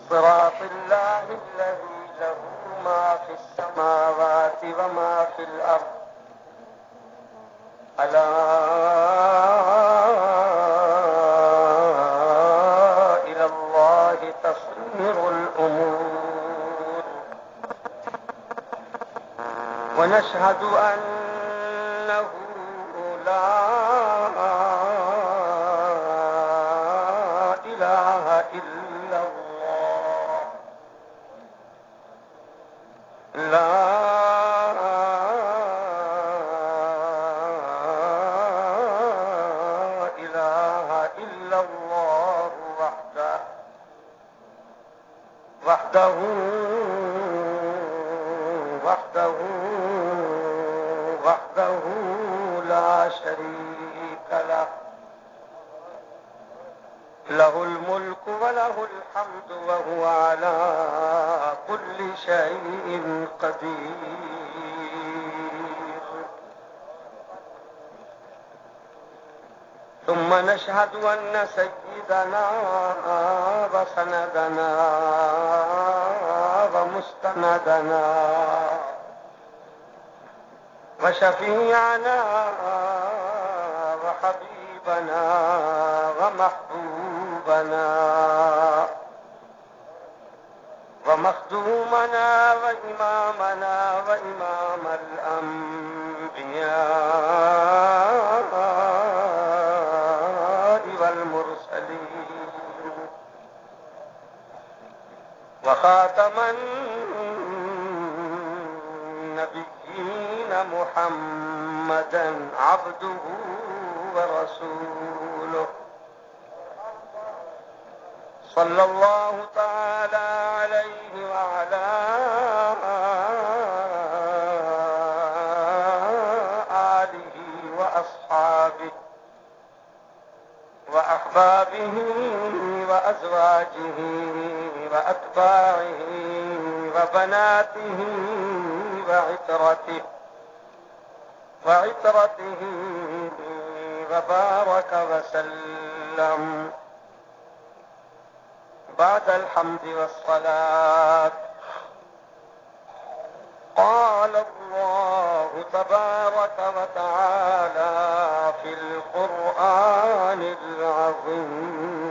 صراط الله الذي له ما في السماوات وما في الأرض ألا إلى الله تصير الأمور. ونشهد أنه لا إله إلا الله لا إله إلا الله وحده لا شريك له، له الملك وله الحمد وهو على كل شيء قدير. ثم نشهد أن سيدنا وسندنا ومستندنا وشفيعنا وحبيبنا ومحبوبنا ومخدومنا وإمامنا وإمام الأنبياء والمرسلين وخاتم النبيين محمدا عبده ورسوله صلى الله تعالى عليه وعلى آله وأصحابه وأحبابه وأزواجه وأتباعه وبناته وعترته وبارك وسلم. بعد الحمد والصلاة قال الله تبارك وتعالى في القرآن العظيم: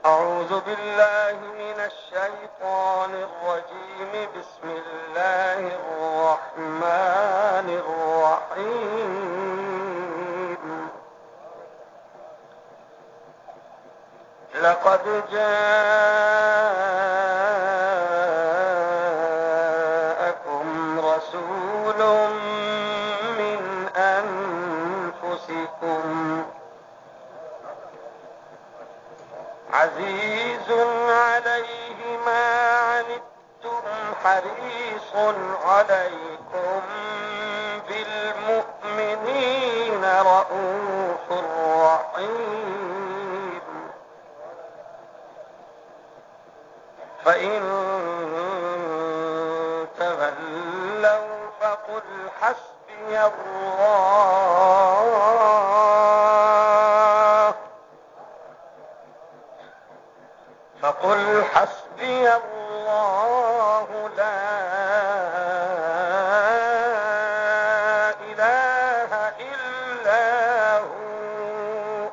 أعوذ بالله من الشيطان الرجيم. بسم الله الرحمن الرحيم. لقد جاءكم رسول من أنفسكم عزيز عليه ما عنتم حريص عليكم بالمؤمنين رءوف رحيم. فإن تولوا فقل حسبي الله لا إله إلا هو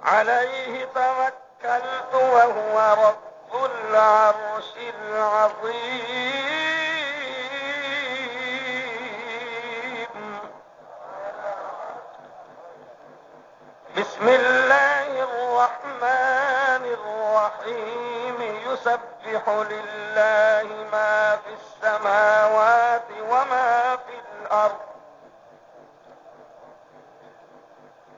عليه توكلت وهو رب العرش العظيم. بسم الله الرحمن الرحيم. يسبح لله ما في السماوات وما في الأرض.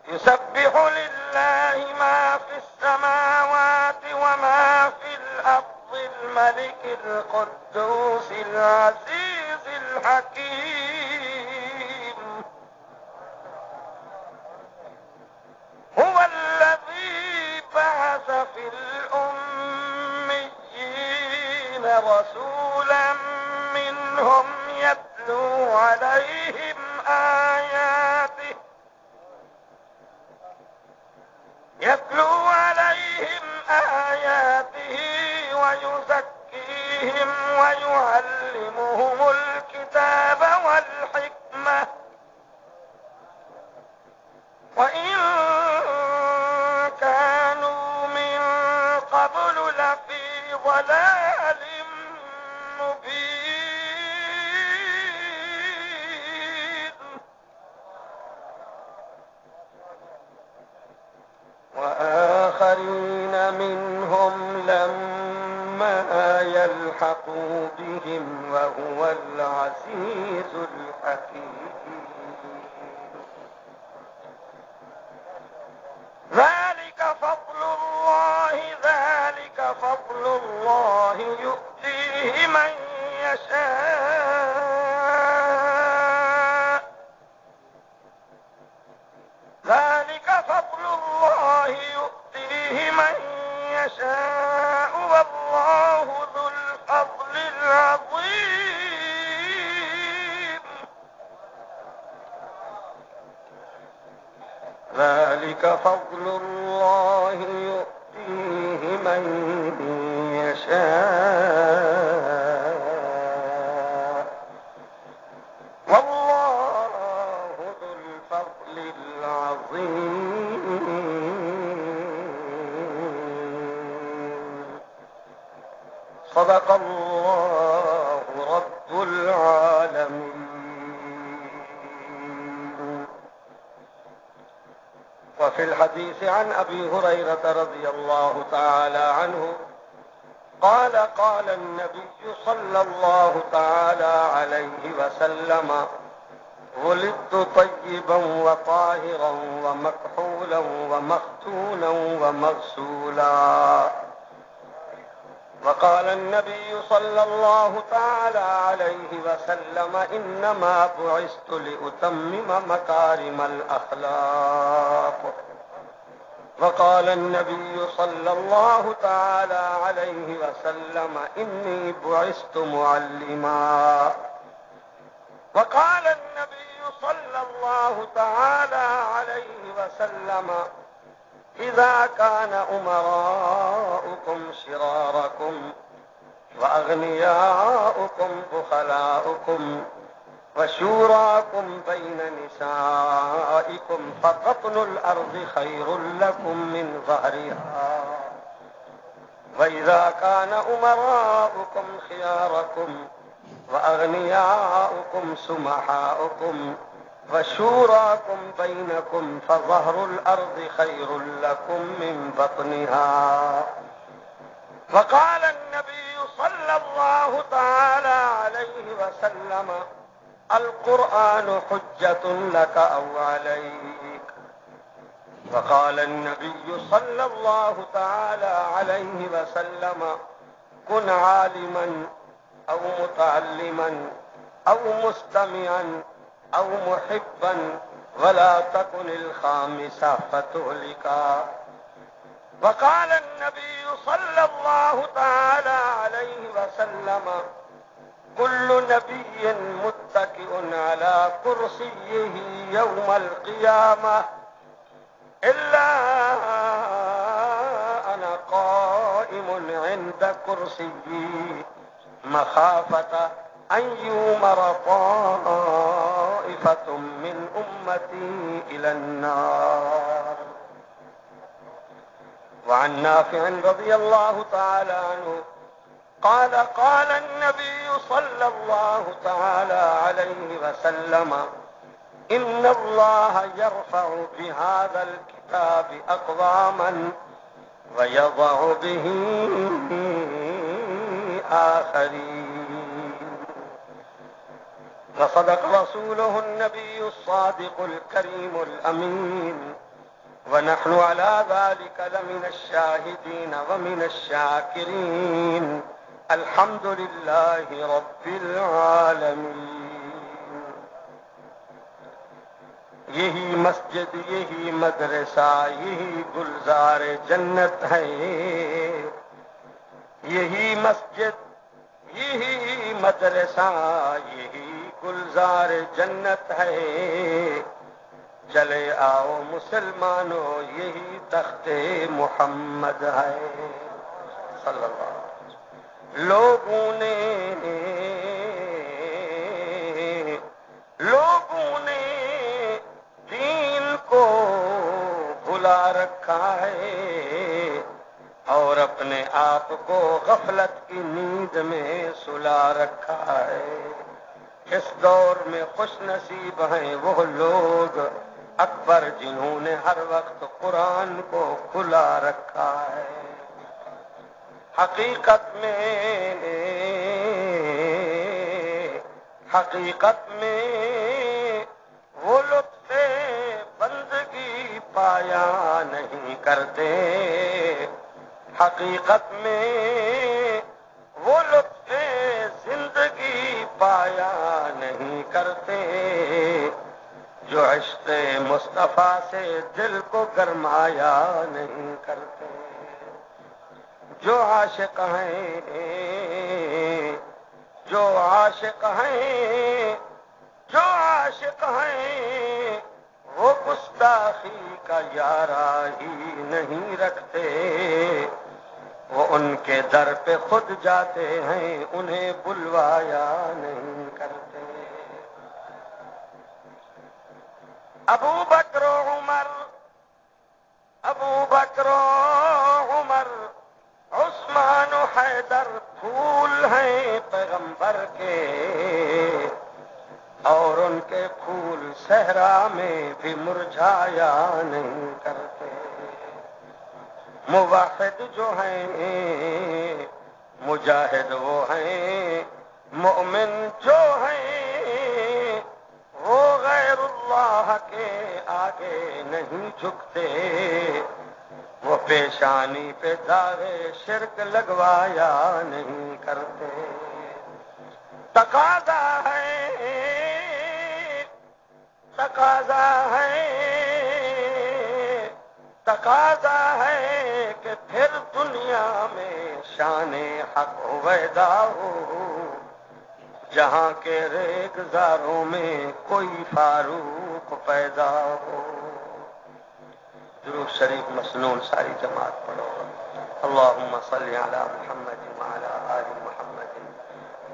يسبح لله ما في السماوات وما في الأرض الملك القدوس العزيز الحكيم. هو الذي بعث في الأميين رسولا منهم يتلو عليهم آياته وهو العزيز الحكيم. ذلك فضل الله يؤتيه من يشاء. ذلك فضل الله يؤتيه من يشاء والله ذو الفضل العظيم. ذلك فضل الله يؤتيه من يشاء والله ذو الفضل العظيم. صدق الله رب العالمين. وفي الحديث عن أبي هريرة رضي الله تعالى عنه قال قال النبي صلى الله تعالى عليه وسلم ولدت طيبا وطاهرا ومكحولا ومختونا ومغسولا. وقال النبي صلى الله تعالى عليه وسلم إنما بعثت لأتمم مكارم الأخلاق. وقال النبي صلى الله تعالى عليه وسلم إني بعثت معلما. وقال النبي صلى الله تعالى عليه وسلم إذا كان أمراؤكم شراركم وأغنياؤكم بخلاؤكم وشوراكم بين نسائكم فقطن الأرض خير لكم من ظهرها. وإذا كان أمراؤكم خياركم وأغنياؤكم سمحاؤكم وشوراكم بينكم فظهر الأرض خير لكم من بطنها. وقال النبي صلى الله تعالى عليه وسلم القرآن حجة لك أو عليك. وقال النبي صلى الله تعالى عليه وسلم كن عالما أو متعلما أو مستمعا أو محبا ولا تكن الخامسة فتهلكا. وقال النبي صلى الله تعالى عليه وسلم كل نبي متكئ على كرسيه يوم القيامة إلا أنا قائم عند كرسيي مخافة أن يؤمر طائفة من أمتي إلى النار. وعن نافع رضي الله تعالى عنه قال قال النبي صلى الله تعالى عليه وسلم إن الله يرفع بهذا الكتاب أقواما ويضع به آخرين. وصدق رسوله النبي الصادق الكريم الأمين ونحن على ذلك لمن الشاهدين ومن الشاكرين. الحمد لله رب العالمين. یہی مسجد یہی مدرسہ یہی گلزار جنت ہے. یہی مسجد یہی مدرسہ یہی گلزار جنت ہے. چلے آؤ مسلمانوں یہی تخت محمد ہے صلی اللہ علیہ وسلم. لوگوں نے دین کو بھلا رکھا ہے اور اپنے آپ کو غفلت کی نیند میں سلا رکھا ہے. اس دور میں خوش نصیب ہیں وہ لوگ اکبر جنہوں نے ہر وقت قرآن کو کھلا رکھا ہے. حقیقت میں حقیقت میں وہ لطف بندگی پایا نہیں کرتے، حقیقت میں وہ لطف زندگی پایا نہیں کرتے، جو عشق مصطفیٰ سے دل کو گرمایا نہیں کرتے۔ جو عاشق ہیں، جو عاشق ہیں، جو عاشق ہیں، وہ گستاخی کا یارا ہی نہیں رکھتے، وہ ان کے در پہ خود جاتے ہیں، انہیں بلوایا نہیں کرتے۔ ابو بکر و عمر، ابو بکر و عمر، عثمان و حیدر پھول ہیں پیغمبر کے، اور ان کے پھول صحرا میں بھی مرجھایا نہیں کرتے۔ موحد جو ہیں، مجاہد وہ ہیں، مومن جو ہیں، وہ غیر اللہ کے آگے نہیں جھکتے، وہ پیشانی پہ داغ شرک لگوایا نہیں کرتے۔ تقاضا ہے، تقاضا ہے، تقاضا ہے کہ پھر دنیا میں شان حق ویدا ہو، جہاں کے ریگزاروں میں کوئی فاروق پیدا ہو۔ درود شریف مسنون ساری جماعت پڑھو۔ اللہم صلی علی محمد وعلی آل محمد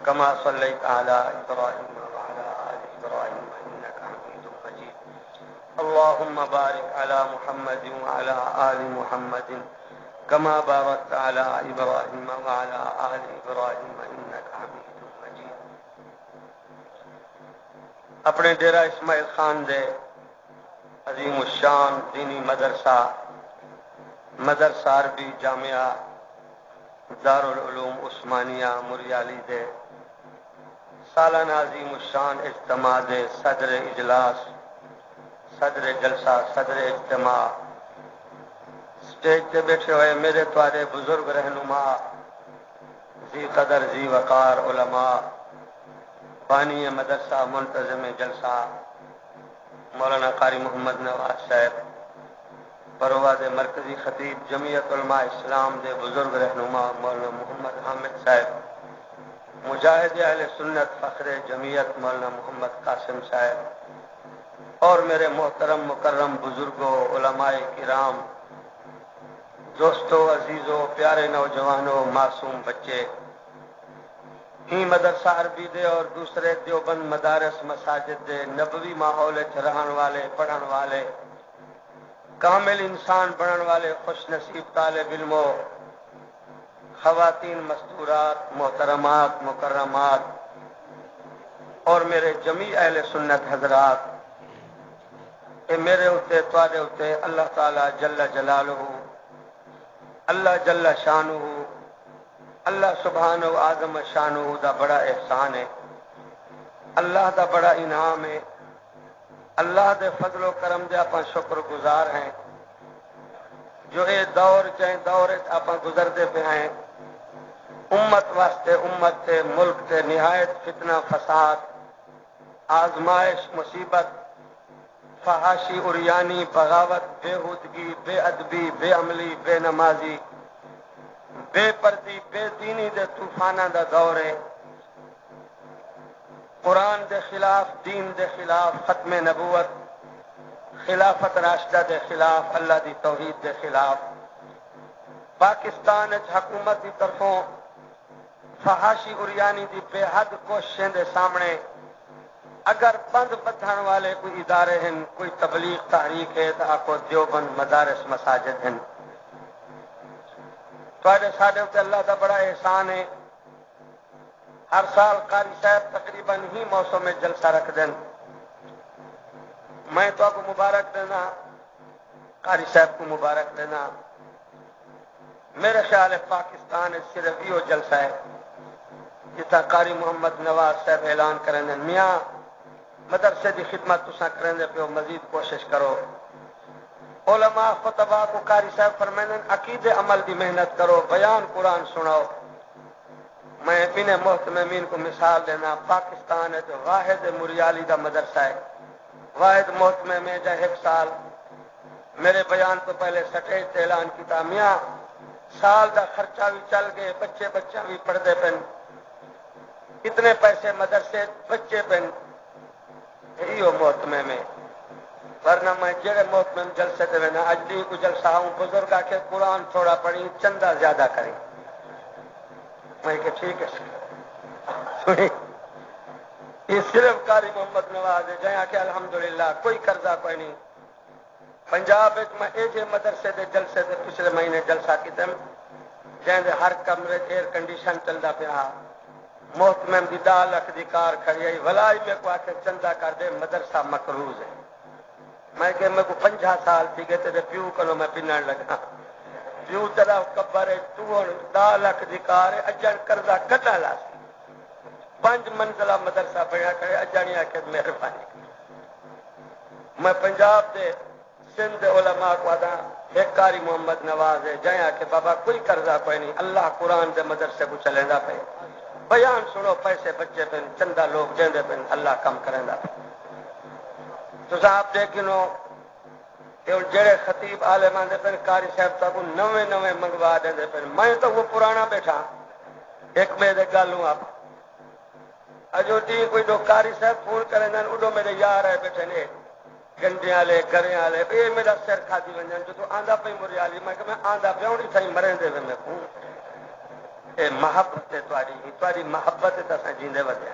کما صلیت علی ابراہیم وعلی آل ابراہیم انک حمید مجید۔ اللہم بارک علی محمد وعلی آل محمد کما بارکت علی ابراہیم وعلی آل ابراہیم انک حمید مجید۔ اپنے ڈیرہ اسماعیل خان دے عظیم الشان دینی مدرسہ عربی جامعہ دارالعلوم عثمانیہ مریالی دے سالانہ عظیم الشان اجتماع دے صدر اجلاس، صدر جلسہ، صدر اجتماع، سٹیج تے بیٹھے ہوئے میرے تواڈے بزرگ رہنما، ذی قدر ذی وقار علماء، بانی مدرسہ منتظم جلسہ مولانا قاری محمد نواز صاحب، پرواد مرکزی خطیب جمعیت علماء اسلام دے بزرگ رہنما مولانا محمد حامد صاحب، مجاہد اہل سنت فخر جمعیت مولانا محمد قاسم صاحب، اور میرے محترم مکرم بزرگوں، علماء کرام، دوستوں، عزیزوں، پیارے نوجوانوں، معصوم بچے، ہی مدرسہ عربی دے اور دوسرے دیوبند مدارس مساجد دے نبوی ماحول رہن والے، پڑھن والے، کامل انسان بنن والے خوش نصیب طالب علموں، خواتین مستورات، محترمات، مکرمات، اور میرے جمیع اہل سنت حضرات، کہ میرے اتے تواڈے اتے اللہ تعالی جل جلالہ، اللہ جل شانہ، اللہ سبحانہ و اعظم شانہ دا بڑا احسان ہے، اللہ دا بڑا انعام ہے، اللہ دے فضل و کرم دے اپنا شکر گزار ہیں، جو اے دور چاہے دور آپ گزرتے پہ ہیں، امت واسطے، امت تے، ملک تے نہایت فتنہ فساد، آزمائش، مصیبت، فحاشی، اریانی، بغاوت، بےہودگی، بے ادبی، بے عملی، بے نمازی، بے پردی، بے دینی دے طوفانہ دا دور ہے۔ قرآن دے خلاف، دین دے خلاف، ختم نبوت، خلافت راشدہ دے خلاف، اللہ دی توحید دے خلاف، پاکستان حکومت دی طرفوں فحاشی اریانی دی بے حد کوششیں دے سامنے اگر بند بدھن والے کوئی ادارے ہیں، کوئی تبلیغ تحریک ہے تو آپ کو دیوبند مدارس مساجد ہیں۔ ساڈے تے اللہ دا بڑا احسان ہے، ہر سال قاری صاحب تقریباً ہی موسم میں جلسہ رکھ دیں، میں تو آپ کو مبارک دینا، قاری صاحب کو مبارک دینا، میرے خیال ہے پاکستان صرف یہ جلسہ ہے جتا قاری محمد نواز صاحب اعلان کریں میاں مدرسے دی خدمت تساں کریں پیو مزید کوشش کرو علماء خطبہ کو قاری صاحب فرمائیں عقید عمل دی محنت کرو بیان قرآن سناؤ میں انہیں محتممین کو مثال دینا پاکستان ہے جو واحد مریالی دا مدرسہ ہے واحد محتمم میں جائے ایک سال میرے بیان تو پہلے سٹیج تے اعلان کیتا میاں سال دا خرچہ بھی چل گئے بچہ بھی پڑھتے پن اتنے پیسے مدرسے بچے پن یہ محتمم میں ورنہ میں جڑے محتمم جلسے دے نا اجلی کو جلسہ ہوں بزرگ آ کے قرآن تھوڑا پڑھی چندہ زیادہ کریں میں کہ ٹھیک ہے سنی یہ صرف قاری محمد نواز ہے جہاں کہ الحمدللہ کوئی قرضہ کوئی نہیں پنجاب میں ایجے مدرسے دے جلسے دے پچھلے مہینے جلسہ کی تم جہاں ہر کمرے ایئر کنڈیشن چلتا پیا محتمم دی 10 لاکھ دی کار کھڑی آئی ولائی میں کو آ کے چندہ کر دے مدرسہ مقروض ہے میں کہ میں کو 50 سال تھی گئے تیرے پیو کنو میں پنن لگا پیو تیرا کبر ہے تو 10 لاکھ دی کار ہے اجن قرضہ کٹا لا 5 منزلہ مدرسہ بنیا کرے اجانی آ کے مہربانی میں پنجاب دے سندھ علماء کو آدھا ایک قاری محمد نواز ہے جائیں کہ بابا کوئی قرضہ کوئی نہیں اللہ قرآن دے مدرسے کو چلے دا پہ بیان سنو پیسے بچے پہ چندہ لوگ دیں دے پہ اللہ کم کریں دا پہ تو صاحب دیکھنو جڑے خطیب عالمان دے پہ قاری صاحب تک نوے منگوا دیں دے پہ میں تو وہ پرانا بیٹھا ایک میں دے گالوں آپ اجو ٹی کوئی دو قاری صاحب فون کریں دن اڈو میرے یار ہے بیٹھے نے گنڈے والے گرے والے یہ میرا سر کھا دی ونجن جو تو آندا پئی مریالی میں کہ میں آندا پیوڑی تھئی مریں دے میں کو اے محبت ہے تواڈی محبت تے اساں جیندے ودیا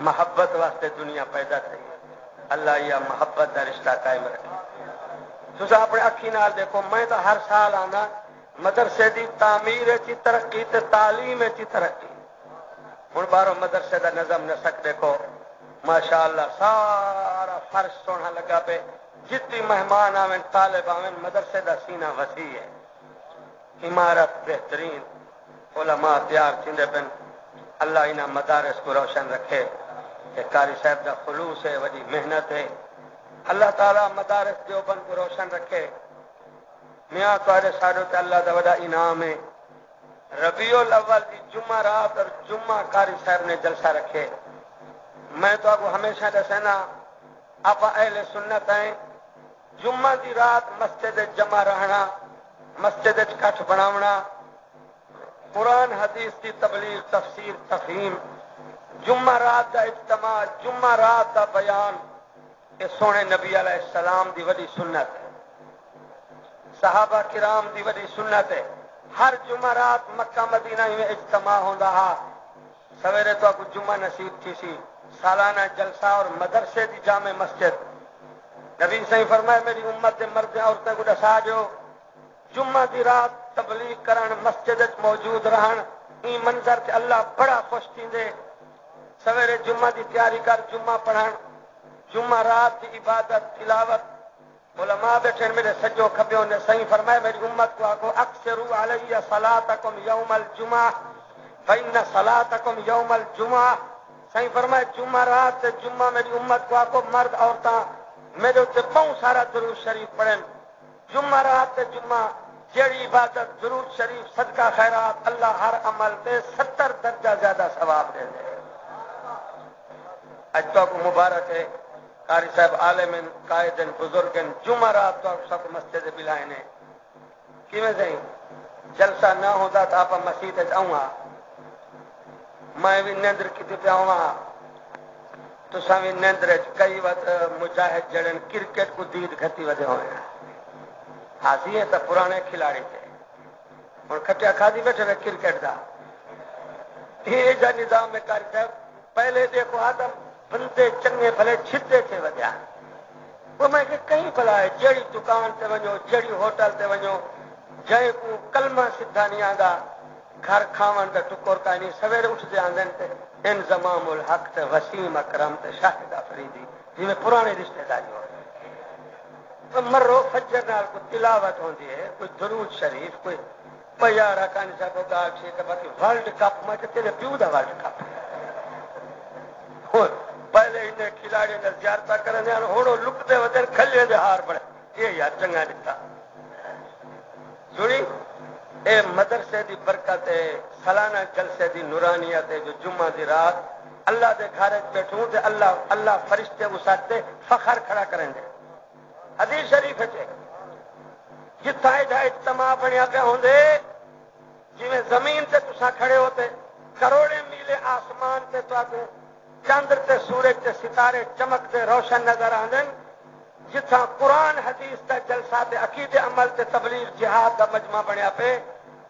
محبت واسطے دنیا پیدا تھی اللہ یہ محبت دا رشتہ قائم رکھے تساں اپنے اکھی نال دیکھو میں تو ہر سال آنا مدرسے دی تعمیر چی ترقی تے تعلیم چی ترقی ہن بارو مدرسے دا نظم نسق دیکھو ماشاءاللہ سارا فرش سونا لگا پہ جتنی مہمان آویں طالب آویں مدرسے دا سینہ وسیع ہے عمارت بہترین علماء تیار تھیندے پن اللہ انہاں مدارس کو روشن رکھے کہ قاری صاحب دا خلوص ہے وڈی محنت ہے اللہ تعالیٰ مدارس دیوبند کو روشن رکھے میاں تواڈے ساڈو تے اللہ دا وڈا انعام ہے ربیع الاول دی جمعہ رات اور جمعہ قاری صاحب نے جلسہ رکھے میں تو آپ کو ہمیشہ دسینا آپ اہل سنت ہیں جمعہ دی رات مسجد جمع رہنا مسجد کٹھ بناونا قرآن حدیث کی تبلیغ تفسیر تفہیم جمعہ رات دا اجتماع جمعہ رات دا بیان یہ سونے نبی علیہ السلام دی وڈی سنت ہے صحابہ کرام دی وڈی سنت ہے ہر جمعہ رات مکہ مدینہ میں اجتماع ہوندا ہا سویرے تو آپ کو جمعہ نصیب تھی سی سالانہ جلسہ اور مدرسے دی جامع مسجد نبی صحیح فرمائے میری امت دے مرد عورتیں کو دسا جو جمعہ دی رات تبلیغ کرن مسجد موجود رہن این منظر تے اللہ بڑا خوش تھیندے سویرے جمعہ دی تیاری کر جمعہ پڑھن جمعہ رات دی عبادت تلاوت علماء بیٹھے میرے سجو کھبیوں نے صحیح فرمائے میری امت کو آکو اکثروا علی صلاتکم یوم الجمعہ فإن صلاتکم یوم الجمعہ صحیح فرمائے جمعہ رات سے جمعہ میری امت کو آکو مرد عورتاں میرے اتنے بہت سارا درود شریف پڑھیں جمعہ رات سے جمعہ جیڑی عبادت درود شریف صدقہ خیرات اللہ ہر عمل تے 70 درجہ زیادہ ثواب دے دے اج تو کو مبارک ہے قاری صاحب عالمن قائدن بزرگن جمعہ رات تو سب مسجد بلائیں نے کیویں سہی جلسہ نہ ہوتا تو آپ مسجد آؤں گا میں بھی نیندر کی پیا ہوا تو سامنے نیندر کئی وقت مجاہد جڑن کرکٹ کو دید گھتی ودے ہوئے ہاسی ہے تو پرانے کھلاڑی تھے اور کھٹیا کھادی بیٹھے ہوئے کرکٹ دا یہ جا نظام میں قاری صاحب پہلے دیکھو آدم بندے چنگے بھلے چھتے تھے ودیا وہ میں کہ کہیں بھلا ہے جیڑی دکان تے ونجو جیڑی ہوٹل تے ونجو جائے کو کلمہ سدھا نہیں آندا گھر کھاون تے ٹکر کا نہیں سویرے اٹھ دے آندن تے انضمام الحق تے وسیم اکرم تے شاہد افریدی جی میں پرانے رشتہ داری ہو مرو فجر نال کو تلاوت ہوندی ہے کوئی درود شریف کوئی پیارا کانی صاحب کو گاچ ہے کہ باقی ورلڈ کپ میں تے تیرے پیو دا ورلڈ کپ لاڑی نے زیارت کرنے ہوں لکتے وجن کھلے دے ہار پڑے یہ یار چنگا دتا سنی اے مدرسے دی برکت ہے سالانہ جلسے دی نورانیت ہے جو جمعہ دی رات اللہ دے گھر بیٹھوں تے اللہ فرشتے وساتے فخر کھڑا کریں گے حدیث شریف ہے جتھا ایڈا اجتماع بنیا پہ ہوں دے جی زمین تے تسا کھڑے ہوتے کروڑے میلے آسمان تے تو آتے چاندر تے سورج تے ستارے چمکتے روشن نظر آندن جتھا قرآن حدیث کا جلسہ تے عقید عمل تے تبلیغ جہاد کا مجمع بنیا پہ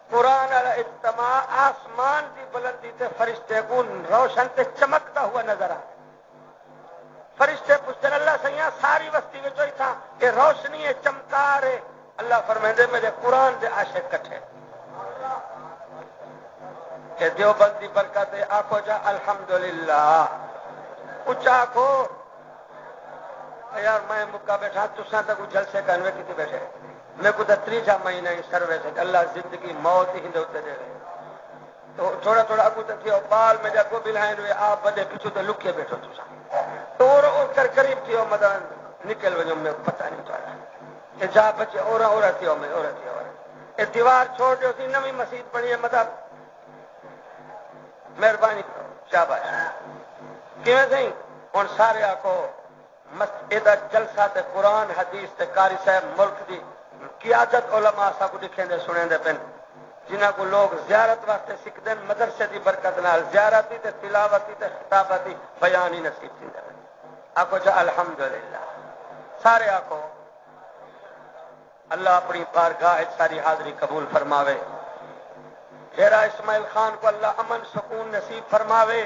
قرآن والا اجتماع آسمان کی بلندی تے فرشتے کو روشن تے چمکتا ہوا نظر آ فرشتے پوچھتے اللہ سیاں ساری بستی میں جو تھا کہ روشنی ہے چمکار ہے اللہ فرمائے میرے قرآن دے عاشق کٹھے کہ دیوبند دی برکت ہے آخو جا الحمدللہ اچھا آخو یار میں مکہ بیٹھا تساں تک جلسے کرنے کتنے بیٹھے میں کو تیجا مہینہ ہی سروس ہے اللہ زندگی موت ہی ہوتے دے رہے تو تھوڑا تھوڑا اگو تک بال میں جا کو بلائیں ہوئے آپ بدے پیچھو تو لکے بیٹھو تساں تو اور کر قریب تھی مدن نکل وجہ میں پتہ نہیں چلا کہ جا بچے اور تھی میں اور تھی اور یہ دیوار چھوڑ جو تھی نوی مسجد بنی ہے مدد مہربانی شاباش کیویں سہی ہن سارے آکو مسجد جلسہ تے قرآن حدیث تے قاری صاحب ملک دی قیادت علماء سا کو لکھیں دے سنیں دے پن جنہاں کو لوگ زیارت واسطے سکھدن مدرسے دی برکت نال زیارتی تے تلاوتی تے خطابتی بیانی نصیب تھی دے آکو جا الحمدللہ سارے آکو اللہ اپنی بارگاہ ساری حاضری قبول فرماوے ڈیرا اسماعیل خان کو اللہ امن سکون نصیب فرماوے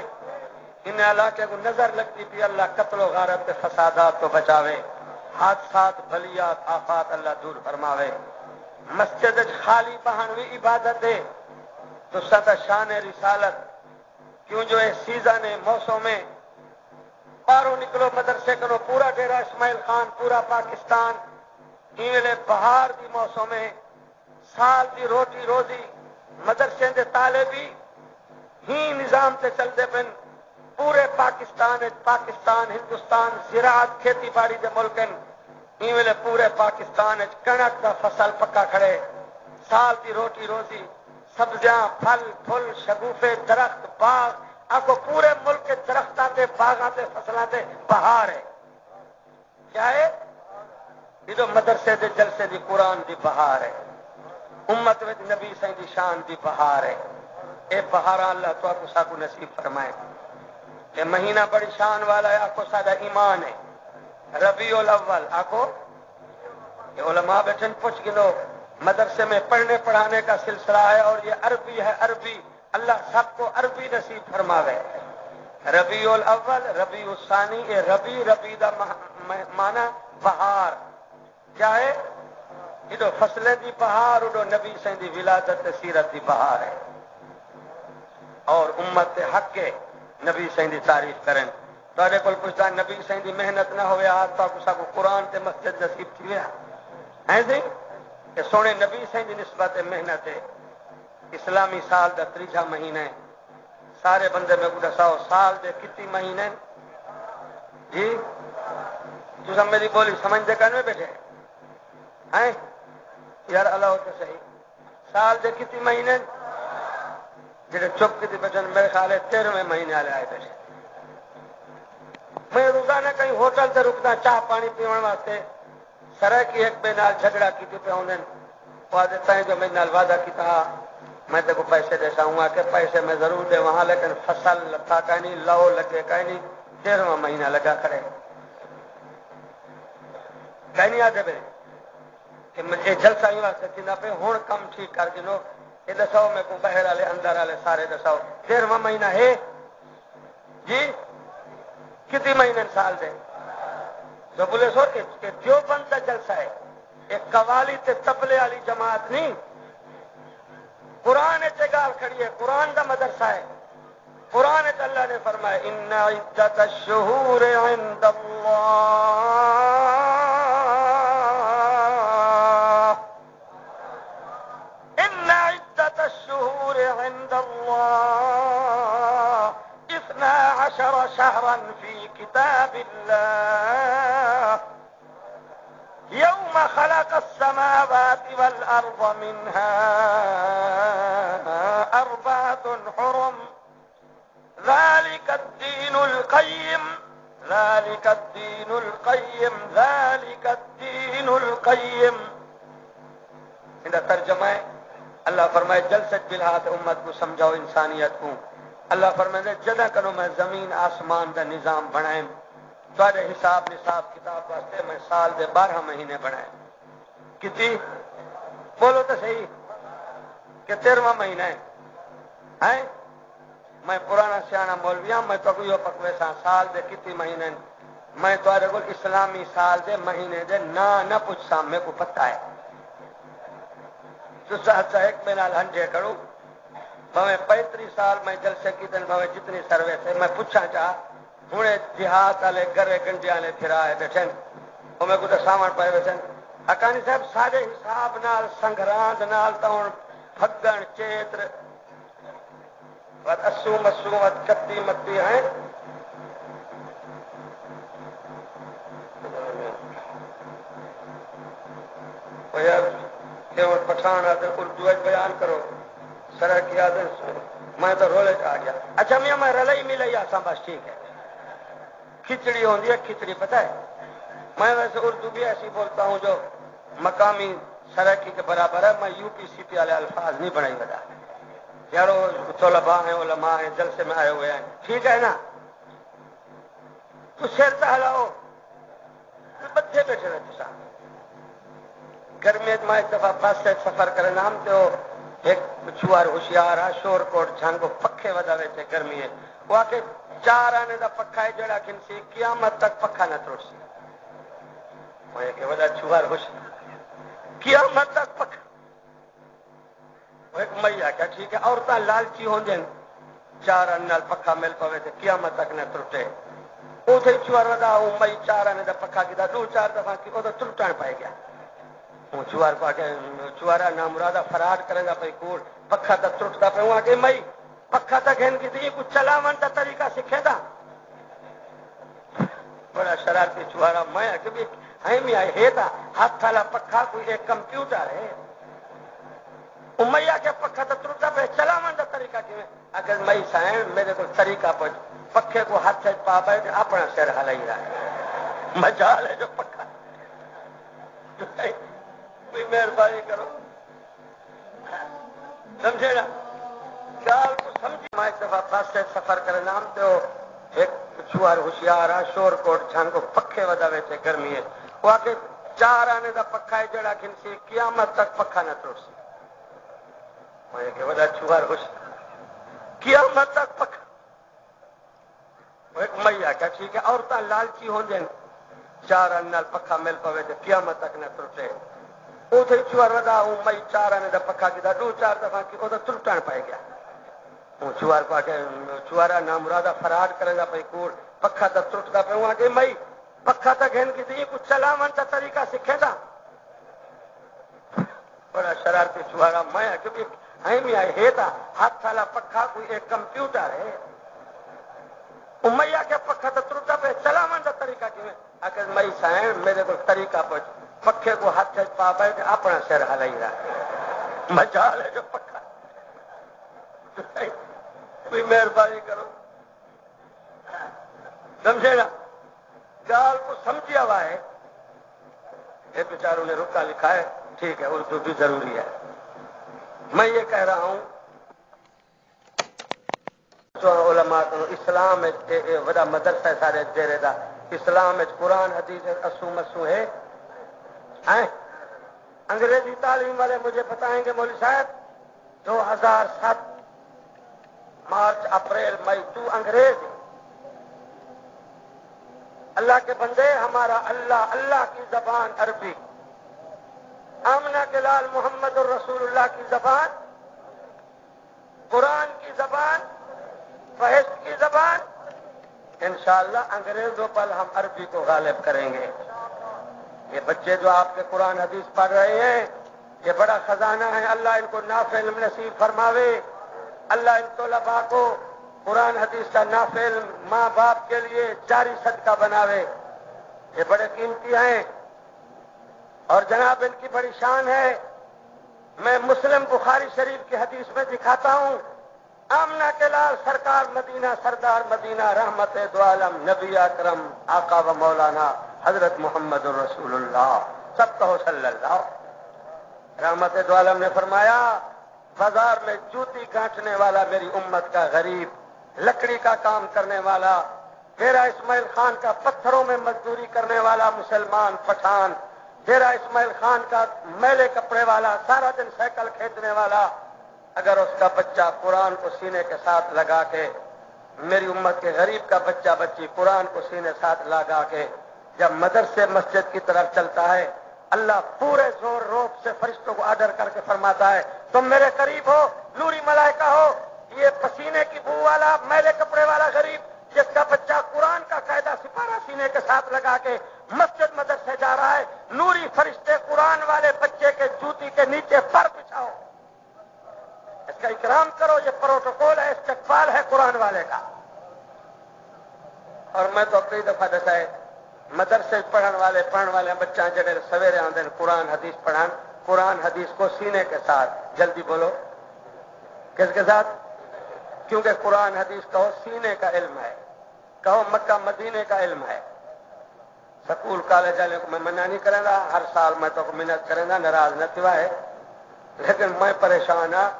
ان علاقے کو نظر لگتی تھی اللہ قتل و غارت فسادات تو بچاوے حادثات بلیات آفات اللہ دور فرماوے مسجد خالی بہانوی عبادت ہے تو سدا شان رسالت کیوں جو ہے سیزن ہے موسم میں پارو نکلو مدرسے کرو پورا ڈیرا اسماعیل خان پورا پاکستان ایویں بہار دی موسم میں سال دی روٹی روزی مدرسے دے طالبی ہی نظام سے چلتے پن پورے پاکستان ہندوستان زراعت کھیتی باڑی دے ملکن ایویں پورے پاکستان کنک دا فصل پکا کھڑے سال دی روٹی روزی سبزیاں پھل پھل شگوفے درخت باغ آگو پورے ملک کے درختوں تے باغاں تے فصلاں تے بہار ہے کیا ہے یہ مدرسے دے جلسے دی قرآن دی بہار ہے امت وچ نبی سائیں دی شان دی بہار ہے اے بہار اللہ تو کو سا کو نصیب فرمائے کہ مہینہ بڑی شان والا ہے آکو سادہ ایمان ہے ربیع الاول آکو یہ علماء بیٹھن پوچھ گنو مدرسے میں پڑھنے پڑھانے کا سلسلہ ہے اور یہ عربی ہے عربی اللہ سب کو عربی نصیب فرماوے ربیع الاول ربیع الثانی یہ ربی دا معنی بہار کیا ہے یہ فصلیں دی بہار اڈو نبی سے دی ولادت سیرت دی بہار ہے اور امت حق کے نبی سے دی تعریف کریں تو پوچھتا نبی سے دی محنت نہ ہوئے آج تو قرآن تے مسجد نصیب تھی ہوا ایسے کہ سونے نبی سے دی نسبت محنت ہے اسلامی سال دا تیجا مہینہ ہے سارے بندے میں کو دساؤ سال دے کتنی مہینے جی تو میری بولی سمجھتے کرنے بیٹھے ہیں یار اللہ ہوتے صحیح سال دے کتنی مہینے جڑے چپ کی بچن میرے خیال ہے 13ویں مہینے والے آئے بیٹھے میں روزانہ کہیں ہوٹل سے رکنا چاہ پانی پینے واسطے سرح کی ایک بے نال جھگڑا کی پہ آدھے وہ دیتا ہے جو میرے نال وعدہ کیا میں تے کو پیسے دے ساؤں گا کہ پیسے میں ضرور دے وہاں لیکن فصل لتا کہیں نہیں لو لگے کہیں نہیں 13واں مہینہ لگا کرے کہیں نہیں آتے بھائی کہ مجھے جلسہ ہی واسطے چنا پہ ہوں کم ٹھیک کر دنو یہ دساؤ میں کو باہر والے اندر والے سارے دساؤ 13واں مہینہ ہے جی کتنی مہینے سال دے جو بولے سو کہ جو بندہ جلسہ ہے ایک قوالی تے تبلے والی جماعت نہیں قرآن گال کھڑی ہے قرآن دا مدرسہ ہے قرآن اللہ نے فرمایا ان عدت الشہور عند اللہ ان عدت الشہور عند اللہ 12 شهرا في كتاب الله خلق السماوات والأرض منها أربعة حرم ذلك الدين القيم ذلك الدين القيم ذلك الدين القيم. ان کا ترجمہ ہے اللہ فرمائے جلسۃ بالہات امت کو سمجھاؤ انسانیت کو. اللہ فرمائے جدہ کرو میں زمین آسمان دا نظام بنائیں تھوڑے حساب نصاب کتاب واسطے میں سال دے 12 مہینے بنائے. کتنی بولو تو صحیح کہ 13واں مہینہ ہے. میں پرانا سیاح مولوی ہوں. میں تو کوئی پکوے سال دے کتنی مہینے میں تھوڑے کو اسلامی سال دے مہینے دے نہ پوچھا میرے کو پتہ ہے. تو ایک میں ہنڈے کروں بھویں 35 سال میں جلسے کی دن بھویں جتنی سروے سے میں پوچھا چاہ ہوں دیہات والے گرے گنڈے والے پھرائے بیٹھے وہ میرے کو تو سامان پائے بیٹھے. حقانی صاحب سارے حساب نال سنگراند نال تو ہوں پھگن چیتر اسو مسو کتی متی ہیں پٹھان آدھے اردو بیان کرو سرکی آدھے میں تو رولے آ گیا. اچھا میں رلئی ملئی آسا بس ٹھیک ہے. کھچڑی ہوتی ہے کھچڑی پتہ ہے. میں ویسے اردو بھی ایسی بولتا ہوں جو مقامی سرکی کے برابر ہے. میں یو پی سی پی والے الفاظ نہیں بڑھائی بتا یارو طلباء ہیں علماء ہیں جلسے میں آئے ہوئے ہیں ٹھیک ہے نا. تو سر ہلاؤ بچے بیٹھے رہتے ساتھ گرمی میں ایک دفعہ بس سے سفر کرے نام تو ایک چھوار ہوشیار ہے شور کوٹ جھنگ پکھے ودا تھے گرمی ہے وہ آ کے 4 آنے کا پکھا ہے جڑا کھنسی قیامت تک پکھا نہ توڑ سی. میں کہ ودا چھوار ہوشیار قیامت تک پکھا. ایک مئی آ کیا ٹھیک ہے عورتیں لالچی ہوں دیں 4 آنے نال پکھا مل پوے تھے قیامت تک نہ ٹوٹے. اتنے چھوار ودا وہ مئی 4 آنے کا پکھا کیا 2-4 دفعہ کی وہ تو ٹوٹن پائے گیا. چوار پا کے چوارا نام مرادہ فراڈ کرے گا پہ کوڑ پکھا تک ٹوٹتا پہ وہاں کہ مئی پکھا تک ہن کی تھی کچھ چلاون کا طریقہ سیکھے تھا. بڑا شرارتی چوارا میں کہ بھی ہم آئے ہے تھا ہاتھ والا پکھا کوئی ایک کمپیوٹر ہے. امیا کے پکھا تک ٹوٹتا پہ چلاون کا طریقہ کیوں اگر مئی سائن میرے کو طریقہ پہ پکھے کو ہاتھ سے پا بیٹھ اپنا سر ہلائی رہا ہے. مجال ہے جو پکھا کوئی مہربانی کرو سمجھے نا خیال کو سمجھے. میں ایک دفعہ بس سے سفر کرے نام تو ایک چھوار ہوشیار ہے شور کوٹ جھنگ پکھے ودا تھے گرمی ہے وہ آ کے 4 آنے کا پکھا ہے جڑا کھنسی قیامت تک پکھا نہ توڑ سی. میں کہ ودا چھوار ہوشیار قیامت تک پکھا. ایک مئی آ کیا ٹھیک ہے عورتیں لالچی ہوں دیں 4 آنے نال پکھا مل پوے تھے قیامت تک نہ ٹوٹے. اتنے چوار ودا مئی 4 آنے کا پکھا کیا 2-4 دفعہ کی وہ تو ٹوٹن پائے گیا. وہ چوار پا کے چوارا نام مرادہ فراڈ کرے گا پہ کوڑ پکھا تک ٹوٹتا پہ وہاں کہ مئی پکھا تک ہن کی تھی کچھ چلاون کا طریقہ سیکھے تھا. بڑا شرارتی چوارا میں کہ بھی ہم آئے ہے تھا ہاتھ والا پکھا کوئی ایک کمپیوٹر ہے. امیا کے پکھا تک ٹوٹتا پہ چلاون کا طریقہ کیوں اگر مئی سائن میرے کو طریقہ پہ پکھے کو ہاتھ سے پا بیٹھ اپنا سر ہلائی رہا ہے. مجال ہے جو پکھا کوئی مہربانی کرو سمجھے نا خیال کو سمجھا ہوا ہے. ایک بیچاروں نے رکا لکھا ہے ٹھیک ہے اردو بھی ضروری ہے. میں یہ کہہ رہا ہوں علماء اسلام وڈا مدرسہ سارے ڈیرے دا اسلام قرآن حدیث اسو مسو ہے. انگریزی تعلیم والے مجھے بتائیں گے مولوی صاحب 2007 مارچ اپریل مئی تو انگریز اللہ کے بندے ہمارا اللہ اللہ کی زبان عربی آمنہ کے لال محمد الرسول اللہ کی زبان قرآن کی زبان بحث کی زبان انشاءاللہ انگریزوں پر ہم عربی کو غالب کریں گے. یہ بچے جو آپ کے قرآن حدیث پڑھ رہے ہیں یہ بڑا خزانہ ہے. اللہ ان کو نافع علم نصیب فرماوے. اللہ ان طلباء کو قرآن حدیث کا نافع علم ماں باپ کے لیے جاری صدقہ بناوے. یہ بڑے قیمتی ہیں. اور جناب ان کی بڑی شان ہے، میں مسلم بخاری شریف کی حدیث میں دکھاتا ہوں، آمنہ کے لال سرکار مدینہ، سردار مدینہ، رحمت دو عالم، نبی اکرم، آقا و مولانا حضرت محمد الرسول اللہ سب کہو صلی اللہ۔ رحمت دو عالم نے فرمایا، بازار میں جوتی گانٹنے والا میری امت کا غریب، لکڑی کا کام کرنے والا ڈیرا اسماعیل خان کا پتھروں میں مزدوری کرنے والا مسلمان پٹھان، ڈیرا اسماعیل خان کا میلے کپڑے والا، سارا دن سائیکل کھینچنے والا، اگر اس کا بچہ قرآن کو سینے کے ساتھ لگا کے، میری امت کے غریب کا بچہ بچی قرآن کو سینے ساتھ لگا کے جب مدرسے مسجد کی طرف چلتا ہے، اللہ پورے زور روب سے فرشتوں کو آرڈر کر کے فرماتا ہے، تم میرے قریب ہو، نوری ملائکہ ہو، یہ پسینے کی بو والا میلے کپڑے والا غریب جس کا بچہ قرآن کا قاعدہ سپارہ سینے کے ساتھ لگا کے مسجد مدرسے جا رہا ہے، نوری فرشتے قرآن والے بچے کے جوتی کے نیچے پر بچھاؤ، اس کا اکرام کرو، یہ پروٹوکول ہے، استقبال ہے قرآن والے کا۔ اور میں تو کئی دفعہ دسا ہے مدرسے پڑھن والے بچہ جڑے سویرے آندے قرآن حدیث پڑھان، قرآن حدیث کو سینے کے ساتھ، جلدی بولو کس کے ساتھ؟ کیونکہ قرآن حدیث کہو سینے کا علم ہے، کہو مکہ مدینے کا علم ہے۔ سکول کالج والے کو میں منع نہیں کریں گا، ہر سال میں تو محنت کریں گا، ناراض نہ تھوا ہے، لیکن میں پریشان ہاں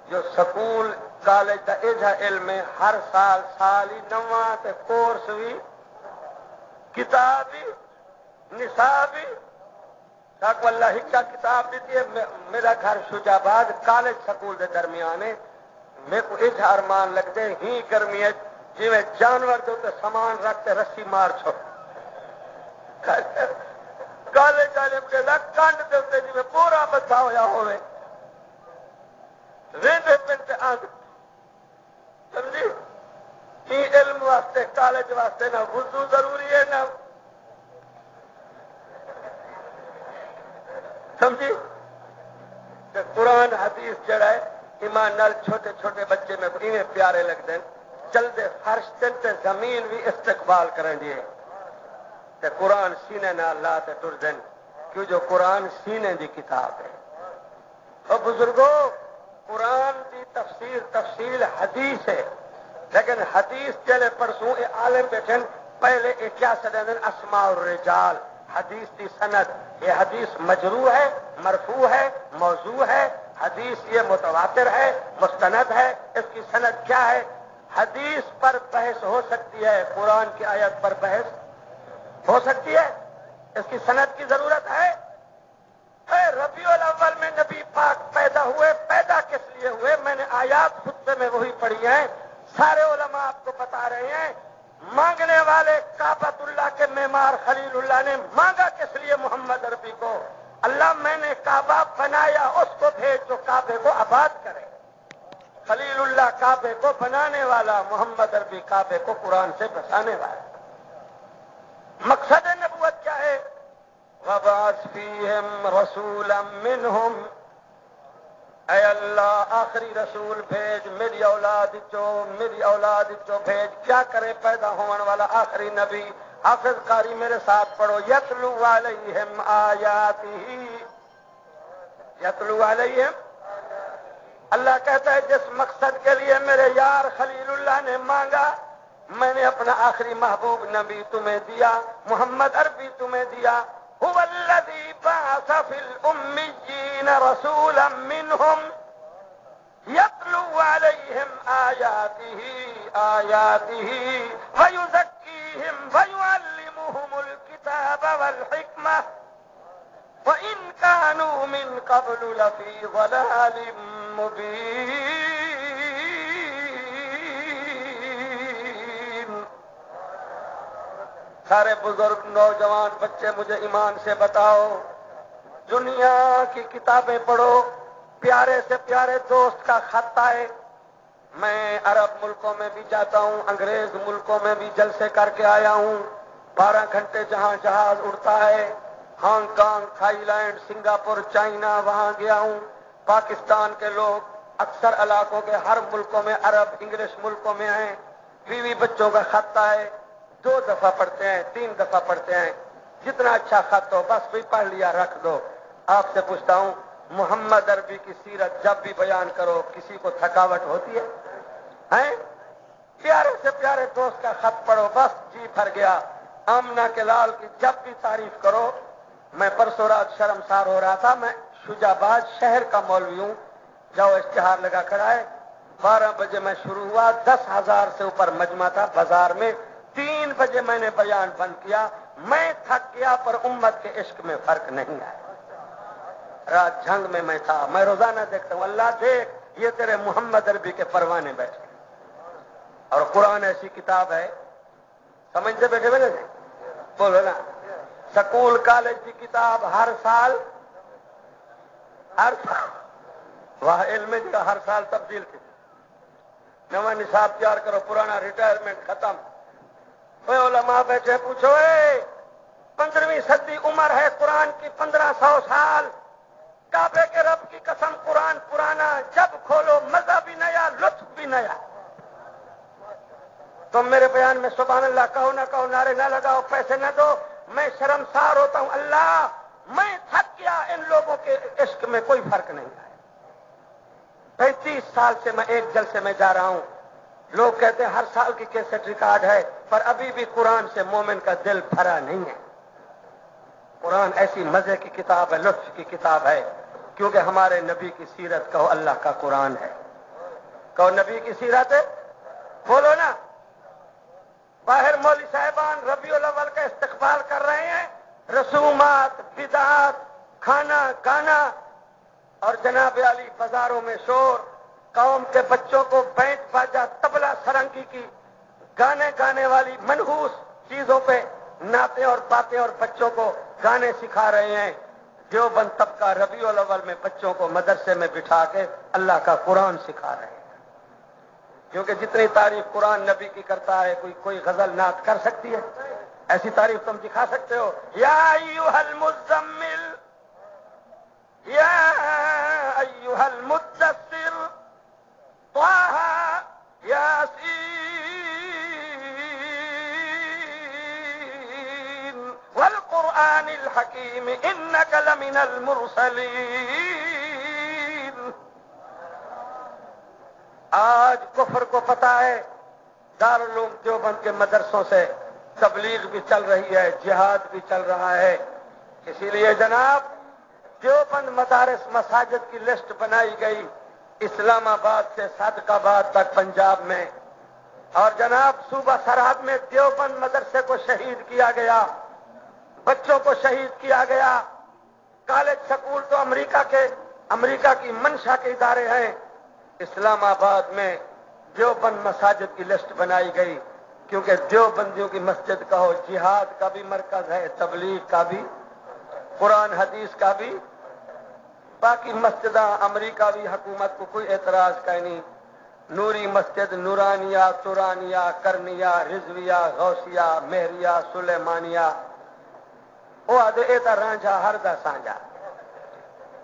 جو سکول کالج کا ایجا علم ہے، ہر سال ہی نواں تے کورس بھی، کتاب بھی، نصاب بھی، تاکہ اللہ ہکا کتاب دیتی ہے۔ میرا گھر شجاباد کالج سکول دے درمیان ہے، میرے کو ایجا ارمان لگتے ہی گرمی ہے جی میں جانور دے تے سامان رکھتے رسی مار چھوڑ کالج والے کے کنڈ دے جی میں پورا بدھا ہویا ہوئے ریندے پنتے آنگ سمجھی، یہ علم واسطے کالج واسطے نہ وضو ضروری ہے نہ سمجھی کہ قرآن حدیث جڑا ہے ایمان نال چھوٹے چھوٹے بچے میں انہیں پیارے لگتے ہیں، چلتے فرش تے زمین بھی استقبال کریں دیے تے قرآن سینے نال لا تے ٹر دین، کیوں جو قرآن سینے دی کتاب ہے۔ اور بزرگوں قرآن کی تفصیل حدیث ہے، لیکن حدیث چلے پرسوں یہ عالم بیٹھے پہلے یہ کیا سدیں اسماء الرجال، حدیث کی سند، یہ حدیث مجروح ہے، مرفوع ہے، موضوع ہے، حدیث یہ متواتر ہے، مستند ہے، اس کی سند کیا ہے؟ حدیث پر بحث ہو سکتی ہے، قرآن کی آیت پر بحث ہو سکتی ہے، اس کی سند کی ضرورت ہے۔ ربیع الاول میں نبی پاک پیدا ہوئے، پیدا کس لیے ہوئے؟ میں نے آیات خطبے میں وہی پڑھی ہیں، سارے علماء آپ کو بتا رہے ہیں۔ مانگنے والے کعبۃ اللہ کے معمار خلیل اللہ نے مانگا کس لیے محمد عربی کو؟ اللہ میں نے کعبہ بنایا، اس کو بھیج جو کعبے کو آباد کرے۔ خلیل اللہ کعبے کو بنانے والا، محمد عربی کعبے کو قرآن سے بسانے والا۔ مقصد نبوت کیا ہے؟ وَبَعَثْ فِيهِمْ رَسُولًا مِّنْهُمْ، اے اللہ آخری رسول بھیج میری اولاد چو بھیج، کیا کرے پیدا ہونے والا آخری نبی؟ حافظ قاری میرے ساتھ پڑھو، یتلو علیہم آیاتہ، یتلو علیہم۔ اللہ کہتا ہے جس مقصد کے لیے میرے یار خلیل اللہ نے مانگا، میں نے اپنا آخری محبوب نبی تمہیں دیا، محمد عربی تمہیں دیا۔ هو الذي بعث في الأميين رسولا منهم يتلو عليهم آياته ويزكيهم ويعلمهم الكتاب والحكمة وإن كانوا من قبل لفي ضلال مبين۔ سارے بزرگ نوجوان بچے مجھے ایمان سے بتاؤ، دنیا کی کتابیں پڑھو، پیارے سے پیارے دوست کا خط آئے، میں عرب ملکوں میں بھی جاتا ہوں، انگریز ملکوں میں بھی جلسے کر کے آیا ہوں، 12 گھنٹے جہاں جہاز اڑتا ہے، Hong Kong, Thailand, Singapore, China, وہاں گیا ہوں۔ پاکستان کے لوگ اکثر علاقوں کے ہر ملکوں میں، عرب انگلش ملکوں میں ہیں، بیوی بچوں کا خط آئے، 2 دفعہ پڑھتے ہیں، 3 دفعہ پڑھتے ہیں، جتنا اچھا خط ہو بس بھی پڑھ لیا رکھ دو. آپ سے پوچھتا ہوں محمد عربی کی سیرت جب بھی بیان کرو کسی کو تھکاوٹ ہوتی ہے؟ پیارے سے پیارے دوست کا خط پڑھو بس جی بھر گیا. آمنہ کے لال کی جب بھی تعریف کرو. میں پرسوں رات شرمسار ہو رہا تھا. میں شجاباد شہر کا مولوی ہوں. جاؤ اشتہار لگا کر آئے. 12 بجے میں شروع ہوا. 10,000 سے اوپر مجمع تھا بازار میں. 3 بجے میں نے بیان بند کیا. میں تھک گیا پر امت کے عشق میں فرق نہیں آیا. رات جھنگ میں میں تھا. میں روزانہ دیکھتا ہوں اللہ دیکھ یہ تیرے محمد عربی کے پروانے بیٹھے. اور قرآن ایسی کتاب ہے سمجھتے بیٹھے ہوئے نا بولو نا. سکول کالج کی کتاب ہر سال وہاں علم کا ہر سال تبدیل کی. نواں نصاب تیار کرو پرانا ریٹائرمنٹ ختم. کوئی علماء بیٹھے پوچھو 15ویں صدی عمر ہے قرآن کی 1500 سال. کعبے کے رب کی قسم قرآن پرانا جب کھولو مزہ بھی نیا لطف بھی نیا. تم میرے بیان میں سبحان اللہ کہو نہ کہو نعرے نہ لگاؤ پیسے نہ دو میں شرمسار ہوتا ہوں. اللہ میں تھک گیا. ان لوگوں کے عشق میں کوئی فرق نہیں ہے. 35 سال سے میں ایک جلسے میں جا رہا ہوں. لوگ کہتے ہیں ہر سال کی کیسٹ ریکارڈ ہے پر ابھی بھی قرآن سے مومن کا دل بھرا نہیں ہے. قرآن ایسی مزے کی کتاب ہے لطف کی کتاب ہے کیونکہ ہمارے نبی کی سیرت کہو اللہ کا قرآن ہے. کہو نبی کی سیرت ہے. بولو نا. باہر مولوی صاحبان ربیع الاول کا استقبال کر رہے ہیں. رسومات بدعات کھانا گانا اور جناب علی بازاروں میں شور. قوم کے بچوں کو بینڈ باجا تبلا سرنگی کی گانے گانے والی منحوس چیزوں پہ نعتیں اور باتیں اور بچوں کو گانے سکھا رہے ہیں. دیوبند طبقہ ربیع الاول میں بچوں کو مدرسے میں بٹھا کے اللہ کا قرآن سکھا رہے ہیں. کیونکہ جتنی تعریف قرآن نبی کی کرتا ہے کوئی غزل نعت کر سکتی ہے؟ ایسی تعریف تم دکھا سکتے ہو؟ یا ایھا المزمل یا ایھا المدثر طٰہٰ یاسین والقرآن الحکیم انک لمن المرسلین. آج کفر کو پتا ہے دارالعلوم دیوبند کے مدرسوں سے تبلیغ بھی چل رہی ہے جہاد بھی چل رہا ہے. اسی لیے جناب دیوبند مدارس مساجد کی لسٹ بنائی گئی اسلام آباد سے صادق آباد تک پنجاب میں. اور جناب صوبہ سرحد میں دیوبند مدرسے کو شہید کیا گیا. بچوں کو شہید کیا گیا. کالج سکول تو امریکہ کی منشا کے ادارے ہیں. اسلام آباد میں دیوبند مساجد کی لسٹ بنائی گئی کیونکہ دیوبندیوں کی مسجد کا ہو جہاد کا بھی مرکز ہے تبلیغ کا بھی قرآن حدیث کا بھی. باقی مسجداں امریکہ بھی حکومت کو کوئی اعتراض کا نہیں. نوری مسجد نورانیہ تورانیہ کرنیہ رضویہ غوثیہ مہریہ سلیمانیہ وہ آدھے ایتا رانجھا ہردہ سانجھا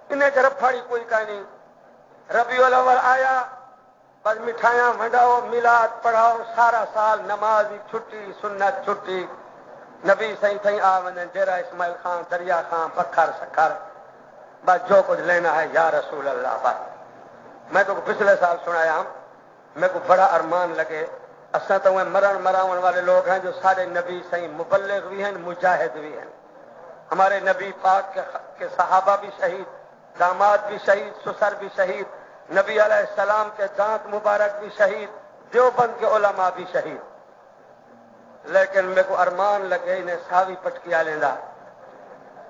انہیں طرف پھاڑی کوئی کا نہیں. ربیع الاول آیا بس مٹھائیاں ونڈاؤ میلاد پڑھاؤ سارا سال نماز چھٹی سنت چھٹی. نبی سائیں تھیں آ ونجن ڈیرا اسماعیل خان دریا خان بکھر سکھر بس جو کچھ لینا ہے یا رسول اللہ. بس میں تو پچھلے سال سنایا ہوں میرے کو بڑا ارمان لگے. اساں تو مرن مراون والے لوگ ہیں جو سارے نبی سائیں مبلغ بھی ہیں مجاہد بھی ہیں. ہمارے نبی پاک کے صحابہ بھی شہید داماد بھی شہید سسر بھی شہید نبی علیہ السلام کے دانت مبارک بھی شہید دیوبند کے علماء بھی شہید. لیکن میرے کو ارمان لگے انہیں ساوی پٹکیا لینا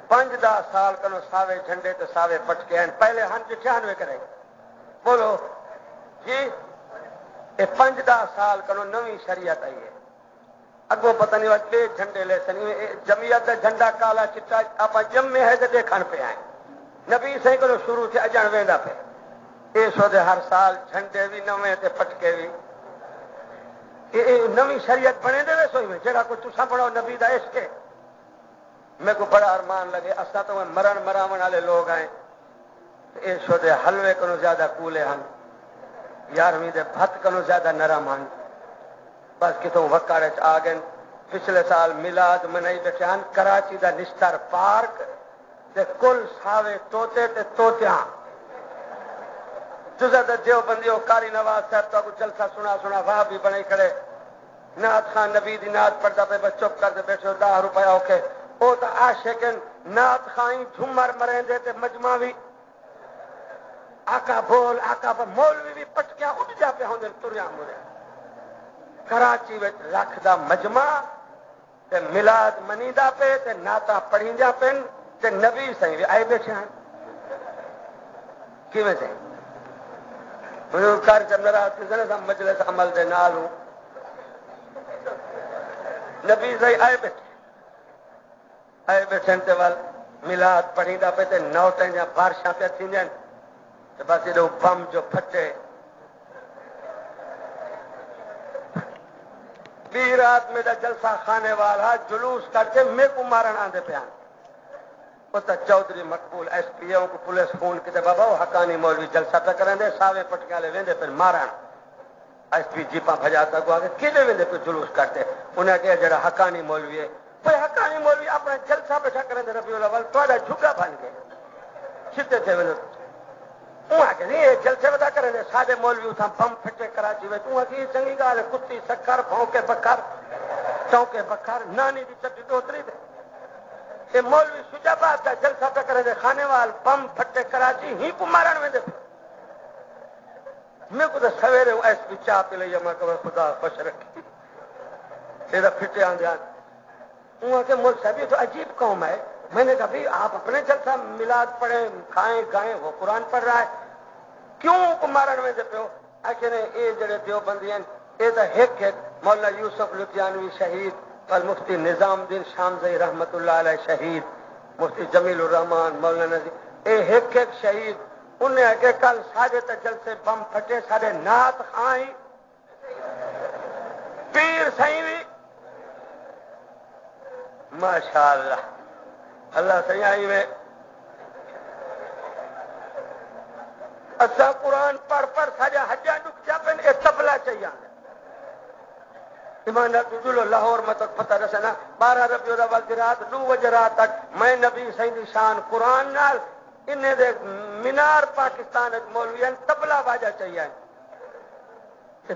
5-10 سال کنو ساوے جھنڈے تو ساوے پٹکے ہیں. پہلے ہن 96 کرے بولو جی یہ 5-10 سال کنو نوی شریعت آئی ہے. اگو پتہ نہیں وقت جھنڈے لے سنی جمعیت کا جھنڈا کالا چٹا آپ جمے ہے تو دیکھن پہ آئے. نبی سائیں کو شروع سے اجن ویندہ پہ اس وجہ ہر سال جھنڈے بھی نویں تے پٹکے بھی نوی شریعت بنے دے سوئی میں جڑا کوئی تساں پڑھو نبی دا عشق ہے. میرے کو بڑا ارمان لگے اساں تو مرن مراون والے لوگ ہیں اس وجہ حلوے کنو زیادہ کولے ہن 11ویں دے بھت کنو زیادہ نرم ہن. بس کتوں وکاڑے آ گئے پچھلے سال میلاد منائی بیٹھے ہیں کراچی دا نشتر پارک تے کل ساوے توتے تے توتیاں جزد دیوبندیو قاری نواز صاحب تو جلسہ سنا واہ بھی بنے کھڑے نعت خان نبی دی نعت پڑھتا پہ بس چپ کر دے بیٹھے 10 روپیہ اوکے او تا عاشقن نعت خان جھمر مرندے تے مجمع بھی آقا بول آقا پر مولوی بھی پٹکیاں اٹھ جا پہ ہوندے تریاں مرے کراچی وچ لکھ دا مجمع تے میلاد منیدا پہ تے نعتاں پڑھیندیاں پن تے نبی سائیں بھی آئے بیٹھے ہیں کیویں سے مجھے کار جب ناراض کسے نے مجلس عمل دے نال ہوں نبی سائیں آئے بیٹھے تے وال میلاد پڑھیندا پہ تے نوٹیں جا بارشاں پہ تھیندیاں تے بس یہ بم جو پھٹے بھی رات میں دا جلسہ خانے والا جلوس کر کے میں کو مارن آندے پیان پتہ چودھری مقبول ایس پی او کو پولیس فون کیتے بابا وہ حقانی مولوی جلسہ پہ کریں دے ساوے پٹکے والے ویندے پھر مارن ایس پی جیپاں بھجاتا کو آگے کیلے ویندے پہ جلوس کرتے انہیں کہا جڑا حقانی مولوی ہے کوئی حقانی مولوی اپنا جلسہ بیٹھا کریں دے ربیع الاول تھوڑا جھگا بن گئے چھتے تھے ویندے وہاں کہ نہیں جلسے بتا کریں دے سادے مولوی اتھا بم پھٹے کراچی میں وہاں کی چنگی گال ہے کتی سکر بھونکے بکر چونکے بکر نانی دی چٹی دوتری دے یہ مولوی سجاباد کا جلسہ پہ کرے دے خانے وال بم پھٹے کراچی ہی کو مارن میں دے میں کو تو سویرے ایس پی چاہ پی لیا میں کہ خدا خوش رکھی تیرا پھٹے آندے آن وہاں کے ملک صاحب یہ تو عجیب قوم ہے میں نے کہا بھئی آپ اپنے جلسہ میلاد پڑھیں کھائیں گائیں وہ قرآن پڑھ رہا ہے کیوں کو مارن میں دے پہ ہو آخر یہ جڑے دیوبندی ہیں یہ تو ایک مولانا یوسف لدھیانوی شہید مفتی نظام الدین شامزئی رحمت اللہ علیہ شہید مفتی جمیل الرحمان مولانا ایک شہید انہیں کہ کل ساڑھے تجل سے بم پھٹے سارے نعت خائیں پیر سائیں بھی ماشاءاللہ اللہ سائیں آئی میں اسا قرآن پڑھ سارے حجاں ڈک جاپن اے تبلا چاہیے ایمان جلو لاہور میں تک پتہ رسنا 12 ربیع الاول کی رات 2 بجے رات تک میں نبی سائیں دی شان قرآن نال انہیں دے مینار پاکستان مولوی تبلا باجا چاہیے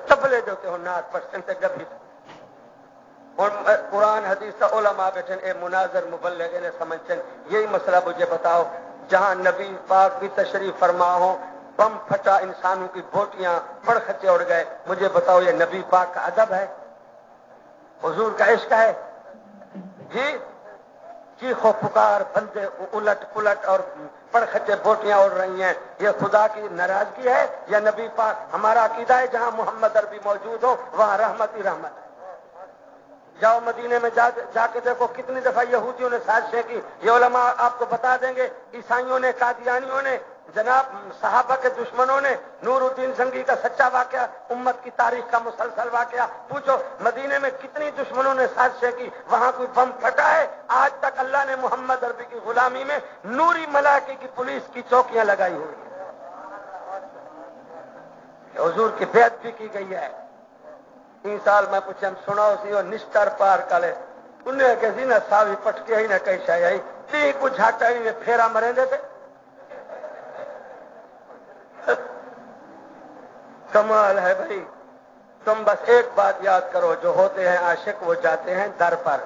تبلے جو کہ نعت پڑھتے تے گبھی اور قرآن حدیث کا علماء بیٹھے اے مناظر مبلغ نے سمجھتے یہی مسئلہ مجھے بتاؤ جہاں نبی پاک بھی تشریف فرما ہو بم پھٹا انسانوں کی بوٹیاں پڑ خچے اڑ گئے مجھے بتاؤ یہ نبی پاک کا ادب ہے حضور کا عشق ہے جی چیخو پکار بندے الٹ پلٹ اور پڑ خچے بوٹیاں اڑ رہی ہیں یہ خدا کی ناراضگی ہے یا نبی پاک ہمارا عقیدہ ہے جہاں محمد عربی موجود ہو وہاں رحمت ہی رحمت ہے جاؤ مدینے میں جا کے دیکھو کتنی دفعہ یہودیوں نے سازشیں کی یہ علماء آپ کو بتا دیں گے عیسائیوں نے قادیانیوں نے جناب صحابہ کے دشمنوں نے نور الدین زنگی کا سچا واقعہ امت کی تاریخ کا مسلسل واقعہ پوچھو مدینے میں کتنی دشمنوں نے سازشیں کی وہاں کوئی بم پھٹا ہے آج تک اللہ نے محمد عربی کی غلامی میں نوری ملائکے کی پولیس کی چوکیاں لگائی ہوئی ہیں حضور کی بیعت بھی کی گئی ہے 3 سال میں پوچھا ہم سناؤ سی اور نشتر پار کالے انہیں کہسی نہ ساوی پٹکی ہی نہ کہیں شاہی آئی تی کچھ ہاٹا ہی میں پھیرا مریں دیتے کمال ہے بھائی تم بس ایک بات یاد کرو جو ہوتے ہیں عاشق وہ جاتے ہیں در پر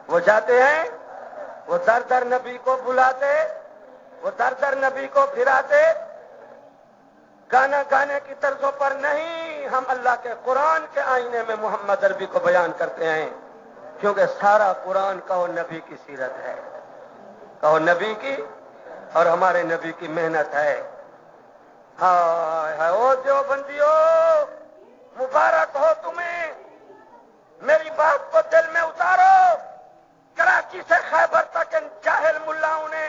وہ جاتے ہیں وہ در در نبی کو بلاتے وہ در در نبی کو پھراتے گانا گانے کی طرزوں پر نہیں ہم اللہ کے قرآن کے آئینے میں محمد عربی کو بیان کرتے ہیں کیونکہ سارا قرآن کہو نبی کی سیرت ہے کہو نبی کی اور ہمارے نبی کی محنت ہے ہائے او دیوبندیو مبارک ہو تمہیں میری بات کو دل میں اتارو کراچی سے خیبر تک ان جاہل ملاؤں نے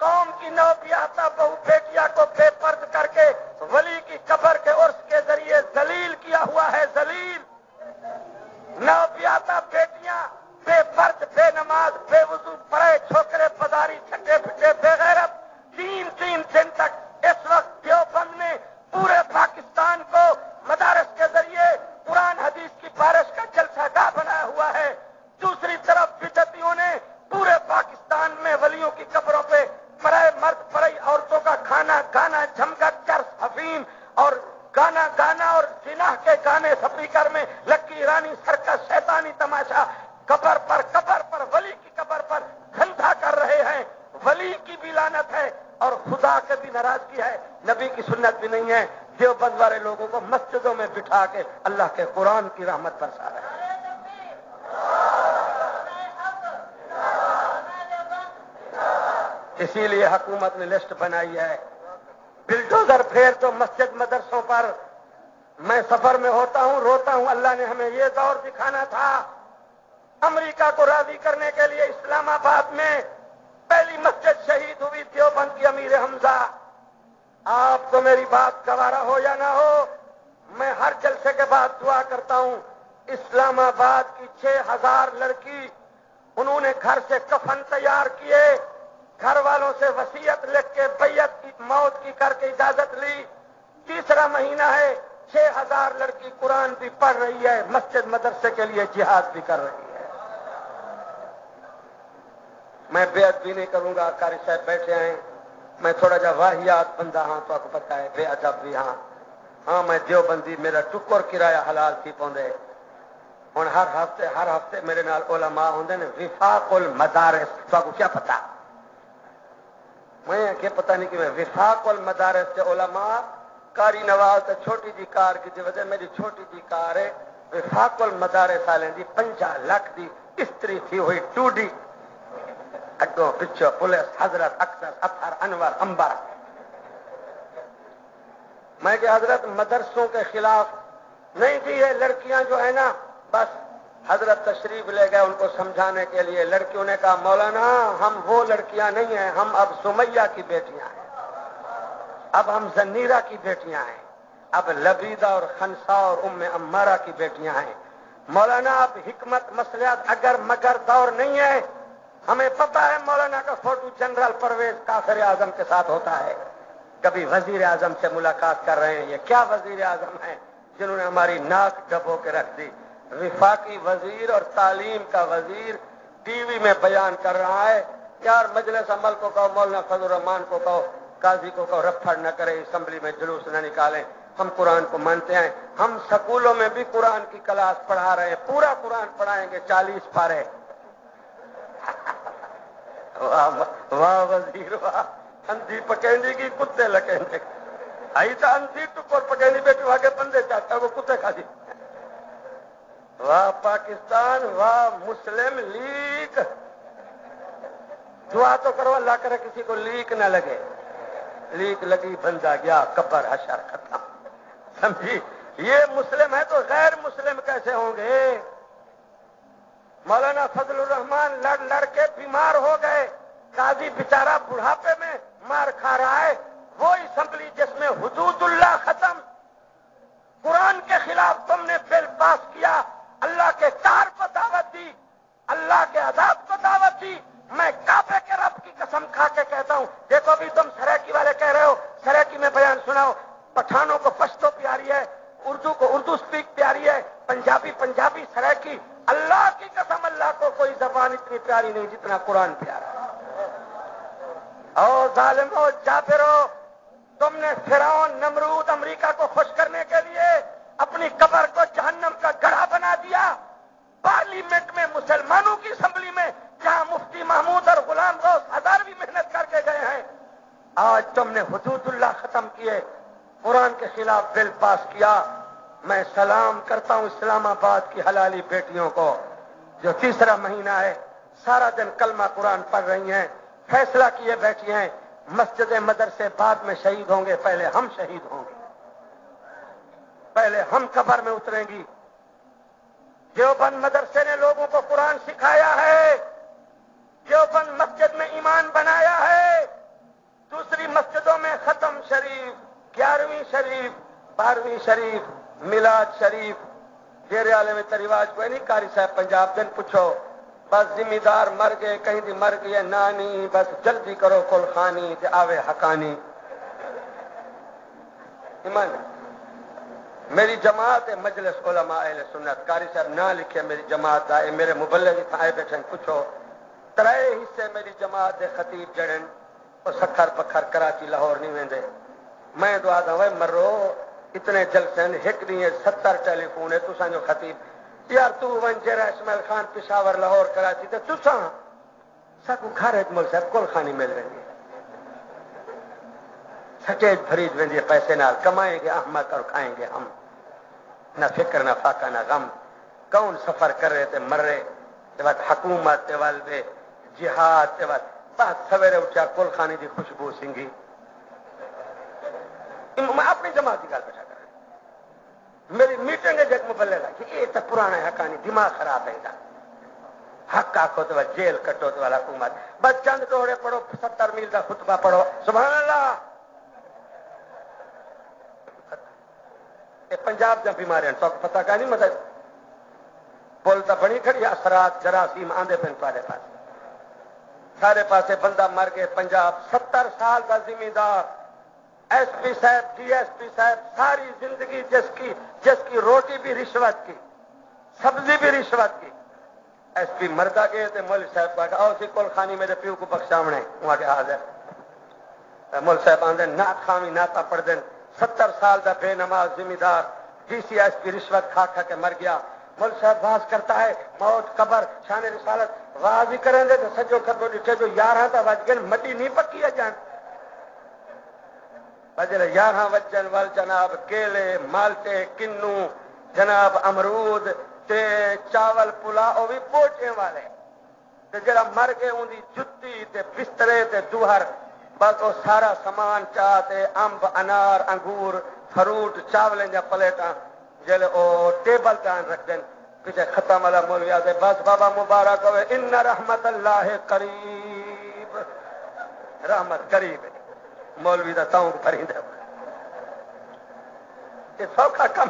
قوم کی نوبیاتا بہو بیٹیا کو بے پرد کر کے ولی کی قبر کے عرس کے ذریعے ذلیل کیا ہوا ہے ذلیل نوبیاتا بیٹیاں بے پرد بے نماز بے وضو پڑے چھوکرے پداری چھٹے پھٹے بے غیرت 3 دن تک اس وقت دیوبند نے پورے پاکستان کو مدارس کے ذریعے قرآن حدیث کی بارش کا جلسہ گاہ بنایا ہوا والوں کی قبروں پہ پرائے مرد پرائی عورتوں کا کھانا گانا، جھمگک چرس افیم اور گانا گانا اور زنا کے گانے سپیکر میں، لکی ایرانی سرکس، شیطانی تماشا، قبر پر ولی کی قبر پر دھندا کر رہے ہیں. ولی کی بھی لعنت ہے اور خدا کی بھی ناراضگی ہے، نبی کی سنت بھی نہیں ہے. دیوبند والے لوگوں کو مسجدوں میں بٹھا کے اللہ کے قرآن کی رحمت برسا رہے ہیں. اسی لیے حکومت نے لسٹ بنائی ہے، بلڈوزر پھیر تو مسجد مدرسوں پر. میں سفر میں ہوتا ہوں، روتا ہوں. اللہ نے ہمیں یہ دور دکھانا تھا. امریکہ کو راضی کرنے کے لیے اسلام آباد میں پہلی مسجد شہید ہوئی دیوبند کی امیر حمزہ. آپ کو میری بات گوارا ہو یا نہ ہو، میں ہر جلسے کے بعد دعا کرتا ہوں. اسلام آباد کی 6000 لڑکی، انہوں نے گھر سے کفن تیار کیے، گھر والوں سے وصیت لکھ کے بیعت کی موت کی کر کے اجازت لی. تیسرا مہینہ ہے، 6000 لڑکی قرآن بھی پڑھ رہی ہے، مسجد مدرسے کے لیے جہاد بھی کر رہی ہے. میں بیعت بھی نہیں کروں گا. قاری صاحب بیٹھے ہیں، میں تھوڑا جا واہیات بندہ ہاں، تو آپ کو پتا ہے، بے ادب بھی ہاں میں دیوبندی، میرا ٹکر کرایہ حلال تھی پوندے. ہوں ہر ہفتے میرے نال علماء ہوندے نے وفاق المدارس. تو آپ کو کیا پتا؟ میں کہ پتہ نہیں کہ میں وفاق المدارس کے علماء کاری نواز تے چھوٹی جی کار کی وجہ میری چھوٹی جی کار ہے. وفاق المدارس والے دی 50 لاکھ دی استری تھی ہوئی ٹوڈی، اگوں پچھو پولیس، حضرت اکثر اطہر انور انبر. میں کہ حضرت مدرسوں کے خلاف نہیں تھی. یہ لڑکیاں جو ہے نا، بس حضرت تشریف لے گئے ان کو سمجھانے کے لیے. لڑکیوں نے کہا مولانا ہم وہ لڑکیاں نہیں ہیں، ہم اب سمیہ کی بیٹیاں ہیں، اب ہم زنیرہ کی بیٹیاں ہیں، اب لبیدہ اور خنسا اور ام عمارہ کی بیٹیاں ہیں. مولانا اب حکمت مسلحت اگر مگر دور نہیں ہے. ہمیں پتا ہے مولانا کا فوٹو جنرل پرویز کافر اعظم کے ساتھ ہوتا ہے، کبھی وزیر اعظم سے ملاقات کر رہے ہیں. یہ کیا وزیر اعظم ہیں جنہوں نے ہماری ناک ڈبو کے رکھ دی. وفاقی وزیر اور تعلیم کا وزیر ٹی وی میں بیان کر رہا ہے. یار مجلس عمل کو کہو، مولانا فضل الرحمان کو کہو، قاضی کو کہو رفڑ نہ کرے، اسمبلی میں جلوس نہ نکالیں. ہم قرآن کو مانتے ہیں، ہم سکولوں میں بھی قرآن کی کلاس پڑھا رہے ہیں، پورا قرآن پڑھائیں گے 40 پارے. واہ وزیر واہ، اندھی پکینی کی کتے لکیں. آئی تو اندھی ٹکر پکینی بیٹھے واگے بندے چاہتا وہ کتے کھا دی. واہ پاکستان، واہ مسلم لیگ. دعا تو کرو اللہ کرے کسی کو لیک نہ لگے. لیک لگی بندہ گیا، قبر حشر ختم. سمجھی؟ یہ مسلم ہے تو غیر مسلم کیسے ہوں گے؟ مولانا فضل الرحمان لڑ کے بیمار ہو گئے. قاضی بیچارہ بڑھاپے میں مار کھا رہا ہے. وہ اسمبلی جس میں حدود اللہ ختم، قرآن کے خلاف تم نے بل پاس کیا، اللہ کے کار کو دعوت دی، اللہ کے عذاب کو دعوت دی. میں کعبے کے رب کی قسم کھا کے کہتا ہوں، دیکھو بھی تم سریکی والے کہہ رہے ہو سریکی میں بیان سناؤ. پٹھانوں کو پشتو پیاری ہے، اردو کو اردو سپیک پیاری ہے، پنجابی سریکی. اللہ کی قسم اللہ کو کوئی زبان اتنی پیاری نہیں جتنا قرآن پیارا. او ظالمو جابرو، تم نے فرعون نمرود امریکہ کو خوش کرنے کے لیے اپنی قبر کو جہنم کا گڑھا بنا دیا. پارلیمنٹ میں مسلمانوں کی اسمبلی میں جہاں مفتی محمود اور غلام غوث ہزارویں محنت کر کے گئے ہیں، آج تم نے حدود اللہ ختم کیے، قرآن کے خلاف بل پاس کیا. میں سلام کرتا ہوں اسلام آباد کی حلالی بیٹیوں کو جو تیسرا مہینہ ہے، سارا دن کلمہ قرآن پڑھ رہی ہیں، فیصلہ کیے بیٹھی ہیں مسجد مدرسے بعد میں شہید ہوں گے، پہلے ہم شہید ہوں گے، پہلے ہم قبر میں اتریں گی. دیوبند مدرسے نے لوگوں کو قرآن سکھایا ہے، دیوبند مسجد میں ایمان بنایا ہے. دوسری مسجدوں میں ختم شریف، 11ویں شریف، 12ویں شریف، میلاد شریف. ڈیرے والے میں تو رواج کوئی نہیں. قاری صاحب پنجاب دن پوچھو، بس ذمہ دار مر گئے، کہیں دی مر گئی ہے نانی، بس جلدی کرو کل خانی تے آوے حقانی. ایمان میری جماعت ہے مجلس علماء اہل سنت. قاری صاحب نہ لکھے میری جماعت آئے، میرے مبلغ آئے بیٹھے پوچھو. ترے حصے میری جماعت دے خطیب جڑن اور سکھر پکھر کراچی لاہور نہیں ویندے میں دعا دا وے مرو اتنے جلسے ہیں ایک نہیں ہے 70 ٹیلی فون ہے تساں جو خطیب یار تو ونجرا اسماعیل خان پشاور لاہور کراچی تے تساں سکو گھر ایک مول صاحب کول خانی مل رہی ہے سٹیج خرید ویندی پیسے نال کمائیں گے احمد اور کھائیں گے ہم نہ فکر نہ فاقہ نہ غم کون سفر کر رہے تھے مر رہے تے وقت حکومت تے والدے جہاد تے وقت بات سویرے اٹھا کول خانی دی خوشبو سنگھی میں اپنی جماعت کی گل بیٹھا کر میری میٹنگ ہے جگ مبلے لگی یہ تو پرانا حقانی دماغ خراب ہے دا حق آخو تو جیل کٹو تو والا حکومت بس چند ٹوڑے پڑھو 70 میل دا خطبہ پڑھو سبحان اللہ پنجاب جب بیماریاں تو پتہ کا نہیں مطلب پل تو بنی کھڑی اثرات جراثیم آندے پن تھوڑے پاس سارے پاسے بندہ مر گئے پنجاب 70 سال کا ذمہ دار ایس پی صاحب ڈی ایس پی صاحب ساری زندگی جس کی روٹی بھی رشوت کی سبزی بھی رشوت کی ایس پی مردہ گئے تھے مول صاحب کا آؤ سی کول خانی میرے پیو کو بخشاونے وہاں کے حاضر مول صاحب آندے نعت خامی نعتہ پڑھ دیں 70 سال دا بے نماز ذمہ دار ڈی سی ایس پی رشوت کھا کھا کے مر گیا مول صاحب واز کرتا ہے موت قبر شان رسالت واز ہی کریں دے تو سجو کھتو ڈٹھے جو 11 تا وج گئے مٹی نہیں پکی ہے جان بجر 11 وجن وال جناب کیلے مالٹے کنو جناب امرود تے چاول پلاؤ بھی پوچھے والے تے جڑا مر گئے ان دی جتی تے بسترے تے دوہر بس وہ سارا سامان چاہتے امب انار انگور فروٹ چاولیں یا پلیٹاں جلے او ٹیبل تان رکھ دیں پیچھے ختم والا مولوی آتے بس بابا مبارک ہوئے ان رحمت اللہ قریب رحمت قریب ہے مولوی دا تاؤں پریں دے یہ سوکھا کم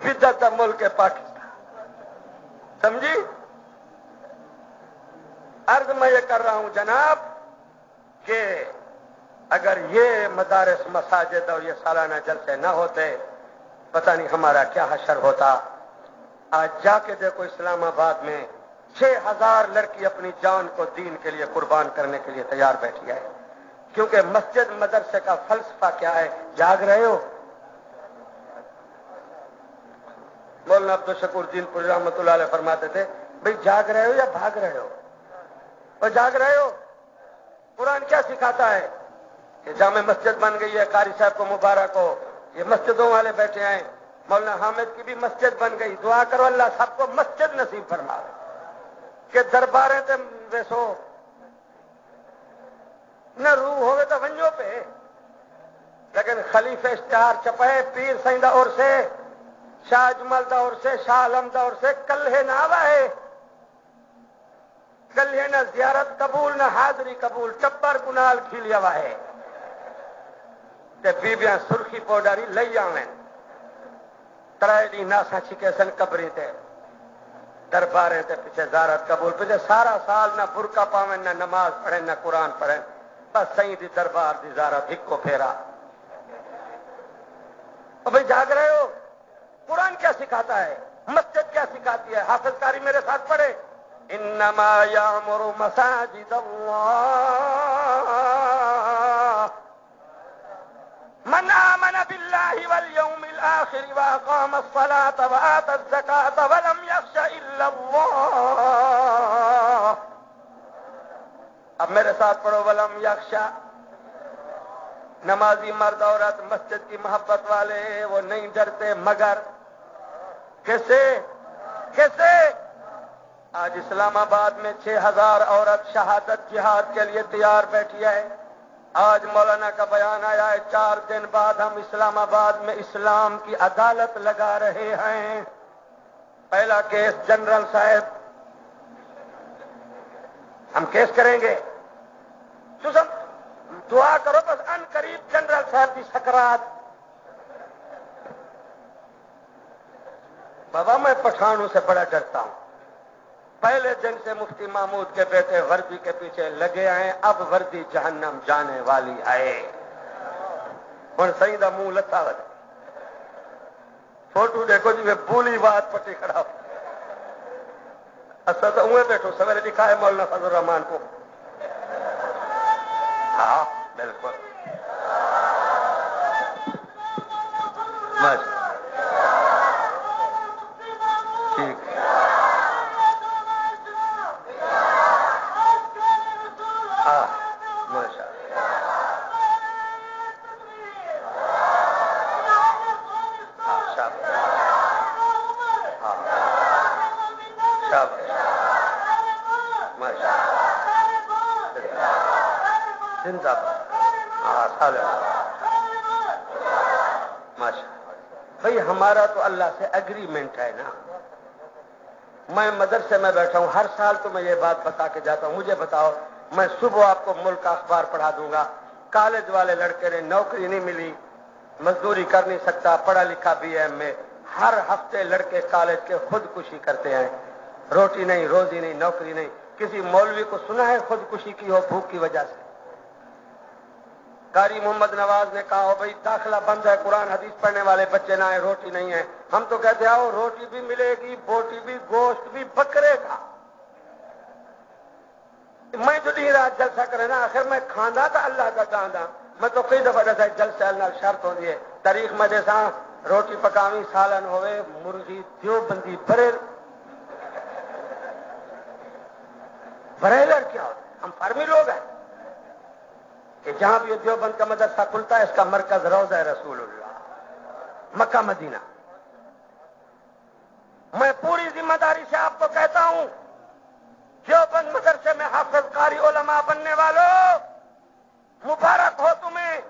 بدت دا ملک پاکستان سمجھی عرض میں یہ کر رہا ہوں جناب کہ اگر یہ مدارس مساجد اور یہ سالانہ جلسے نہ ہوتے پتہ نہیں ہمارا کیا حشر ہوتا آج جا کے دیکھو اسلام آباد میں 6000 لڑکی اپنی جان کو دین کے لیے قربان کرنے کے لیے تیار بیٹھی ہے کیونکہ مسجد مدرسے کا فلسفہ کیا ہے جاگ رہے ہو مولانا عبدالشکور دین پوری رحمۃ اللہ علیہ فرماتے تھے بھئی جاگ رہے ہو یا بھاگ رہے ہو اور جاگ رہے ہو قرآن کیا سکھاتا ہے کہ جامع مسجد بن گئی ہے قاری صاحب کو مبارک ہو یہ مسجدوں والے بیٹھے ہیں مولانا حامد کی بھی مسجد بن گئی دعا کرو اللہ سب کو مسجد نصیب فرما کہ درباریں تے ویسو نہ روح ہوئے تو ونجو پہ لیکن خلیفہ اشتہار چپائے پیر سائیں دا اور سے شاہ اجمل دا اور سے شاہ عالم دا اور سے کلھے نہ آوا ہے کلھے نہ زیارت قبول نہ حاضری قبول ٹبر کنال کھیلیا ہوا ہے تے بیبیاں سرخی پوڈاری لئی آویں ترائے دی ناسا چھکے سن قبری تے درباریں تے پیچھے زیارت قبول پیچھے سارا سال نہ برقع پاویں نہ نماز پڑھیں نہ قرآن پڑھیں بس سائیں دی دربار دی زیارت ایک کو پھیرا اور بھئی جاگ رہے ہو قرآن کیا سکھاتا ہے مسجد کیا سکھاتی ہے حافظ قاری میرے ساتھ پڑھے انما یامر مساجد اللہ من آمن باللہ والیوم الآخر واقام الصلاة وآت الزکاة ولم یخش الا اللہ اب میرے ساتھ پڑھو ولم یخش نمازی مرد عورت مسجد کی محبت والے وہ نہیں ڈرتے مگر کیسے آج اسلام آباد میں 6000 عورت شہادت جہاد کے لیے تیار بیٹھی ہے آج مولانا کا بیان آیا ہے 4 دن بعد ہم اسلام آباد میں اسلام کی عدالت لگا رہے ہیں پہلا کیس جنرل صاحب ہم کیس کریں گے تو سب دعا کرو بس ان قریب جنرل صاحب کی سکرات بابا میں پٹھانوں سے بڑا ڈرتا ہوں پہلے دن سے مفتی محمود کے بیٹے وردی کے پیچھے لگے آئے اب وردی جہنم جانے والی ہے ہن صحیح دا منہ لتا ہوا فوٹو دیکھو جی میں بولی بات پٹی کھڑا اصل تو اوے بیٹھو سویرے لکھا ہے مولانا فضل الرحمان کو. ہاں بالکل بس ٹھیک ہاں ماشاء اللہ شاباش ہاں شاباش ماشاء اللہ زندہ باد ہاں سالم ماشاء بھائی ہمارا تو اللہ سے اگریمنٹ ہے نا. میں مدرسے میں بیٹھا ہوں ہر سال تو میں یہ بات بتا کے جاتا ہوں. مجھے بتاؤ میں صبح آپ کو ملک کا اخبار پڑھا دوں گا. کالج والے لڑکے نے نوکری نہیں ملی, مزدوری کر نہیں سکتا, پڑھا لکھا بی ایم میں. ہر ہفتے لڑکے کالج کے خودکشی کرتے ہیں. روٹی نہیں, روزی نہیں, نوکری نہیں. کسی مولوی کو سنا ہے خودکشی کی ہو بھوک کی وجہ سے؟ قاری محمد نواز نے کہا ہو بھائی داخلہ بند ہے, قرآن حدیث پڑھنے والے بچے نہ آئے, روٹی نہیں ہے. ہم تو کہتے آؤ روٹی بھی ملے گی, بوٹی بھی, گوشت بھی بکرے کا. میں جو نہیں رات جلسہ کرے نا آخر میں کھانا تھا اللہ کا کھانا. میں تو کئی دفعہ جیسا جلسہ اللہ شرط ہو دیے تاریخ میں جیسا روٹی پکاوی سالن ہوئے مرغی دیو بندی بریلر کیا ہوتا ہے؟ ہم فارمی لوگ ہیں کہ جہاں بھی دیوبند کا مدرسہ کھلتا ہے اس کا مرکز روضہ رسول اللہ مکہ مدینہ. میں پوری ذمہ داری سے آپ کو کہتا ہوں دیوبند مدرسے میں حافظ قاری علماء بننے والوں مبارک ہو تمہیں.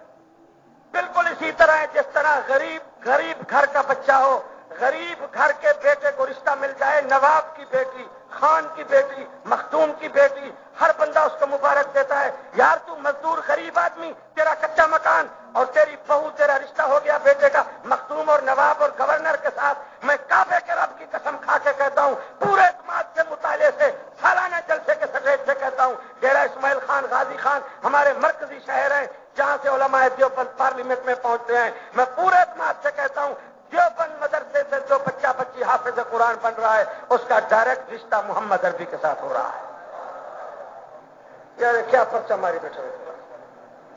بالکل اسی طرح ہے جس طرح غریب گھر کا بچہ ہو, غریب گھر کے بیٹے کو رشتہ مل جائے, نواب کی بیٹی, خان کی بیٹی, مختوم کی بیٹی, ہر بندہ اس کو مبارک دیتا ہے. یار تو مزدور غریب آدمی, تیرا کچا مکان اور تیری بہو, تیرا رشتہ ہو گیا بیٹے کا مختوم اور نواب اور گورنر کے ساتھ. میں کعبے کے رب کی قسم کھا کے کہتا ہوں, پورے اعتماد سے, مطالعے سے, سالانہ جلسے کے سٹریٹ سے کہتا ہوں, ڈیرہ اسماعیل خان غازی خان ہمارے مرکزی شہر ہیں جہاں سے علماء دیوبند پارلیمنٹ میں پہنچتے ہیں. میں پورے اعتماد سے کہتا ہوں دیوبند مدرسے سے جو بچہ بچی حافظ قرآن بن رہا ہے اس کا ڈائریکٹ رشتہ محمد عربی کے ساتھ ہو رہا ہے. یار کیا پرچہ ماری بیٹھے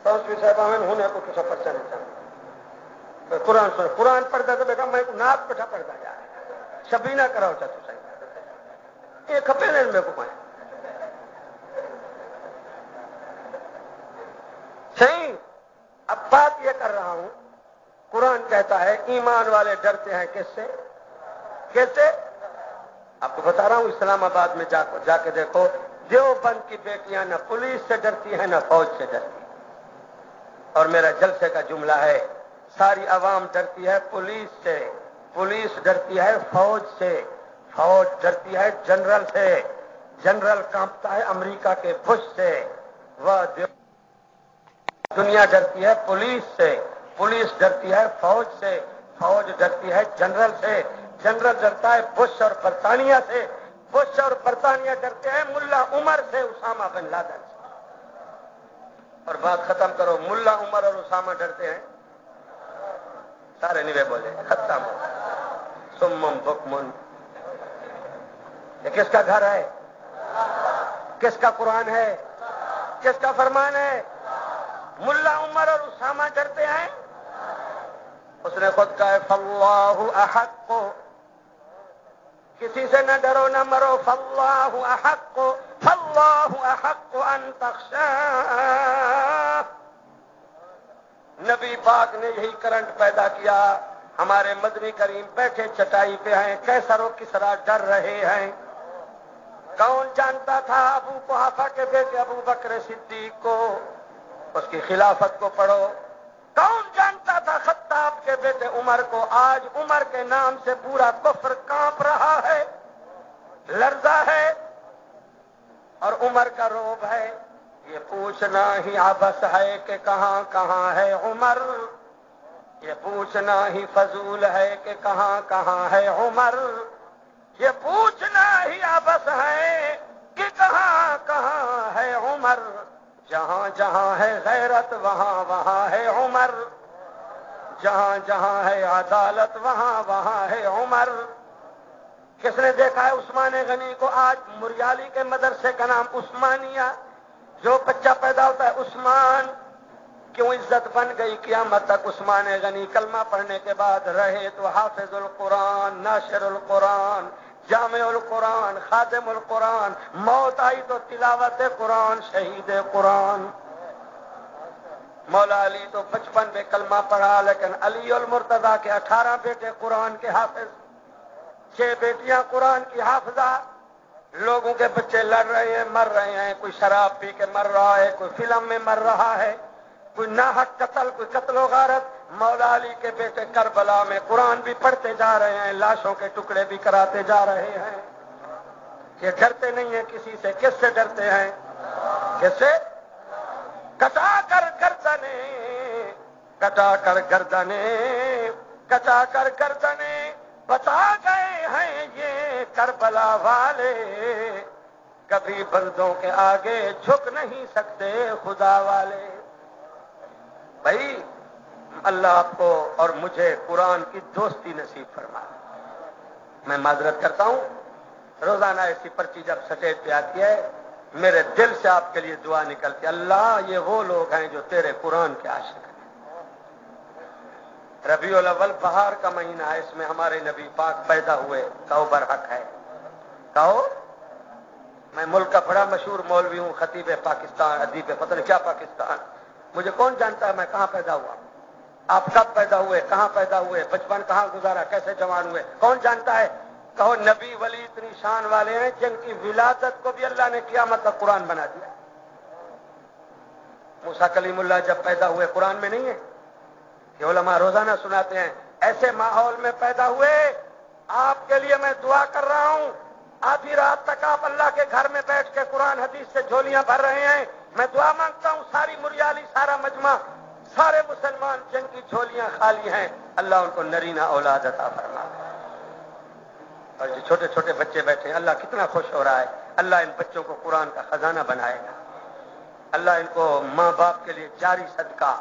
صاحب ہونے کو کچھ پرچہ نہیں چاہتا. قرآن سن قرآن پڑھتا تو بیٹا میں ناک پٹھا پڑھتا جا رہا شبی نہ کراؤ چاچو صحیح یہ کھپے نہیں میں کو پائے صحیح. اب بات یہ کر رہا ہوں, قرآن کہتا ہے ایمان والے ڈرتے ہیں کس سے؟ کیسے؟ آپ کو بتا رہا ہوں اسلام آباد میں جا کے دیکھو, دیوبند کی بیٹیاں نہ پولیس سے ڈرتی ہیں نہ فوج سے ڈرتی. اور میرا جلسے کا جملہ ہے ساری عوام ڈرتی ہے پولیس سے, پولیس ڈرتی ہے فوج سے, فوج ڈرتی ہے جنرل سے, جنرل کانپتا ہے امریکہ کے بش سے. وہ دنیا ڈرتی ہے پولیس سے, پولیس ڈرتی ہے فوج سے, فوج ڈرتی ہے جنرل سے, جنرل ڈرتا ہے بش اور برطانیہ سے, بش اور برطانیہ ڈرتے ہیں ملا عمر سے, اسامہ بن لادن سے. اور بات ختم کرو, ملا عمر اور اسامہ ڈرتے ہیں سارے نیوے بولے ختم ہو. سمم بکمن, یہ کس کا گھر ہے؟ کس کا قرآن ہے؟ کس کا فرمان ہے؟ ملا عمر اور اسامہ ڈرتے ہیں. اس نے خود کہا ہے فاللہ احق, کسی سے نہ ڈرو نہ مرو, فاللہ احق, فاللہ احق ان تخشاہ. نبی پاک نے یہی کرنٹ پیدا کیا. ہمارے مدنی کریم بیٹھے چٹائی پہ ہیں, کیسر و کسرا ڈر رہے ہیں. کون جانتا تھا ابو قحافہ کے بیٹے ابو بکر صدیق کو, اس کی خلافت کو پڑھو. کون جانتا تھا خطاب کے بیٹے عمر کو؟ آج عمر کے نام سے پورا کفر کانپ رہا ہے, لرزا ہے, اور عمر کا روب ہے. یہ پوچھنا ہی عبث ہے کہ کہاں کہاں ہے عمر, یہ پوچھنا ہی فضول ہے کہ کہاں کہاں ہے عمر, یہ پوچھنا ہی عبث ہے کہ کہاں کہاں ہے عمر. جہاں جہاں ہے غیرت وہاں وہاں ہے عمر, جہاں جہاں ہے عدالت وہاں وہاں ہے عمر. کس نے دیکھا ہے عثمان غنی کو؟ آج مریالی کے مدرسے کا نام عثمانیہ، جو بچہ پیدا ہوتا ہے عثمان، کیوں عزت بن گئی قیامت تک؟ عثمان غنی کلمہ پڑھنے کے بعد رہے تو حافظ القرآن، ناشر القرآن، جامع القرآن، خادم القرآن، موت آئی تو تلاوت قرآن، شہید قرآن۔ مولا علی تو بچپن میں کلمہ پڑھا، لیکن علی المرتضیٰ کے 18 بیٹے قرآن کے حافظ، 6 بیٹیاں قرآن کی حافظہ۔ لوگوں کے بچے لڑ رہے ہیں، مر رہے ہیں، کوئی شراب پی کے مر رہا ہے، کوئی فلم میں مر رہا ہے، کوئی ناحق قتل، کوئی قتل و غارت۔ مولا علی کے بیٹے کربلا میں قرآن بھی پڑھتے جا رہے ہیں، لاشوں کے ٹکڑے بھی کراتے جا رہے ہیں۔ یہ ڈرتے نہیں ہیں کسی سے۔ کس سے ڈرتے ہیں؟ کس سے؟ کٹا کر گردنیں، کٹا کر گردنیں، کٹا کر گردنیں بتا گئے ہیں یہ کربلا والے، کبھی بندوں کے آگے جھک نہیں سکتے خدا والے۔ بھائی اللہ آپ کو اور مجھے قرآن کی دوستی نصیب فرمائے۔ میں معذرت کرتا ہوں، روزانہ ایسی پرچی جب سٹیج پہ آتی ہے میرے دل سے آپ کے لیے دعا نکلتی ہے، اللہ یہ وہ لوگ ہیں جو تیرے قرآن کے عاشق ہیں۔ ربیع الاول بہار کا مہینہ ہے، اس میں ہمارے نبی پاک پیدا ہوئے، کہو برحق ہے، کہو۔ میں ملک کا بڑا مشہور مولوی ہوں، خطیب پاکستان، ادیب پتہ نہیں کیا پاکستان، مجھے کون جانتا ہے میں کہاں پیدا ہوا؟ آپ کب پیدا ہوئے، کہاں پیدا ہوئے، بچپن کہاں گزارا، کیسے جوان ہوئے، کون جانتا ہے؟ کہو نبی ولی اتنی شان والے ہیں جن کی ولادت کو بھی اللہ نے قیامت تک قرآن بنا دیا۔ موسیٰ کلیم اللہ جب پیدا ہوئے قرآن میں نہیں ہے کہ علماء روزانہ سناتے ہیں ایسے ماحول میں پیدا ہوئے۔ آپ کے لیے میں دعا کر رہا ہوں، آدھی رات تک آپ اللہ کے گھر میں بیٹھ کے قرآن حدیث سے جھولیاں بھر رہے ہیں۔ میں دعا مانگتا ہوں ساری مریالی، سارا مجمع، سارے مسلمان جن کی جھولیاں خالی ہیں، اللہ ان کو نرینہ اولاد عطا فرمائے۔ اور جو چھوٹے چھوٹے بچے بیٹھے ہیں، اللہ کتنا خوش ہو رہا ہے۔ اللہ ان بچوں کو قرآن کا خزانہ بنائے گا۔ اللہ ان کو ماں باپ کے لیے جاری صدقہ،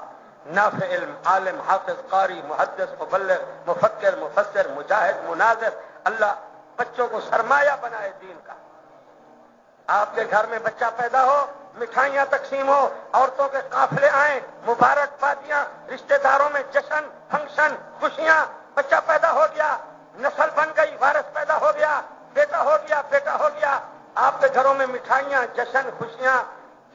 نافع علم، عالم، حافظ، قاری، محدث، مبلغ، مفکر، مفسر، مجاہد، مناظر، اللہ بچوں کو سرمایہ بنائے دین کا۔ آپ کے گھر میں بچہ پیدا ہو، مٹھائیاں تقسیم ہو، عورتوں کے قافلے آئیں، مبارکبادیاں، رشتہ داروں میں جشن، فنکشن، خوشیاں۔ بچہ پیدا ہو گیا، نسل بن گئی، وارث پیدا ہو گیا، بیٹا ہو گیا، بیٹا ہو گیا۔ آپ کے گھروں میں مٹھائیاں، جشن، خوشیاں۔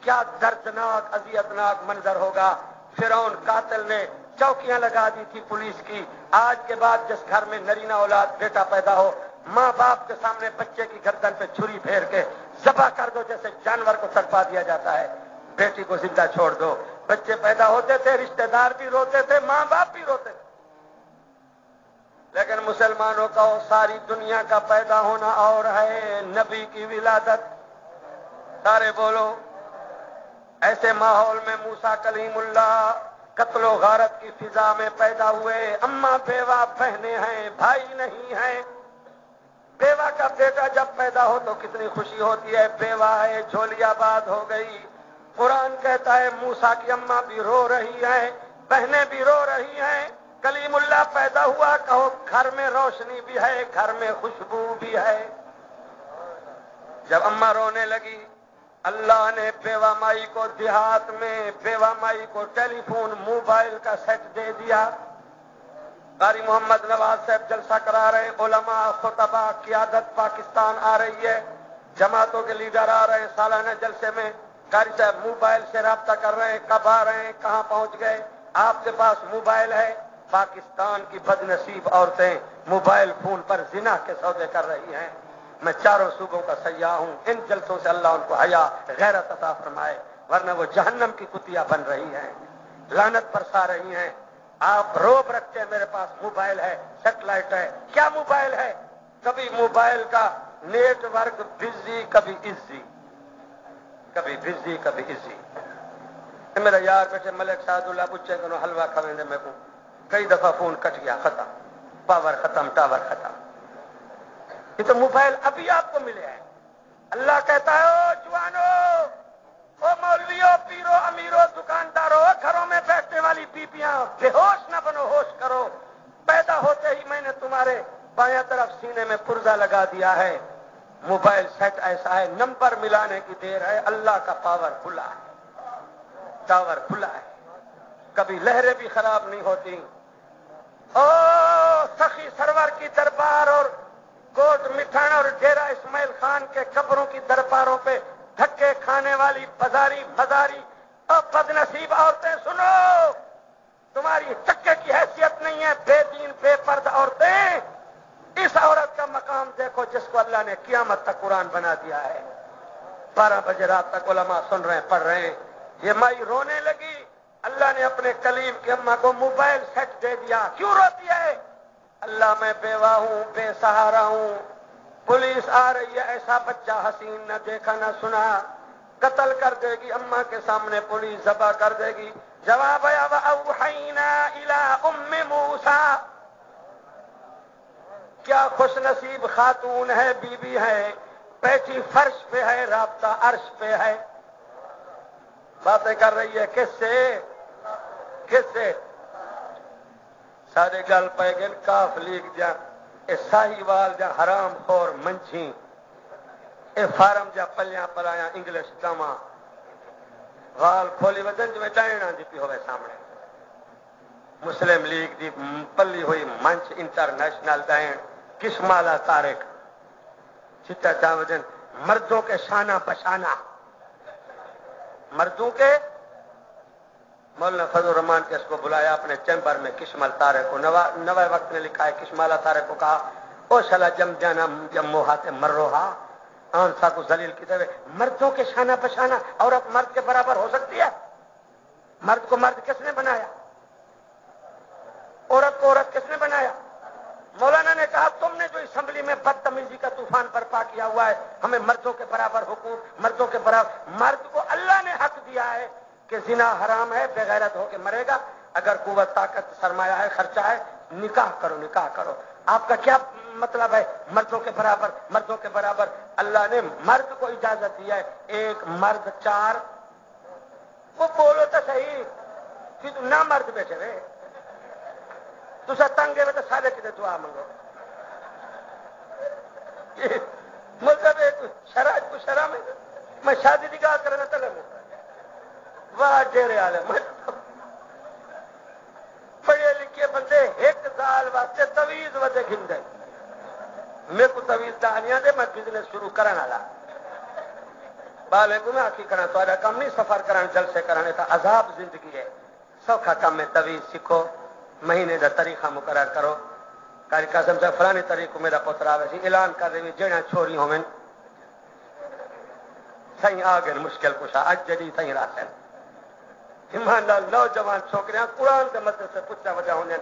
کیا دردناک اذیتناک منظر ہوگا۔ فرعون قاتل نے چوکیاں لگا دی تھی پولیس کی۔ آج کے بعد جس گھر میں نرینہ اولاد بیٹا پیدا ہو، ماں باپ کے سامنے بچے کی گردن پہ چھری پھیر کے ذبح کر دو جیسے جانور کو تڑپا دیا جاتا ہے، بیٹی کو زندہ چھوڑ دو۔ بچے پیدا ہوتے تھے، رشتہ دار بھی روتے تھے، ماں باپ بھی روتے تھے، لیکن مسلمانوں کا ساری دنیا کا پیدا ہونا اور ہے، نبی کی ولادت۔ سارے بولو۔ ایسے ماحول میں موسیٰ کلیم اللہ قتل و غارت کی فضا میں پیدا ہوئے۔ اماں بیوہ بہنیں ہیں، بھائی نہیں ہیں۔ بیوہ کا بیٹا جب پیدا ہو تو کتنی خوشی ہوتی ہے، بیوہ ہے، جھولی آباد ہو گئی۔ قرآن کہتا ہے موسیٰ کی اماں بھی رو رہی ہیں، بہنیں بھی رو رہی ہیں۔ کلیم اللہ پیدا ہوا، کہو گھر میں روشنی بھی ہے، گھر میں خوشبو بھی ہے۔ جب اماں رونے لگی، اللہ نے بیوہ مائی کو دیہات میں بیوہ مائی کو ٹیلی فون موبائل کا سیٹ دے دیا۔ قاری محمد نواز صاحب جلسہ کرا رہے ہیں، علماء، خطباء، قیادت پاکستان آ رہی ہے، جماعتوں کے لیڈر آ رہے ہیں سالانہ جلسے میں۔ قاری صاحب موبائل سے رابطہ کر رہے ہیں، کب آ رہے ہیں، کہاں پہنچ گئے۔ آپ کے پاس موبائل ہے۔ پاکستان کی بد نصیب عورتیں موبائل فون پر زنا کے سودے کر رہی ہیں۔ میں چاروں صوبوں کا سیاح ہوں، ان جلسوں سے اللہ ان کو حیا غیرت عطا فرمائے، ورنہ وہ جہنم کی کتیاں بن رہی ہیں، لعنت برسا رہی ہیں۔ آپ روب رکھتے ہیں میرے پاس موبائل ہے، سیٹلائٹ ہے، کیا موبائل ہے؟ کبھی موبائل کا نیٹ ورک بزی، کبھی ایزی، کبھی بزی، کبھی ایزی۔ میرا یار بیٹھے ملک شاہد اللہ بچے کو حلوہ کھویں دے، میں کو کئی دفعہ فون کٹ گیا، ختم، پاور ختم، ٹاور ختم۔ یہ تو موبائل ابھی آپ کو ملے ہیں۔ اللہ کہتا ہے او جوانو، او مولویو، پیرو، امیرو، دکاندارو، گھروں میں بیٹھنے والی بیبیاں، بے ہوش نہ بنو، ہوش کرو۔ پیدا ہوتے ہی میں نے تمہارے بایاں طرف سینے میں پرزہ لگا دیا ہے، موبائل سیٹ ایسا ہے، نمبر ملانے کی دیر ہے، اللہ کا پاور کھلا ہے، ٹاور کھلا ہے، کبھی لہریں بھی خراب نہیں ہوتی۔ او سخی سرور کی دربار اور کوٹ مٹھان اور ڈیرہ اسماعیل خان کے قبروں کی درباروں پہ دھکے کھانے والی بازاری مزاری اور بد نصیب عورتیں، سنو، تمہاری چکے کی حیثیت نہیں ہے، بے دین بے پرد عورتیں۔ اس عورت کا مقام دیکھو جس کو اللہ نے قیامت تک قرآن بنا دیا ہے۔ 12 بجے رات تک علماء سن رہے ہیں، پڑھ رہے ہیں۔ یہ مائی رونے لگی، اللہ نے اپنے کلیم کی اماں کو موبائل سیٹ دے دیا۔ کیوں روتی ہے؟ اللہ میں بیوہ ہوں، بے سہارا ہوں، پولیس آ رہی ہے، ایسا بچہ حسین نہ دیکھا نہ سنا، قتل کر دے گی، اماں کے سامنے پولیس ذبح کر دے گی۔ جواب آیا وَأَوْحَيْنَا إِلَىٰ أُمِّ مُوسَىٰ، کیا خوش نصیب خاتون ہے، بی بی ہے، بیٹھی فرش پہ ہے، رابطہ عرش پہ ہے، باتیں کر رہی ہے کس سے؟ کس سے؟ سارے گل پہ گن کاف لیگ جا اے ساہی وال جا حرام خور منچھی اے فارم جا پلیاں پلایا انگلش کاما غال کھولی وجن جو ڈائنا دی پی ہوئے سامنے مسلم لیگ دی پلی ہوئی منچ انٹرنیشنل ڈائن کشمالا تارک چتا جا وجن مردوں کے شانہ بشانہ، مردوں کے مولانا فضل الرحمان کے اس کو بلایا اپنے چیمبر میں، کشمال تارے کو نوے وقت نے لکھا ہے، کشمالا تارے کو کہا او شلا جم جانا جم موہاتے مر روحا آنسا کو ذلیل کی طرح، مردوں کے شانہ بشانہ عورت مرد کے برابر ہو سکتی ہے؟ مرد کو مرد کس نے بنایا؟ عورت کو عورت کس نے بنایا؟ مولانا نے کہا تم نے جو اسمبلی میں بدتمیزی کا طوفان برپا کیا ہوا ہے، ہمیں مردوں کے برابر حقوق، مردوں کے برابر، مرد کو اللہ نے حق دیا ہے کہ زنا حرام ہے، بے غیرت ہو کے مرے گا، اگر قوت طاقت سرمایہ ہے خرچہ ہے نکاح کرو نکاح کرو۔ آپ کا کیا مطلب ہے مردوں کے برابر؟ مردوں کے برابر اللہ نے مرد کو اجازت دی ہے، ایک مرد 4، وہ بولو تو صحیح کہ نہ مرد بیٹھے رہے تو تنگے میں تو سارے کتنے دعا منگو، مطلب شرح کو شرح میں شادی نکاح کرنا تو لگوں واہ ڈیرے والے پڑھے لکھے بندے ایک سال واسطے تویز وجہ گھندے میرے کو تویز دانیاں دے میں بزنس شروع کرنے والا بالے کو میں آخی کرنا تو کام نہیں، سفر کرنا جلسے کرانے تھا، عذاب زندگی ہے، سوکھا کام میں تویز سیکھو، مہینے کا طریقہ مقرر کرو، قاری قاسم صاحب فلانی تاریخ کو میرا پتر آوے سی اعلان کر دے جڑیاں چھوڑی ہوئیں سائیں آ گئے مشکل کشا اج جڑی سائیں راسن ایمان لال نوجوان چھوکریاں قرآن کے مدد سے پوچھا وجہ ہونے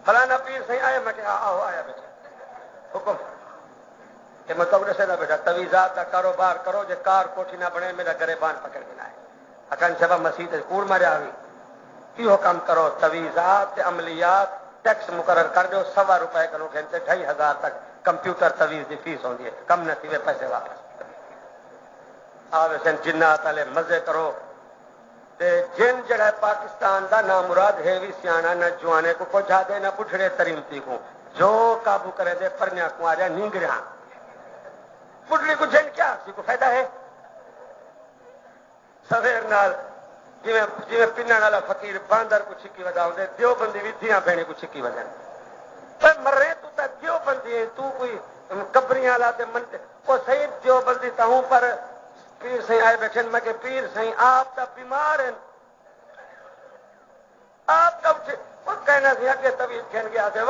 فلانا پیر سائیں آئے، میں کہ آؤ آیا بیٹا حکم کہ میں کبر سے نہ بیٹا تویزات کا کاروبار کرو، جے کار کوٹھی نہ بنے میرا گریبان پکڑ کے نہ آئے اکان صاحب مسیح کوڑ ماریا ہوئی یہ کام کرو، تویزات عملیات ٹیکس مقرر کر دو، 100 روپے کرو گھنٹے 2500 تک کمپیوٹر تویز کی فیس ہوتی ہے، کم نہ تھے پیسے واپس آوے سن جنات والے مزے کرو تے جن جڑا پاکستان دا نہ مراد ہے بھی سیانا نہ جوانے کو پہنچا دے نہ بٹھڑے تریمتی کو جو قابو کرے دے پرنیا کو آ جائے نیگریاں بٹھڑی کو جن کیا سی کو فائدہ ہے سویر نال جی پناں والا فقیر باندر کو چھکی وجہ ہوتے دیو بندی بھی دھیاں بہنے کو چھکی وجہ پر مرے تو تا دیو بندی ہے تو کوئی قبریاں لاتے منتے وہ صحیح دیو بندی تا ہوں پر پیر سائیں آئے بیٹھے میں کہ پیر سائیں آپ تا بیمار ہیں آپ کا اٹھے وہ کہنا سی کہ طبیعت کھین گیا تھے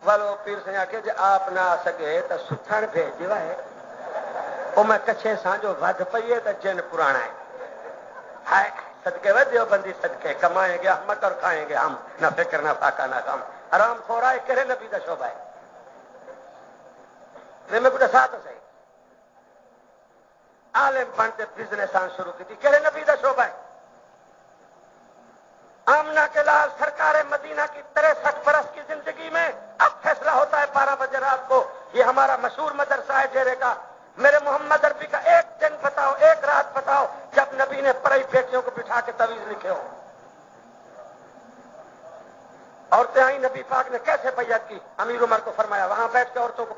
والو پیر سائیں آ کے جی آپ نہ آ سکے تو ستھن بھیج دیوا ہے وہ میں کچھے ساں جو ود پئیے تو جن پرانا ہے ہائے صدقے وہ دیو بندی صدقے کمائیں گے ہم مکر کھائیں گے ہم نہ فکر نہ فاقہ نہ غم حرام خورا ہے کرے نبی دا شعبہ ہے میں کو ساتھ صحیح عالم بنتے بزنس آن شروع کی تھی کرے نبی دا شعبہ ہے آمنہ کے لال سرکار مدینہ کی 63 برس کی زندگی میں اب فیصلہ ہوتا ہے 12 بجے رات کو یہ ہمارا مشہور مدرسہ ہے ڈیرے کا میرے محمد عربی کا ایک دن بتاؤ ایک رات بتاؤ جب نبی نے پڑی بیٹیوں کو بٹھا کے تویز لکھے ہو عورتیں آئیں، نبی پاک نے کیسے بیعت کی؟ امیر عمر کو فرمایا وہاں بیٹھ کے عورتوں کو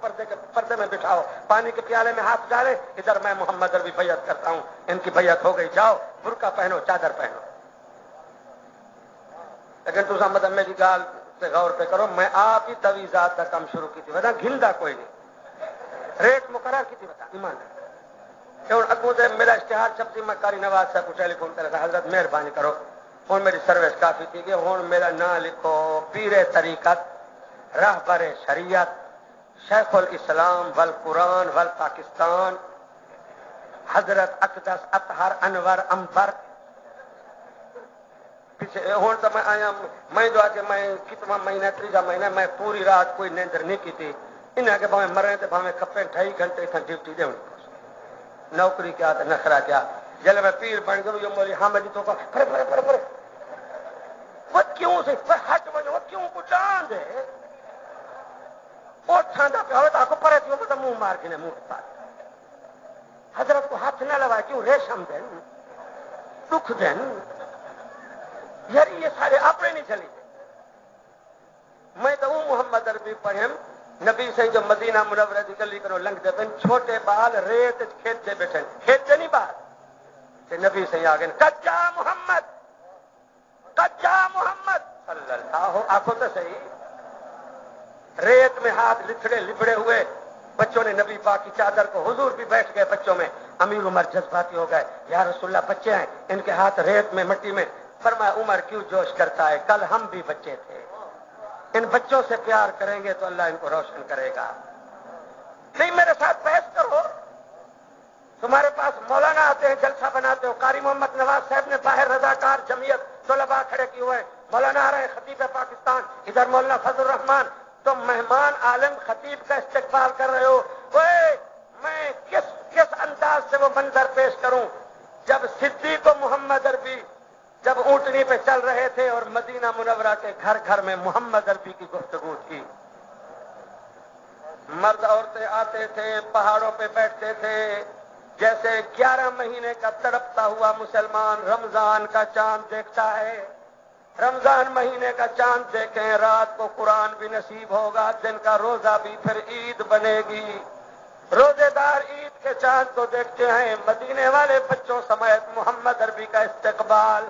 پردے میں بٹھاؤ، پانی کے پیالے میں ہاتھ ڈالے، ادھر میں محمد عربی بیعت کرتا ہوں، ان کی بیعت ہو گئی، جاؤ برقع پہنو، چادر پہنو۔ لیکن تسا مطلب میری گال سے غور پہ کرو، میں آپ ہی تویزات کا کم شروع کی تھی، بتا گھندا کوئی نہیں، ریٹ مقرر کی تھی، بتا ایمان کہ اگوں سے میرا اشتہار چھپتی، میں قاری نواز صاحب کو ٹیلی فون کرا تھا، حضرت مہربانی کرو، ہوں میری سروس کافی تھی کہ ہوں میرا نام لکھو پیر طریقت راہبر شریعت شیخ الاسلام والقرآن والپاکستان حضرت اقدس اطہر انور امبر۔ پیچھے ہوں تو میں آیا، میں جو آ کے میں کتنا مہینہ تیجا مہینہ میں پوری رات کوئی نیندر نہیں کی تھی، انہیں کے بھاویں مرے تو بھاویں کھپے 2.5 گھنٹے اتنا ڈیوٹی دے نوکری کیا تو نخرا کیا۔ جل میں پیر بن گیا یہ مولی حامد تو کا پھر وہ کیوں سے ہٹ وجہ وہ کیوں کو ڈان دے وہ ٹھنڈا پہ ہوتا آپ کو پڑے تھی وہ تو منہ مار کے منہ پا حضرت کو ہاتھ نہ لگائے کیوں ریشم دین دکھ دین یار یہ سارے اپنے نہیں چلی میں تو وہ محمد عربی پڑھیں نبی سے جو مدینہ منورہ کی گلی کرو لنگ دے پن چھوٹے بال ریت کھیتے بیٹھے کھیتے نہیں بال کہ نبی سے آگے کچا محمد صلی اللہ آنکھوں تو صحیح ریت میں ہاتھ لچڑے لبڑے ہوئے بچوں نے نبی پاک کی چادر کو حضور بھی بیٹھ گئے بچوں میں امیر عمر جذباتی ہو گئے یا رسول اللہ بچے ہیں ان کے ہاتھ ریت میں مٹی میں فرمایا عمر کیوں جوش کرتا ہے کل ہم بھی بچے تھے ان بچوں سے پیار کریں گے تو اللہ ان کو روشن کرے گا نہیں میرے ساتھ بحث کرو تمہارے پاس مولانا آتے ہیں جلسہ بناتے ہو قاری محمد نواز صاحب نے باہر رضاکار جمعیت طلباء کھڑے کیے ہوئے مولانا آ رہے ہیں خطیب پاکستان ادھر مولانا فضل الرحمان تو مہمان عالم خطیب کا استقبال کر رہے ہو میں کس انداز سے وہ منظر پیش کروں جب صدیق و محمد عربی جب اونٹنی پہ چل رہے تھے اور مدینہ منورہ کے گھر گھر میں محمد عربی کی گفتگو تھی مرد عورتیں آتے تھے پہاڑوں پہ بیٹھتے تھے جیسے 11 مہینے کا تڑپتا ہوا مسلمان رمضان کا چاند دیکھتا ہے رمضان مہینے کا چاند دیکھیں رات کو قرآن بھی نصیب ہوگا دن کا روزہ بھی پھر عید بنے گی روزے دار عید کے چاند کو دیکھتے ہیں مدینے والے بچوں سمیت محمد عربی کا استقبال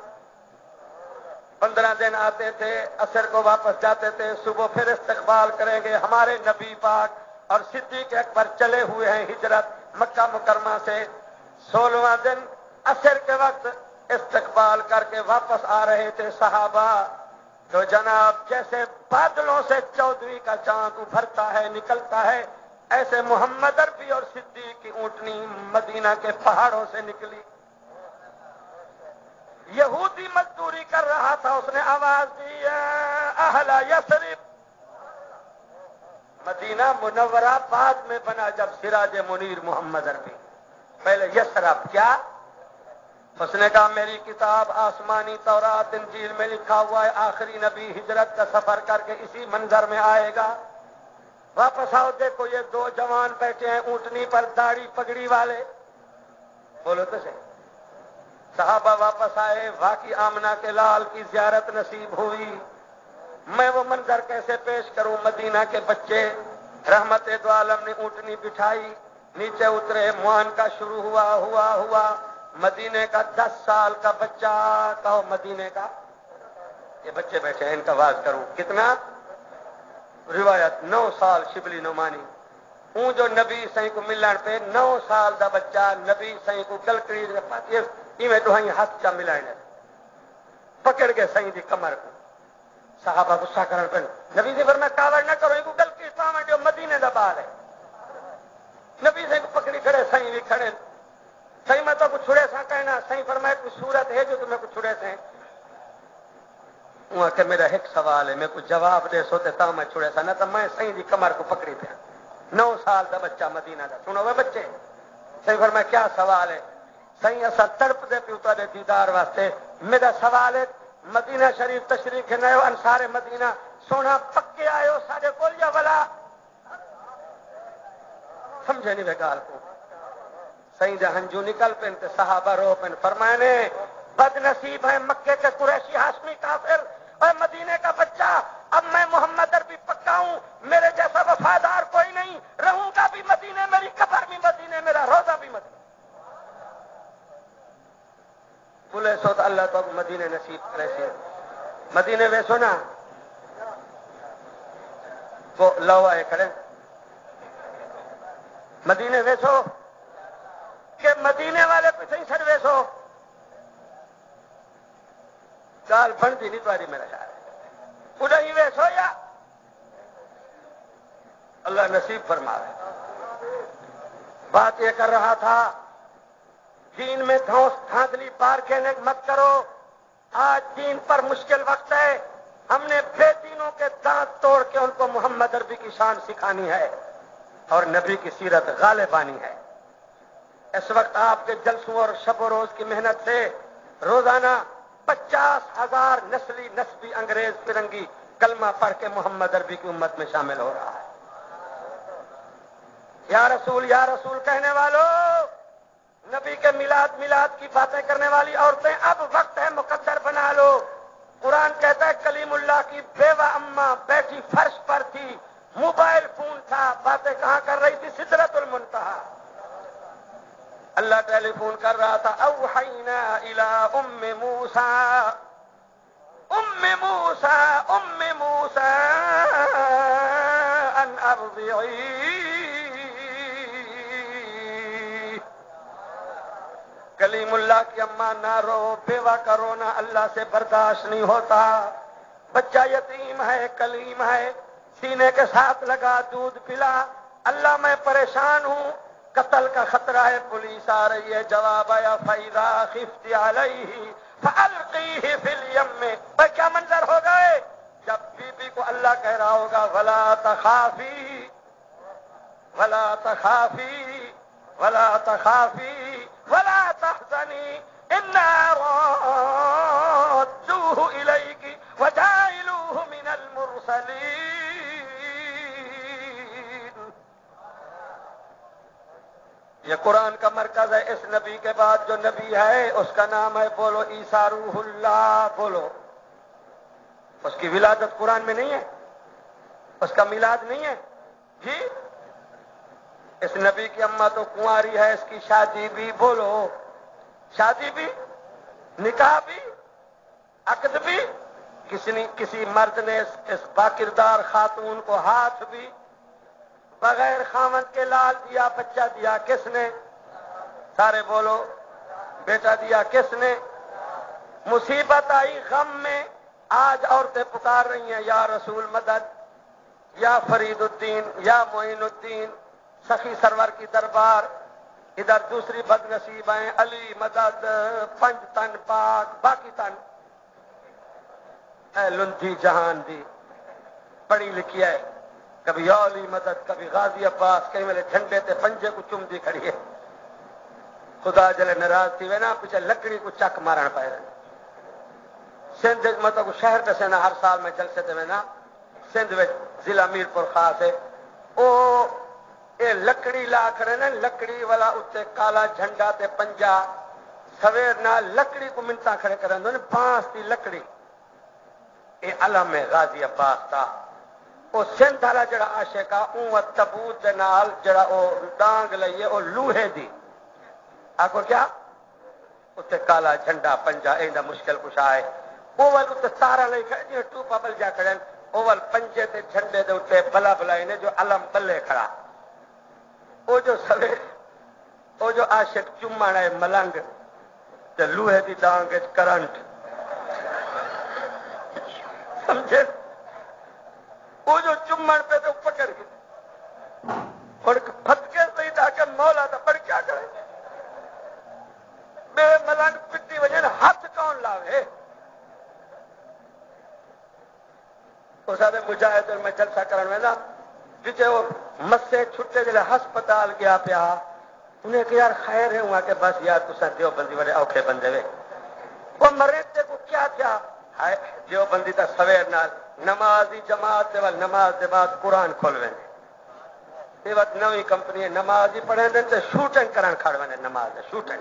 15 دن آتے تھے عصر کو واپس جاتے تھے صبح پھر استقبال کریں گے ہمارے نبی پاک اور صدیق اکبر چلے ہوئے ہیں ہجرت مکہ مکرمہ سے 16واں دن عصر کے وقت استقبال کر کے واپس آ رہے تھے صحابہ تو جناب جیسے بادلوں سے 14ویں کا چاند ابھرتا ہے نکلتا ہے ایسے محمد عربی اور صدیق کی اونٹنی مدینہ کے پہاڑوں سے نکلی یہودی مزدوری کر رہا تھا اس نے آواز دی اہل یثرب مدینہ منورہ بعد میں بنا جب سراج منیر محمد عربی پہلے یثرب کیا اس نے کہا میری کتاب آسمانی تورات انجیل میں لکھا ہوا ہے آخری نبی ہجرت کا سفر کر کے اسی منظر میں آئے گا واپس آؤ دیکھو یہ 2 جوان بیٹھے ہیں اونٹنی پر داڑھی پگڑی والے بولو تو صحیح صحابہ واپس آئے واقعی آمنہ کے لال کی زیارت نصیب ہوئی میں وہ منظر کیسے پیش کروں مدینہ کے بچے رحمت دو عالم نے اونٹنی بٹھائی نیچے اترے موان کا شروع ہوا مدینے کا 10 سال کا بچہ کہو مدینے کا یہ بچے بیٹھے ہیں ان کا واز کروں کتنا روایت 9 سال شبلی نعمانی ہوں جو نبی سائیں کو ملن پہ 9 سال دا بچہ نبی سائیں کو گلکڑی دے پاتی ایویں دوہائی ہاتھ چا ملائیں پکڑ کے سائیں دی کمر کو صحابہ غصہ کرن پہ نبی سے فرمایا کاوڑ نہ کرو کو گلکڑی پاویں جو مدینے دا بال ہے نبی سائیں کو پکڑی کھڑے سائیں بھی کھڑے سائیں میں تو کچھ چھڑے سا کہنا سائیں فرمایا کوئی صورت ہے جو تمہیں کچھ چھڑے سے وہاں کہ میرا ایک سوال ہے میں کچھ جواب دے سوتے تا میں چھڑے سا نہ تو میں سائیں دی کمر کو پکڑی پہ 9 سال دا بچہ مدینہ دا سنو وہ بچے سائیں فرمایا کیا سوال ہے سائیں اسا تڑپ دے پیوتا دے دیدار واسطے میرا سوال ہے مدینہ شریف تشریف کے نئے انصار مدینہ سونا پکے آئے ہو سارے کول یا ولا سمجھے نہیں گال کو سائیں دے ہنجو نکل پن تے صحابہ رو پن فرمائے نے بد نصیب ہے مکے کے قریشی ہاشمی کافر اور مدینے کا بچہ اب لوگ مدینے نصیب کرے سے مدینے ویسو نا وہ لو آئے کھڑے مدینے ویسو کہ مدینے والے کچھ نہیں سر ویسو گال بنتی نہیں تاری میرا خیال اڑا ہی ویسو یا اللہ نصیب فرمائے. بات یہ کر رہا تھا دین میں دھاندلی پار کہنے مت کرو. آج دین پر مشکل وقت ہے. ہم نے بے دینوں کے دانت توڑ کے ان کو محمد عربی کی شان سکھانی ہے اور نبی کی سیرت غالبانی ہے. اس وقت آپ کے جلسوں اور شب و روز کی محنت سے روزانہ 50,000 نسلی نسبی انگریز فرنگی کلمہ پڑھ کے محمد عربی کی امت میں شامل ہو رہا ہے. یا رسول کہنے والوں، نبی کے میلاد کی باتیں کرنے والی عورتیں اب وقت ہے مقدر بنا لو. قرآن کہتا ہے کلیم اللہ کی بیوہ اماں بیٹھی فرش پر تھی، موبائل فون تھا، باتیں کہاں کر رہی تھی؟ سدرۃ المنتہا. اللہ ٹیلی فون کر رہا تھا اوحینا الی ام موسیٰ ان ارضعی. کلیم اللہ کی اماں نہ رو، بیوہ کا رونا اللہ سے برداشت نہیں ہوتا. بچہ یتیم ہے، کلیم ہے، سینے کے ساتھ لگا، دودھ پلا. اللہ میں پریشان ہوں، قتل کا خطرہ ہے، پولیس آ رہی ہے. جواب آیا فَإِذَا خِفْتِ عَلَيْهِ فَأَلْقِيهِ فِي الْيَمِّ. بھائی کیا منظر ہو گئے جب بی بی کو اللہ کہہ رہا ہوگا وَلَا تَخَافِي وَلَا تَخَافِي وَلَا تَخَافِي وَلَا تَحْزَنِي إِنَّا رَادُّوهُ إِلَيْكِ وَجَاعِلُوهُ مِنَ الْمُرْسَلِينَ. یہ قرآن کا مرکز ہے. اس نبی کے بعد جو نبی ہے اس کا نام ہے، بولو، عیسیٰ روح اللہ. بولو. اس کی ولادت قرآن میں نہیں ہے، اس کا میلاد نہیں ہے جی. اس نبی کی اماں تو کنواری ہے، اس کی شادی بھی، بولو، شادی بھی، نکاح بھی، عقد بھی. کسی مرد نے اس باکردار خاتون کو ہاتھ بھی بغیر خاوند کے لال دیا، بچہ دیا کس نے؟ سارے بولو. بیٹا دیا کس نے؟ مصیبت آئی غم میں، آج عورتیں پکار رہی ہیں یا رسول مدد، یا فرید الدین، یا معین الدین، سخی سرور کی دربار. ادھر دوسری بد نصیب ہیں علی مدد، پنج تن پاک، باقی تن اے لنجی جہان دی. پڑھی لکھی ہے، کبھی علی مدد، کبھی غازی عباس، کہیں میرے جھنڈے تے پنجے کو چم دی کھڑی ہے. خدا جلے ناراض تھی وے نا پیچھے لکڑی کو چک مارن پائے. سندھ مطلب شہر دسے نا ہر سال میں جلسے تے میں نا سندھ میں ضلع میرپور خاص ہے. او اے لکڑی لا کھڑے نا، لکڑی والا اتنے کالا جھنڈا تے پنجا سویر نہ لکڑی کو منتا کھڑے کریں دو بانس دی لکڑی. اے علم غازی عباس تھا. او سندھ والا جڑا عاشق آ اون تبوت دے نال جڑا او ڈانگ لئیے او لوہے دی آکو کیا اتنے کالا جھنڈا پنجا ایندا مشکل کشا ہے. اوول اتنے تارا لئی کھڑے جی ٹوپا بل جا کھڑے اوول پنجے تے جھنڈے دے اتنے بلا بلائی نے جو علم بلے کھڑا. او جو سویر او جو عاشق چمڑ ہے ملنگ تے لوہے دی ڈانگ وچ کرنٹ سمجھے. وہ جو چمڑ پہ تو پکڑ کے اور پھٹکے سے دا کے مولا تھا پر کیا کرے بے ملنگ پٹی وجہ ہاتھ کون لاوے. اس آدھے مجاہد میں جلسہ کرن میں نا جسے وہ مسے چھٹے جلے ہسپتال گیا پیا انہیں کہ یار خیر ہے وہاں کے بس یار تساں دیو بندی بڑے اوکھے بندے وے. وہ مرے تے کو کیا تھا دیو بندی تا سویر نال نمازی جماعت دے وال نماز دے بعد قرآن کھول ویندے. یہ وقت نوی کمپنی نماز ہی پڑھیں دیں تے شوٹنگ کرن کھڑ ویندے. نماز دے شوٹنگ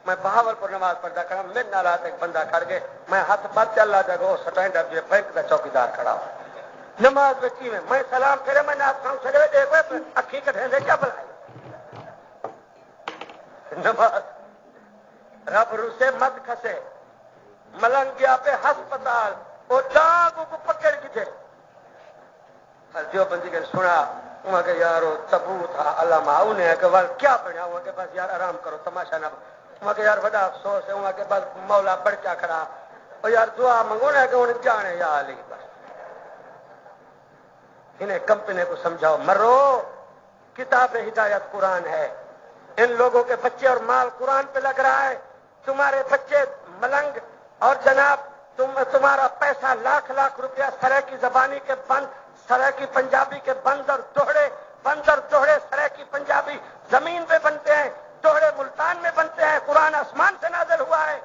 میں بہاولپور نماز پڑھدا کرا میرے نال ایک بندہ کھڑ گئے میں ہاتھ پاس چلا جا گو سٹینڈ اپ بینک دا چوکیدار کھڑا ہو نماز میں کی میں سلام کرے میں نات کھاؤں چلے دیکھو اکھی کٹھے دے کیا بلائی نماز رب روسے مت کھسے ملنگ گیا پہ ہسپتال وہ ڈاگ کو پکڑ کی تھے دیوبندی کے سنا وہاں کے یارو تبو تھا علامہ انہیں کہ وال کیا پڑھا وہاں کے پاس یار آرام کرو تماشا نہ وہاں کے یار بڑا افسوس ہے وہاں کے پاس مولا بڑھ کیا کھڑا اور یار دعا منگو نا کہ انہیں جانے یا علی بس انہیں کمپنی کو سمجھاؤ مرو کتاب ہدایت قرآن ہے ان لوگوں کے بچے اور مال قرآن پہ لگ رہا ہے تمہارے بچے ملنگ اور جناب تمہارا پیسہ لاکھ لاکھ روپیہ سرائکی زبانی کے بند سرائکی پنجابی کے بندر دوہڑے سرائکی پنجابی زمین پہ بنتے ہیں دوہڑے ملتان میں بنتے ہیں قرآن آسمان سے نازل ہوا ہے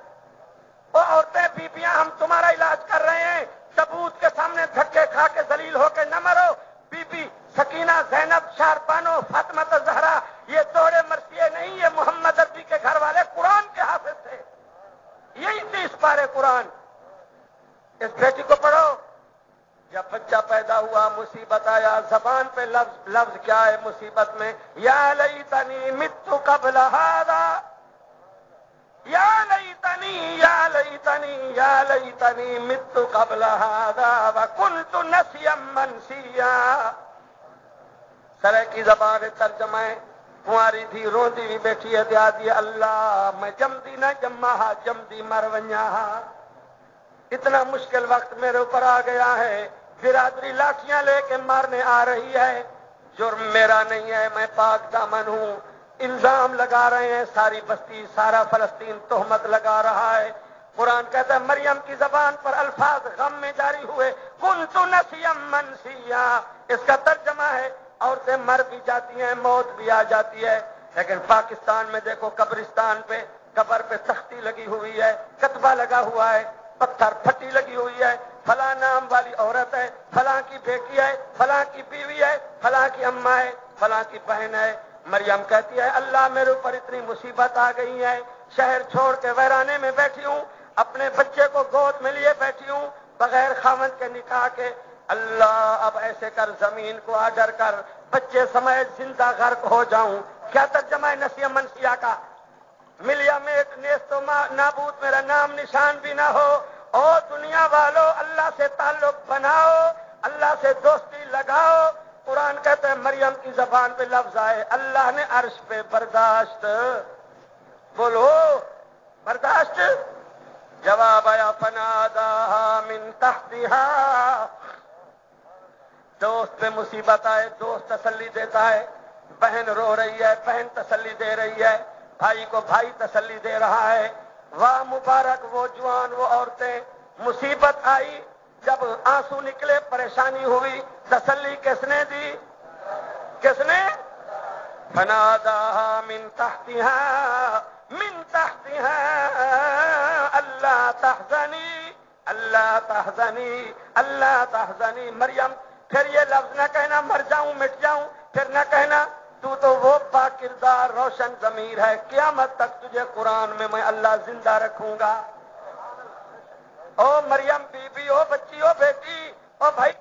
وہ عورتیں بیبیاں ہم تمہارا علاج کر رہے ہیں تبوت کے سامنے دھکے کھا کے ذلیل ہو کے نہ مرو بی بی سکینہ زینب شاربانو فاطمہ زہرا یہ دوڑے مرثیے نہیں یہ محمد عربی کے گھر والے قرآن کے حافظ تھے یہی تھی اس پارے قرآن اس بیٹی کو پڑھو جب بچہ پیدا ہوا مصیبت آیا زبان پہ لفظ کیا ہے مصیبت میں یا لیتنی مت قبل ھذا یا لیتنی مت قبل ھذا وکنت نسیا منسیا سرائکی زبان ترجمہ ہے کماری تھی روندی بھی بیٹھی ہے دیا دی اللہ میں جمدی نہ جمہا جمدی مر ونیا اتنا مشکل وقت میرے اوپر آ گیا ہے برادری لاٹھیاں لے کے مارنے آ رہی ہے جرم میرا نہیں ہے میں پاک دامن ہوں الزام لگا رہے ہیں ساری بستی سارا فلسطین تہمت لگا رہا ہے قرآن کہتا ہے مریم کی زبان پر الفاظ غم میں جاری ہوئے کنت نسیا منسیا اس کا ترجمہ ہے عورتیں مر بھی جاتی ہیں موت بھی آ جاتی ہے لیکن پاکستان میں دیکھو قبرستان پہ قبر پہ تختی لگی ہوئی ہے کتبہ لگا ہوا ہے پتھر پھٹی لگی ہوئی ہے فلاں نام والی عورت ہے فلاں کی بیٹی ہے فلاں کی بیوی ہے فلاں کی اماں ہے فلاں کی بہن ہے مریم کہتی ہے اللہ میرے اوپر اتنی مصیبت آ گئی ہے شہر چھوڑ کے ویرانے میں بیٹھی ہوں اپنے بچے کو گود میں لیے بیٹھی ہوں بغیر خاوند کے نکاح کے اللہ اب ایسے کر زمین کو آڈر کر بچے سمیت زندہ غرق ہو جاؤں کیا ترجمہ ہے نسیہ منسیہ کا ملیا میں ایک نیست و نابود میرا نام نشان بھی نہ ہو او دنیا والو اللہ سے تعلق بناؤ اللہ سے دوستی لگاؤ قرآن کہتے ہیں مریم کی زبان پہ لفظ آئے اللہ نے عرش پہ برداشت بولو برداشت جواب آیا فناداها من تحتها دوست پہ مصیبت آئے دوست تسلی دیتا ہے بہن رو رہی ہے بہن تسلی دے رہی ہے بھائی کو بھائی تسلی دے رہا ہے واہ مبارک وہ جوان وہ عورتیں مصیبت آئی جب آنسو نکلے پریشانی ہوئی تسلی کس نے دی کس نے فناداها من تحتها اللہ تحزنی مریم پھر یہ لفظ نہ کہنا مر جاؤں مٹ جاؤں پھر نہ کہنا تو وہ با کردار روشن ضمیر ہے قیامت تک تجھے قرآن میں میں اللہ زندہ رکھوں گا او مریم بی بی او بچی او بیٹی او بھائی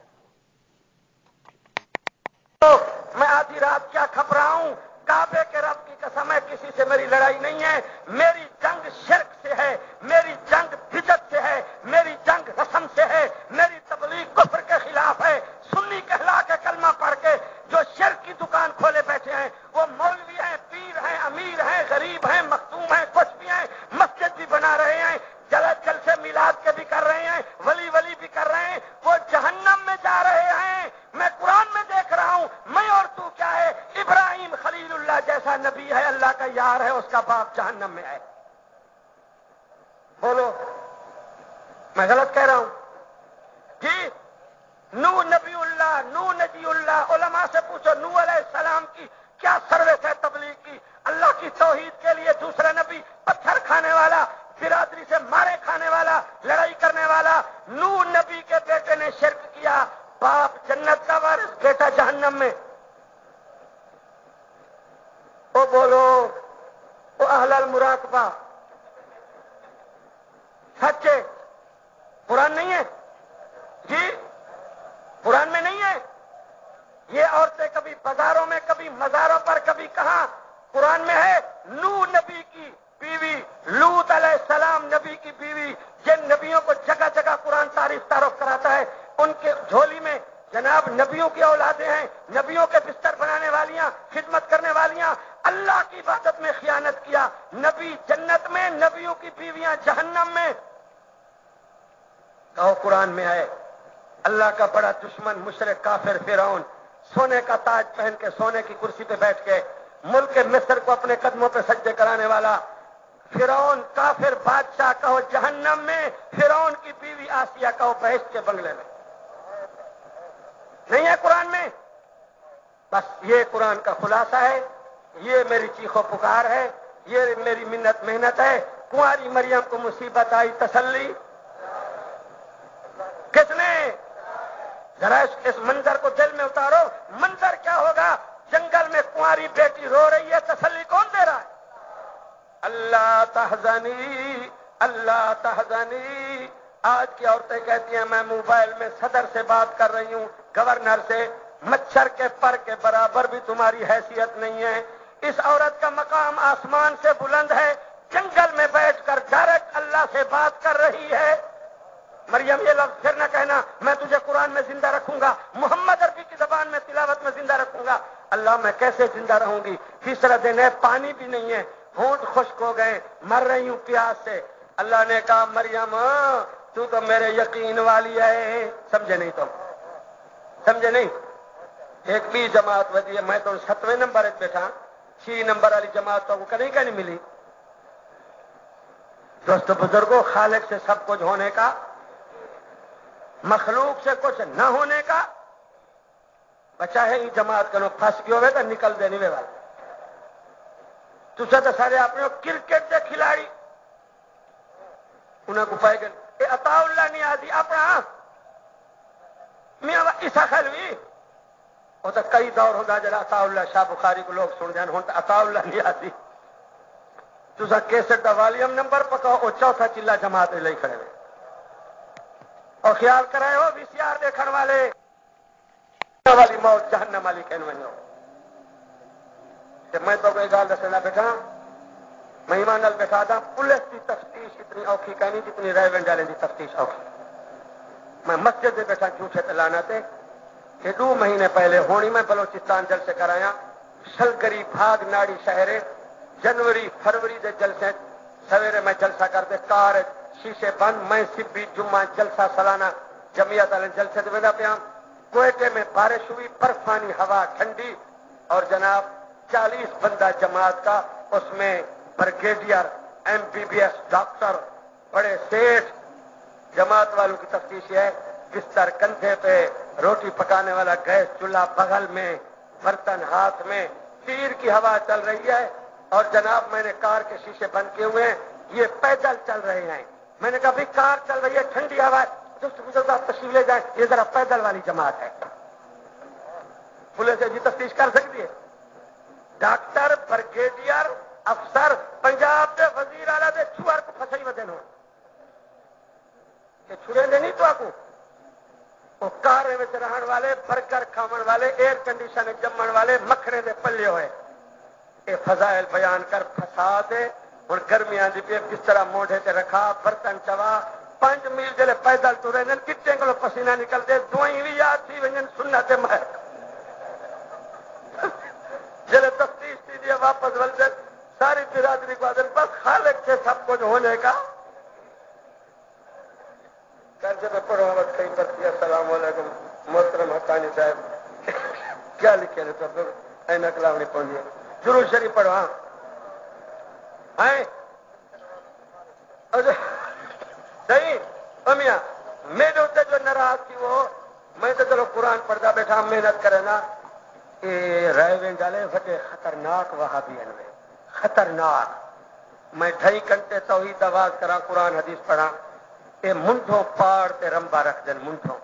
میں آدھی رات کیا کھپ رہا ہوں کعبے کے رب کی قسم ہے کسی سے میری لڑائی نہیں ہے میری جنگ شرک سے ہے میری جنگ بدعت سے ہے میری جنگ رسم سے ہے میری تبلیغ کفر کے خلاف ہے سنی کہلا کے کلمہ پڑھ کے جو شرک کی دکان کھولے بیٹھے ہیں وہ مولوی ہیں پیر ہیں امیر ہیں غریب ہیں مختوم ہیں کچھ بھی ہیں مسجد بھی بنا رہے ہیں جلسے میلاد کے بھی کر رہے ہیں ولی بھی کر رہے ہیں وہ جہنم میں جا رہے ہیں میں قرآن میں دیکھ رہا ہوں میں اور تو کیا ہے ابراہیم خلیل اللہ جیسا نبی ہے اللہ کا یار ہے اس کا باپ جہنم میں ہے بولو میں غلط کہہ رہا ہوں جی نو نبی اللہ نو نجی اللہ علماء سے پوچھو نو علیہ السلام کی کیا سروس ہے تبلیغ کی اللہ کی توحید کے لیے دوسرا نبی پتھر کھانے والا برادری سے مارے کھانے والا لڑائی کرنے والا نو نبی کے بیٹے نے شرک کیا باپ جنت کا وارث بیٹا جہنم میں او بولو او اہل المراقبہ سچے قرآن نہیں ہے جی قرآن میں نہیں ہے یہ عورتیں کبھی بازاروں میں کبھی مزاروں پر کبھی کہاں قرآن میں ہے نو نبی کی بیوی لوط علیہ السلام نبی کی بیوی جن نبیوں نبیوں کی اولادیں ہیں، نبیوں کے بستر بنانے والیاں، خدمت کرنے والیاں، اللہ کی عبادت میں خیانت کیا، نبی جنت میں، نبیوں کی بیویاں جہنم میں. کہو قرآن میں ہے اللہ کا بڑا دشمن مشرک کافر فرعون، سونے کا تاج پہن کے سونے کی کرسی پہ بیٹھ کے ملک مصر کو اپنے قدموں پہ سجدے کرانے والا فرعون کافر بادشاہ کہو جہنم میں، فرعون کی بیوی آسیہ کہو بہشت کے بنگلے میں. نہیں ہے قرآن میں؟ بس یہ قرآن کا خلاصہ ہے، یہ میری چیخ و پکار ہے، یہ میری منت محنت ہے. کنواری مریم کو مصیبت آئی، تسلی کس نے؟ ذرا اس منظر کو دل میں اتارو. منظر کیا ہوگا؟ جنگل میں کنواری بیٹی رو رہی ہے، تسلی کون دے رہا ہے؟ اللہ تحزنی اللہ تحزنی. آج کی عورتیں کہتی ہیں میں موبائل میں صدر سے بات کر رہی ہوں، گورنر سے. مچھر کے پر کے برابر بھی تمہاری حیثیت نہیں ہے. اس عورت کا مقام آسمان سے بلند ہے، جنگل میں بیٹھ کر ڈائریکٹ اللہ سے بات کر رہی ہے. مریم یہ لفظ پھر نہ کہنا میں تجھے قرآن میں زندہ رکھوں گا، محمد عربی کی زبان میں تلاوت میں زندہ رکھوں گا. اللہ میں کیسے زندہ رہوں گی؟ تیسرا دن ہے، پانی بھی نہیں ہے، ہونٹ خشک ہو گئے، مر رہی ہوں پیاس سے. اللہ نے کہا مریم تو میرے یقین والی ہے. سمجھے نہیں؟ تو سمجھے نہیں؟ ایک بھی جماعت وجی ہے، میں تو 7ویں نمبر بیٹھا، 6 نمبر والی جماعت تو کہیں کا نہیں ملی. دوست بزرگوں، خالق سے سب کچھ ہونے کا، مخلوق سے کچھ نہ ہونے کا. بچا ہے یہ جماعت کرو، پھنس گئے ہوئے تو نکل دے نہیں والے. تجھے تو سارے اپنے کرکٹ کے کھلاڑی انہیں کو پائے گئے. یہ عطا اللہ نہیں آتی اپنا میاں عیسیٰ خلوی وہ تو کئی دور ہوگا جڑا عطا اللہ شاہ بخاری کو لوگ سن جان ہوں تو عطا اللہ نہیں آتی. تجھا کیسٹ کا والیوم نمبر پکاؤ وہ چوتھا چلا جماعت لے کھڑے ہوئے اور خیال کرائے ہو وی سی آر دیکھنے والے والی موت جہنم والی کہنے ونجو. میں تو کوئی گال دسنا بیٹھا میں ایمان نال بیٹھا تھا. پولیس کی تفتیش اتنی اوکھی کہنی جتنی ریونڈ والے کی تفتیش اوکھی. میں مسجد سے بیٹھا جھوٹے تلانا تے کہ 2 مہینے پہلے ہونی میں بلوچستان جلسے کرایا. شلگری بھاگ ناڑی شہر جنوری فروری دے جلسے سویرے میں جلسہ کرتے کار شیشے بند. میں سبھی جمعہ جلسہ سالانہ جمعیت والے جلسے سے بنا پیا. کوئٹے میں بارش ہوئی، برفانی ہوا ٹھنڈی، اور جناب 40 بندہ جماعت کا، اس میں برگیڈیئر MBBS ڈاکٹر بڑے سیٹھ. جماعت والوں کی تفتیش ہے، بستر کندھے پہ، روٹی پکانے والا گیس چولہا بغل میں، برتن ہاتھ میں، تیر کی ہوا چل رہی ہے. اور جناب میں نے کار کے شیشے بند کیے ہوئے ہیں، یہ پیدل چل رہے ہیں. میں نے کہا بھائی کار چل رہی ہے، ٹھنڈی ہوا ہے، آپ تشریف لے جائیں، یہ ذرا پیدل والی جماعت ہے. پولیس جی تفتیش کر سکتی ہے. ڈاکٹر برگیڈیئر افسر پنجاب کے وزیر اعلیٰ کے چھوار کو پھنسائی ودے نو کہ چھڑے دے نہیں تو آپ وہ کارے میں رہن والے، برگر کھاون والے، ایئر کنڈیشن جمن والے، مکھنے دے پلے ہوئے. یہ فضائل بیان کر پھسا دے. ہوں گرمیاں دی پہ کس طرح موڈے تے رکھا، برتن چوا 5 میل جلے پیدل ٹرے دن کٹے کو پسینہ نکلتے، دعائیں بھی یاد تھی ونجن سنت مہر جلے تفتیش تھی دیا واپس ولدے ساری برادری کو آدھر بس خالق سے سب کچھ ہونے کا. قرضے میں پڑھو وقت کہیں پڑتی. السلام علیکم محترم حقانی صاحب کیا لکھے نے تو اینک لاؤنی پڑھنی ہے. ضرور شریف پڑھو. ہاں صحیح امیاں میرے اتنے جو ناراض تھی وہ میں تو چلو قرآن پڑھتا بیٹھا محنت کرے نا. یہ رائے ڈالے فٹے خطرناک وہابی میں خطرناک. میں 2.5 گھنٹے توحید آواز کرا، قرآن حدیث پڑھا. یہ منڈوں پاڑ تے رمبا رکھ دیں منڈوں.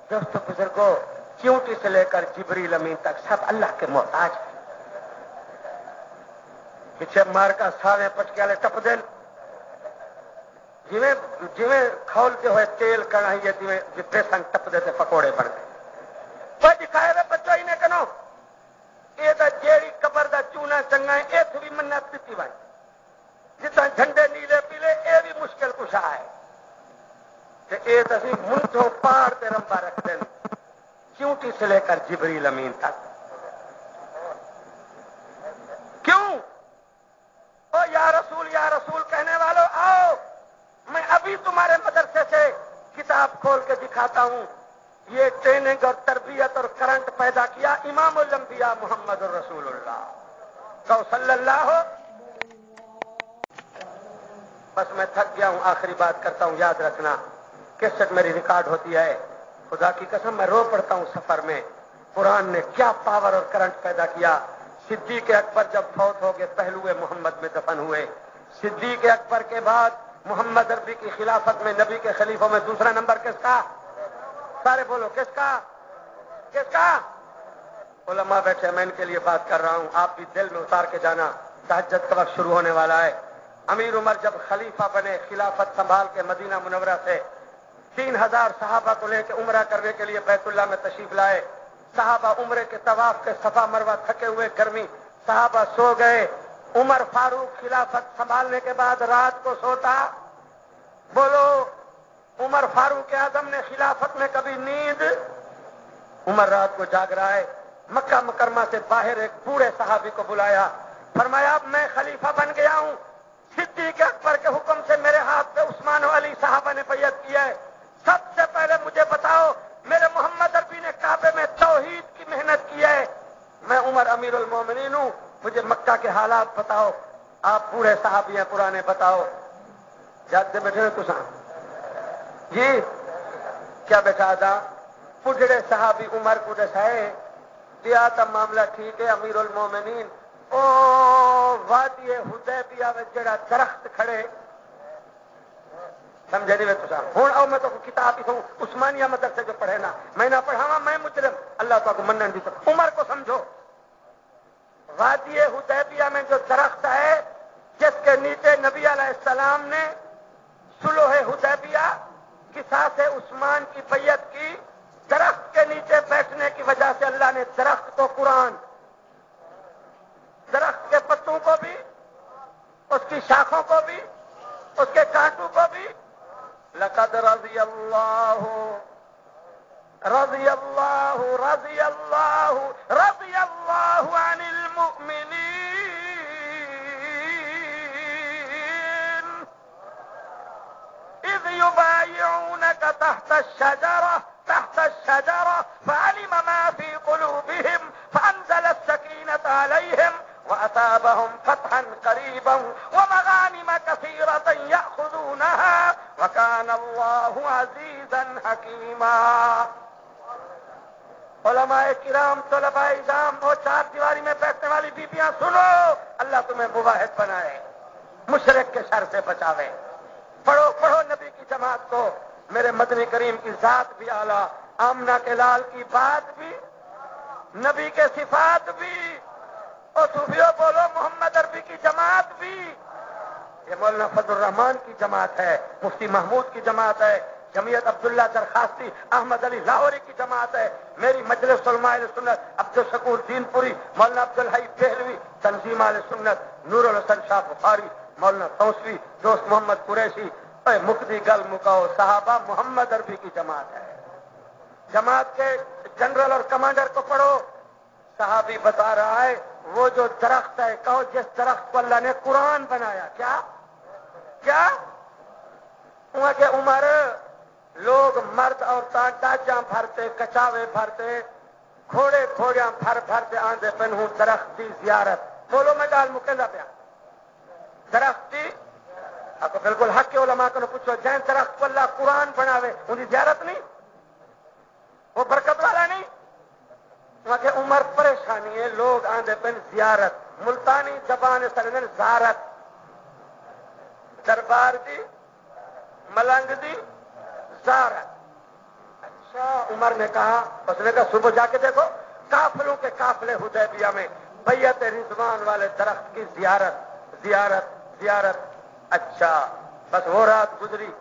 دوست بزرگوں، چیونٹی سے لے کر جبریل امین تک سب اللہ کے محتاج. پیچھے مار کا سارے پٹکے والے ٹپ دین جویں کھولتے ہوئے تیل کڑھائی جی بیسن ٹپ دیتے پکوڑے بن گئے. وہ دکھائے ہوئے بچوں ہی نے کنو یہ تو جیڑی قبر دا چونا چنگا ہے. یہ بھی منت دیتی بھائی جتنا جھنڈے نیلے پیلے یہ بھی مشکل کشا ہے. یہ تصویر منٹوں پار تے رمبا رکھتے ہیں. چیونٹی سے لے کر جبریل امین تک. کیوں؟ او یا رسول کہنے والوں آؤ، میں ابھی تمہارے مدرسے سے کتاب کھول کے دکھاتا ہوں. یہ ٹریننگ اور تربیت اور کرنٹ پیدا کیا امام الانبیاء محمد الرسول اللہ صلی اللہ ہو. بس میں تھک گیا ہوں، آخری بات کرتا ہوں، یاد رکھنا کیسٹ میری ریکارڈ ہوتی ہے. خدا کی قسم میں رو پڑتا ہوں سفر میں. قرآن نے کیا پاور اور کرنٹ پیدا کیا. صدیق اکبر جب فوت ہو گئے پہلو محمد میں دفن ہوئے. صدیق اکبر کے بعد محمد عربی کی خلافت میں نبی کے خلیفوں میں دوسرا نمبر کس کا؟ سارے بولو کس کا؟ کس کا؟ علماء بیٹھے، میں ان کے لیے بات کر رہا ہوں، آپ بھی دل میں اتار کے جانا. تہجد کا وقت شروع ہونے والا ہے. امیر عمر جب خلیفہ بنے، خلافت سنبھال کے مدینہ منورہ سے 3000 صحابہ کو لے کے عمرہ کرنے کے لیے بیت اللہ میں تشریف لائے. صحابہ عمرے کے طواف کے صفا مروہ تھکے ہوئے، گرمی، صحابہ سو گئے. عمر فاروق خلافت سنبھالنے کے بعد رات کو سوتا؟ بولو، عمر فاروق اعظم نے خلافت میں کبھی نیند؟ عمر رات کو جاگ رہا ہے. مکہ مکرمہ سے باہر ایک بوڑھے صحابی کو بلایا، فرمایا اب میں خلیفہ بن گیا ہوں، صدیق اکبر کے حکم سے میرے ہاتھ پہ عثمان و علی صحابہ نے بیعت کی ہے. سب سے پہلے مجھے بتاؤ، میرے محمد عربی نے کعبے میں توحید کی محنت کی ہے، میں عمر امیر المومنین ہوں، مجھے مکہ کے حالات بتاؤ. آپ بوڑھے صحابی ہیں پرانے، بتاؤ. جاتے بیٹھے ہیں کچھ جی کیا بیٹھا تھا؟ پجڑے صحابی عمر کو دسائے دیا تھا معاملہ ٹھیک ہے امیر المومنین. او وادی حدیبیہ میں جڑا درخت کھڑے سمجھے نہیں تو ہوں آؤ میں تو کتاب ہی ہوں عثمانیہ مدرسے جو پڑھے نا میں نہ پڑھاوا میں مجرم اللہ تعالیٰ کو منن دی. عمر کو سمجھو، وادی حدیبیہ میں جو درخت ہے جس کے نیچے نبی علیہ السلام نے صلح حدیبیہ قصاص عثمان کی بیعت کی، درخت کے نیچے بیٹھنے کی وجہ سے اللہ نے درخت کو قرآن، درخت کے پتوں کو بھی، اس کی شاخوں کو بھی، اس کے کانٹوں کو بھی، لقد رضی اللہ عن المؤمنین اذ یبایعونک تحت الشجرہ فعلم ما فی قلوبہم فانزل السکینۃ علیہم وأثابهم فتحا قريبا ومغانم كثيرة يأخذونها وكان الله عزيزا حكيما. علماء کرام، طلباء اعظام، وہ چار دیواری میں بیٹھنے والی بیبیاں سنو، اللہ تمہیں مواحد بنائے، مشرک کے شر سے بچاوے. پڑھو پڑھو نبی کی جماعت کو. میرے مدنی کریم کی ذات بھی اعلیٰ، آمنہ کے لال کی بات بھی، نبی کے صفات بھی، اور صوفیوں بولو محمد عربی کی جماعت بھی. یہ مولانا فضل الرحمان کی جماعت ہے، مفتی محمود کی جماعت ہے، جمعیت عبداللہ درخواستی احمد علی لاہوری کی جماعت ہے، میری مجلس علماء اہل سنت عبدالشکور دین پوری، مولانا عبدالحی دہلوی، تنظیم اہل سنت نور الحسن شاہ بخاری، مولانا توسوی، دوست محمد قریشی، مفتی گل مکاؤ صحابہ محمد عربی کی جماعت ہے. جماعت کے جنرل اور کمانڈر کو پڑھو، صحابی بتا رہا ہے وہ جو درخت ہے، کہو جس درخت کو اللہ نے قرآن بنایا. کیا وہاں کے عمر لوگ مرد اور ڈاجاں بھرتے، کچاوے بھرتے، گھوڑے گھوڑیاں بھر بھرتے آندے پن ہوں درخت کی زیارت. بولو میں گال مکیندا پیا درخت کی. آپ کو بالکل حق کے علماء کو پوچھو جین درخت کو اللہ قرآن بناوے ان کی زیارت نہیں، وہ برکت والا نہیں. وہاں کے عمر پریشانی ہے، لوگ آندے پن زیارت، ملتانی زبان سرگن زیارت، دربار دی ملنگ دی زیارت. اچھا عمر نے کہا، اس نے کہا صبح جا کے دیکھو قافلوں کے قافلے حدیبیہ میں بیعت رضوان والے درخت کی زیارت زیارت زیارت. اچھا بس وہ رات گزری،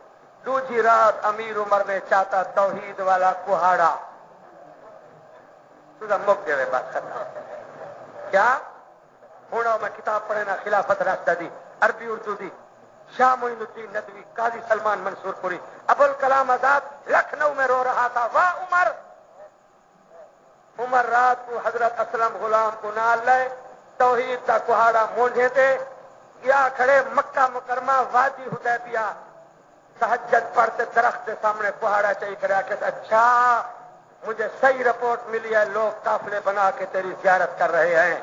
دوسری رات امیر عمر نے چاہتا توحید والا کہاڑا مک دے بات ختم. کیا ہونا میں کتاب پڑھنا خلافت راستہ دی، عربی اردو دی، شاہ معین الدین ندوی، قاضی سلمان منصور پوری، ابوالکلام آزاد لکھنؤ میں رو رہا تھا، واہ عمر عمر رات کو حضرت اسلم غلام کو نال لے توحید کا کہاڑا مونجھے تھے گیا کھڑے مکہ مکرمہ وادی حدیبیہ تہجد پڑھتے درخت کے سامنے کہاڑا چاہیے کرا کہ اچھا مجھے صحیح رپورٹ ملی ہے لوگ قافلے بنا کے تیری زیارت کر رہے ہیں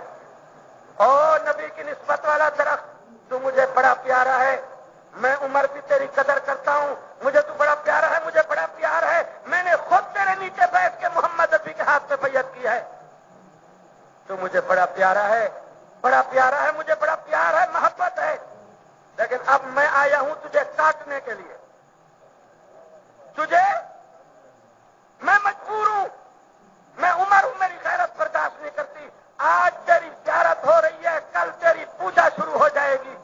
او نبی کی نسبت والا درخت تو مجھے بڑا پیارا ہے میں عمر بھی تیری قدر کرتا ہوں مجھے تو بڑا پیارا ہے مجھے بڑا پیار ہے میں نے خود تیرے نیچے بیٹھ کے محمد رفیع کے ہاتھ پہ بیعت کی ہے تو مجھے بڑا پیارا ہے مجھے بڑا پیار ہے محبت ہے لیکن اب میں آیا ہوں تجھے کاٹنے کے لیے میں مجبور ہوں میں عمر ہوں میری غیرت برداشت نہیں کرتی آج تیری زیارت ہو رہی ہے کل تیری پوجا شروع ہو جائے گی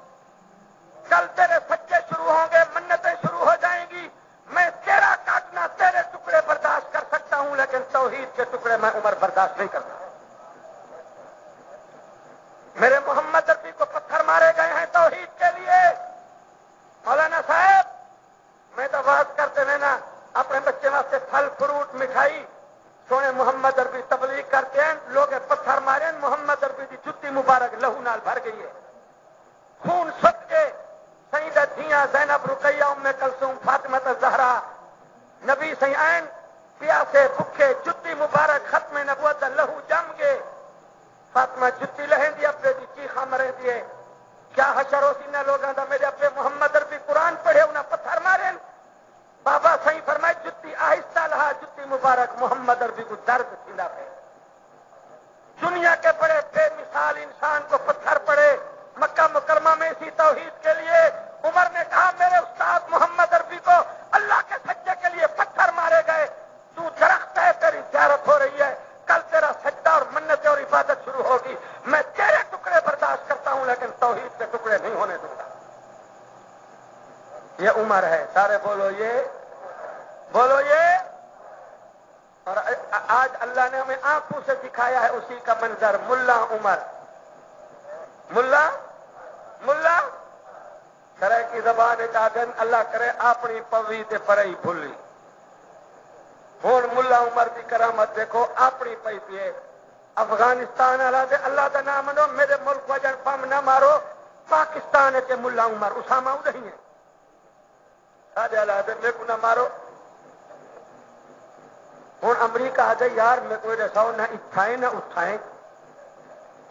کل تیرے سجے شروع ہوں گے منتیں شروع ہو جائیں گی میں تیرا کاٹنا تیرے ٹکڑے برداشت کر سکتا ہوں لیکن توحید کے ٹکڑے میں عمر برداشت نہیں کرتا میرے محمد رفیع کو پتھر مارے گئے ہیں توحید کے لیے مولانا صاحب میں تو بات کرتے ہیں نا اپنے بچے واسطے پھل فروٹ مٹھائی سونے محمد رفیع تبلیغ کرتے ہیں لوگ پتھر مارے محمد رفیع کی جتی مبارک لہو نال بھر گئی ہے خون سٹ کے سیدہ دھیاں زینب رقیہ ام کلثوم فاطمہ الزہرا نبی سیئن پیاسے بھوکے جتی مبارک ختم نبوت لہو جم گے فاطمہ جتی لہیں دی اپنے دی چیخا مریں دیے کیا حشر ہو سینہ لوگاں دا میرے اپنے محمد رفیع قرآن پڑھے انہیں پتھر مارے بابا صحیح فرمائے جتی آہستہ لہا جتی مبارک محمد رفیع کو درد تھیلا پہ دنیا کے بڑے بے مثال انسان کو پتھر پڑے مکہ مکرمہ میں اسی توحید کے لیے عمر نے کہا میرے استاد محمد رفیع کو اللہ کے سجدے کے لیے پتھر مارے گئے تو درخت ہے تیری زیارت ہو رہی ہے کل تیرا سجدہ اور منت اور عبادت شروع ہوگی میں تیرے ٹکڑے برداشت کرتا ہوں لیکن توحید کے ٹکڑے نہیں ہونے دوں گا یہ عمر ہے سارے بولو یہ اور آج اللہ نے ہمیں آنکھوں سے دکھایا ہے اسی کا منظر ملا عمر ملا کرے کی زبان دن اللہ کرے اپنی پوی تے پرئی بھلی ہوں ملا عمر کی کرامت دیکھو اپنی پی پیے افغانستان والا دے اللہ کا نام منو میرے ملک وجن بم نہ مارو پاکستان کے ملا عمر اسامہ نہیں ہے سارے اللہ میرے کو نہ مارو ہوں امریکہ آ جائے یار میں کوئی رساؤ نہ اٹھائیں نہ اٹھائیں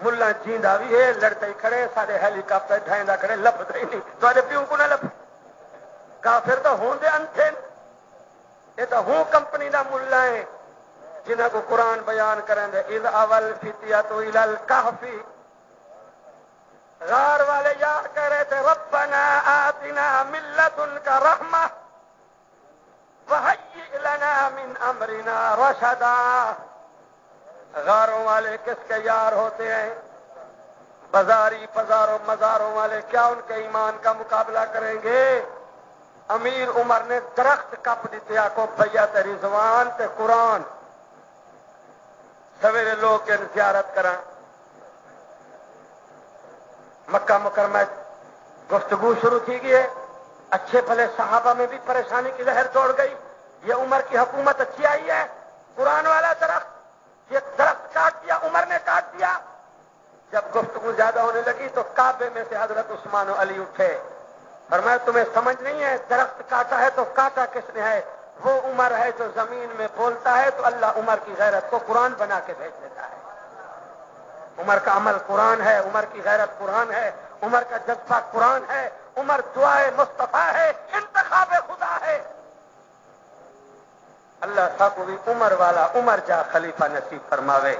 ملا جیندا بھی ہے لڑتے ہی کھڑے سارے ہیلی کاپٹر ڈھائیں کھڑے لبتے ہی نہیں تو پیوں کو نہ لب کافر تو ہوں دے انتھے یہ تو ہوں کمپنی دا ملا ہے جنہاں کو قرآن بیان کریں دے اذ اول فتیۃ الی الکہف غار والے یاد کہہ رہے تھے ربنا آتنا من لدنک رحمہ وہیئ لنا من امرنا رشدا غاروں والے کس کے یار ہوتے ہیں بازاری بازاروں مزاروں والے کیا ان کے ایمان کا مقابلہ کریں گے امیر عمر نے درخت کپ دیتے کو بیعت رضوان تے قرآن سویرے لوگ کے زیارت کریں مکہ مکرمہ گفتگو شروع کی گئی ہے اچھے بھلے صحابہ میں بھی پریشانی کی لہر دوڑ گئی یہ عمر کی حکومت اچھی آئی ہے قرآن والا درخت یہ درخت کاٹ دیا عمر نے کاٹ دیا جب گفتگو زیادہ ہونے لگی تو کعبے میں سے حضرت عثمان و علی اٹھے فرمایا تمہیں سمجھ نہیں ہے درخت کاٹا ہے تو کاٹا کس نے ہے وہ عمر ہے جو زمین میں بولتا ہے تو اللہ عمر کی غیرت کو قرآن بنا کے بھیج دیتا ہے عمر کا عمل قرآن ہے عمر کی غیرت قرآن ہے عمر کا جذبہ قرآن ہے عمر دعائے مصطفیٰ ہے انتخاب خدا ہے اللہ صاحب کو بھی عمر والا عمر جا خلیفہ نصیب فرماوے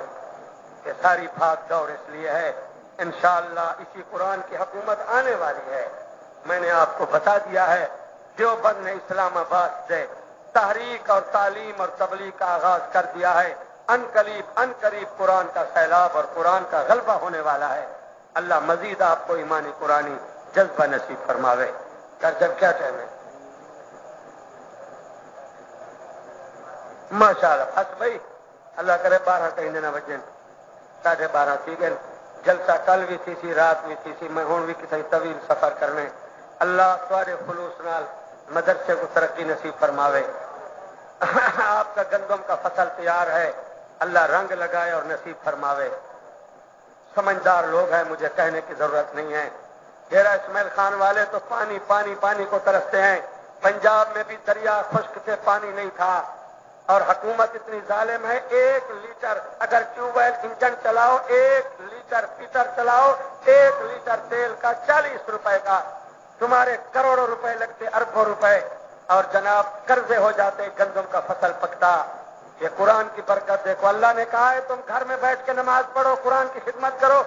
کہ ساری بھاگ دوڑ اس لیے ہے انشاءاللہ اسی قرآن کی حکومت آنے والی ہے میں نے آپ کو بتا دیا ہے دیوبند نے اسلام آباد سے تحریک اور تعلیم اور تبلیغ کا آغاز کر دیا ہے ان قریب قرآن کا سیلاب اور قرآن کا غلبہ ہونے والا ہے اللہ مزید آپ کو ایمانی قرآنی جذبہ نصیب فرماوے کر جب کیا ٹائم ہے ماشاءاللہ بس بھائی اللہ کرے 12 کہیں نہ بجے 12:30 تھی گئے جلسہ کل بھی تھی سی رات بھی تھی سی میں ہوں بھی کسی طویل سفر کرنے اللہ تھوڑے خلوص نال مدرسے کو ترقی نصیب فرماوے آپ کا گندم کا فصل تیار ہے اللہ رنگ لگائے اور نصیب فرماوے. سمجھدار لوگ ہیں, مجھے کہنے کی ضرورت نہیں ہے. ڈیرہ اسماعیل خان والے تو پانی پانی پانی کو ترستے ہیں. پنجاب میں بھی دریا خشک سے پانی نہیں تھا, اور حکومت اتنی ظالم ہے, 1 لیٹر اگر ٹیوب ویل انجن چلاؤ, 1 لیٹر پیٹر چلاؤ, 1 لیٹر تیل کا 40 روپے کا, تمہارے کروڑوں روپے لگتے, اربوں روپے, اور جناب قرضے ہو جاتے, گندم کا فصل پکتا. یہ قرآن کی برکت دیکھو. اللہ نے کہا ہے تم گھر میں بیٹھ کے نماز پڑھو, قرآن کی خدمت کرو.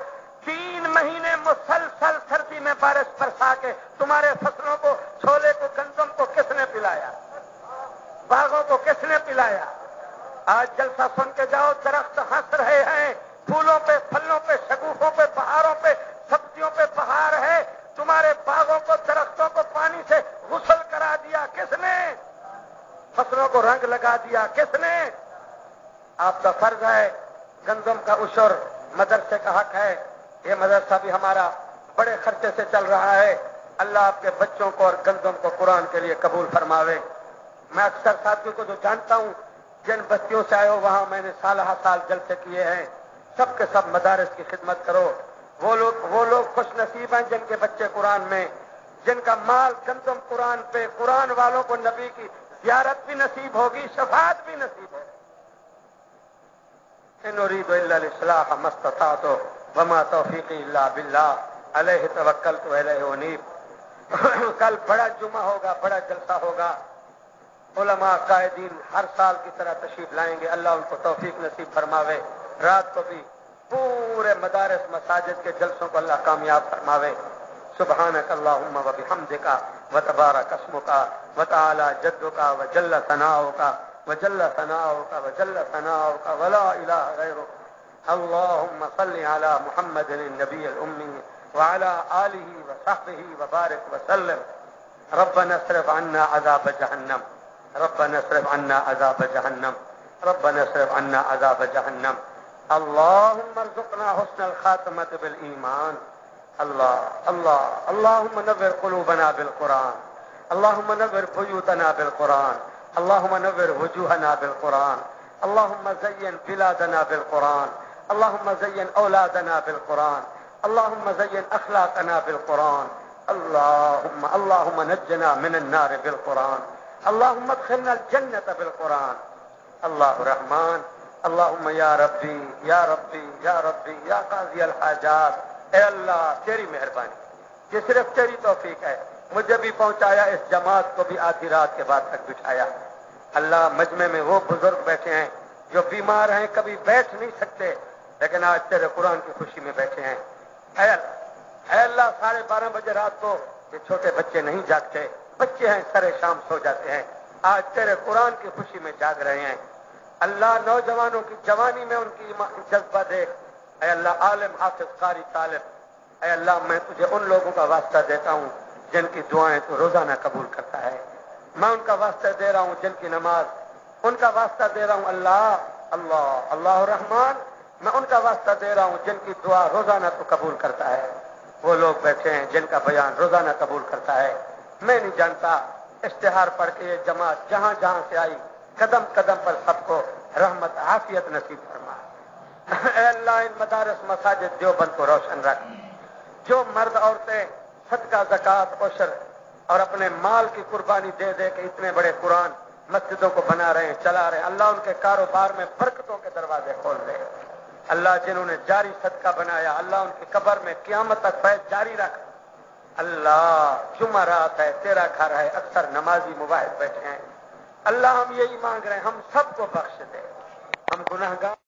3 مہینے مسلسل سردی میں بارش برسا کے تمہارے فصلوں کو, چھولے کو, گندم کو کس نے پلایا؟ باغوں کو کس نے پلایا؟ آج جلسہ سن کے جاؤ, درخت ہنس رہے ہیں, پھولوں پہ, پھلوں پہ, شگوفوں پہ, بہاروں پہ, سبزیوں پہ بہار ہے. تمہارے باغوں کو, درختوں کو پانی سے غسل کرا دیا کس نے؟ فصلوں کو رنگ لگا دیا کس نے؟ آپ کا فرض ہے. گندم کا عشر مدرسے کا حق ہے. یہ مدرسہ بھی ہمارا بڑے خرچے سے چل رہا ہے. اللہ آپ کے بچوں کو اور گندم کو قرآن کے لیے قبول فرماوے. میں اکثر ساتھیوں کو جو جانتا ہوں, جن بستیوں سے آئے ہو, وہاں میں نے سالہ سال جلسے کیے ہیں. سب کے سب مدارس کی خدمت کرو. وہ لوگ خوش نصیب ہیں جن کے بچے قرآن میں, جن کا مال گندم قرآن پہ. قرآن والوں کو نبی کی زیارت بھی نصیب ہوگی, شفاعت بھی نصیب ہوگی. ان اريد الا الاصلاح ما استطعت وما توفیقی الا باللہ علیہ توکلت والیہ انیب. کل بڑا جمعہ ہوگا, بڑا جلسہ ہوگا. علماء قائدین ہر سال کی طرح تشریف لائیں گے. اللہ ان کو توفیق نصیب فرماوے. رات کو بھی پورے مدارس مساجد کے جلسوں کو اللہ کامیاب فرماوے. سبحانک اللہم و بحمدک وتبارک اسمک وتعالی جدک وجل ثناؤک وجل ثناؤک وجل ثناؤک ولا الہ غیرک. اللہم صل علی محمد النبی الأمی وعلى آلہ وصحبہ وبارک وسلم. ربنا اصرف عنا عذاب جہنم, ربنا اصرف عنا عذاب جہنم, ربنا اصرف عنا عذاب جہنم. اللهم ارزقنا حسن الخاتمة بالإيمان. اللهم نور قلوبنا بالقرآن, اللهم نور بيوتنا بالقرآن, اللهم نور وجوهنا بالقرآن, اللهم زين بلادنا بالقرآن, اللهم زين أولادنا بالقرآن, اللهم زين أخلاقنا بالقرآن. اللهم نجنا من النار بالقرآن, اللهم ادخلنا الجنة بالقرآن. اللہ الرحمن. اللہم یا ربی یا ربی یا ربی یا قاضی الحاجات. اے اللہ تیری مہربانی, یہ صرف تیری توفیق ہے. مجھے بھی پہنچایا, اس جماعت کو بھی آدھی رات کے بعد تک بٹھایا. اللہ مجمع میں وہ بزرگ بیٹھے ہیں جو بیمار ہیں, کبھی بیٹھ نہیں سکتے, لیکن آج تیرے قرآن کی خوشی میں بیٹھے ہیں. اے اللہ 12:30 بجے رات کو یہ چھوٹے بچے نہیں جاگتے, بچے ہیں سرے شام سو جاتے ہیں, آج تیرے قرآن کی خوشی میں جاگ رہے ہیں. اللہ نوجوانوں کی جوانی میں ان کی جذبہ دیکھ. اے اللہ عالم حافظ قاری طالب, اے اللہ میں تجھے ان لوگوں کا واسطہ دیتا ہوں جن کی دعائیں تو روزانہ قبول کرتا ہے. میں ان کا واسطہ دے رہا ہوں جن کی نماز, ان کا واسطہ دے رہا ہوں. اللہ الرحمن, میں ان کا واسطہ دے رہا ہوں جن کی دعا روزانہ تو قبول کرتا ہے. وہ لوگ بیٹھے ہیں جن کا بیان روزانہ قبول کرتا ہے. میں نہیں جانتا, اشتہار پڑھ کے یہ جماعت جہاں جہاں سے آئی, قدم قدم پر سب کو رحمت عافیت نصیب فرما. اے اللہ ان مدارس مساجد دیوبند کو روشن رکھ. جو مرد عورتیں صدقہ زکات عشر اور اپنے مال کی قربانی دے دے کے اتنے بڑے قرآن مسجدوں کو بنا رہے ہیں, چلا رہے ہیں, اللہ ان کے کاروبار میں برکتوں کے دروازے کھول دے. اللہ جنہوں نے جاری صدقہ بنایا, اللہ ان کی قبر میں قیامت تک فیض جاری رکھ. اللہ جمعہ رات ہے, تیرا گھر ہے, اکثر نمازی مواحد بیٹھے ہیں. اللہ ہم یہی مانگ رہے ہیں, ہم سب کو بخش دے. ہم گناہگار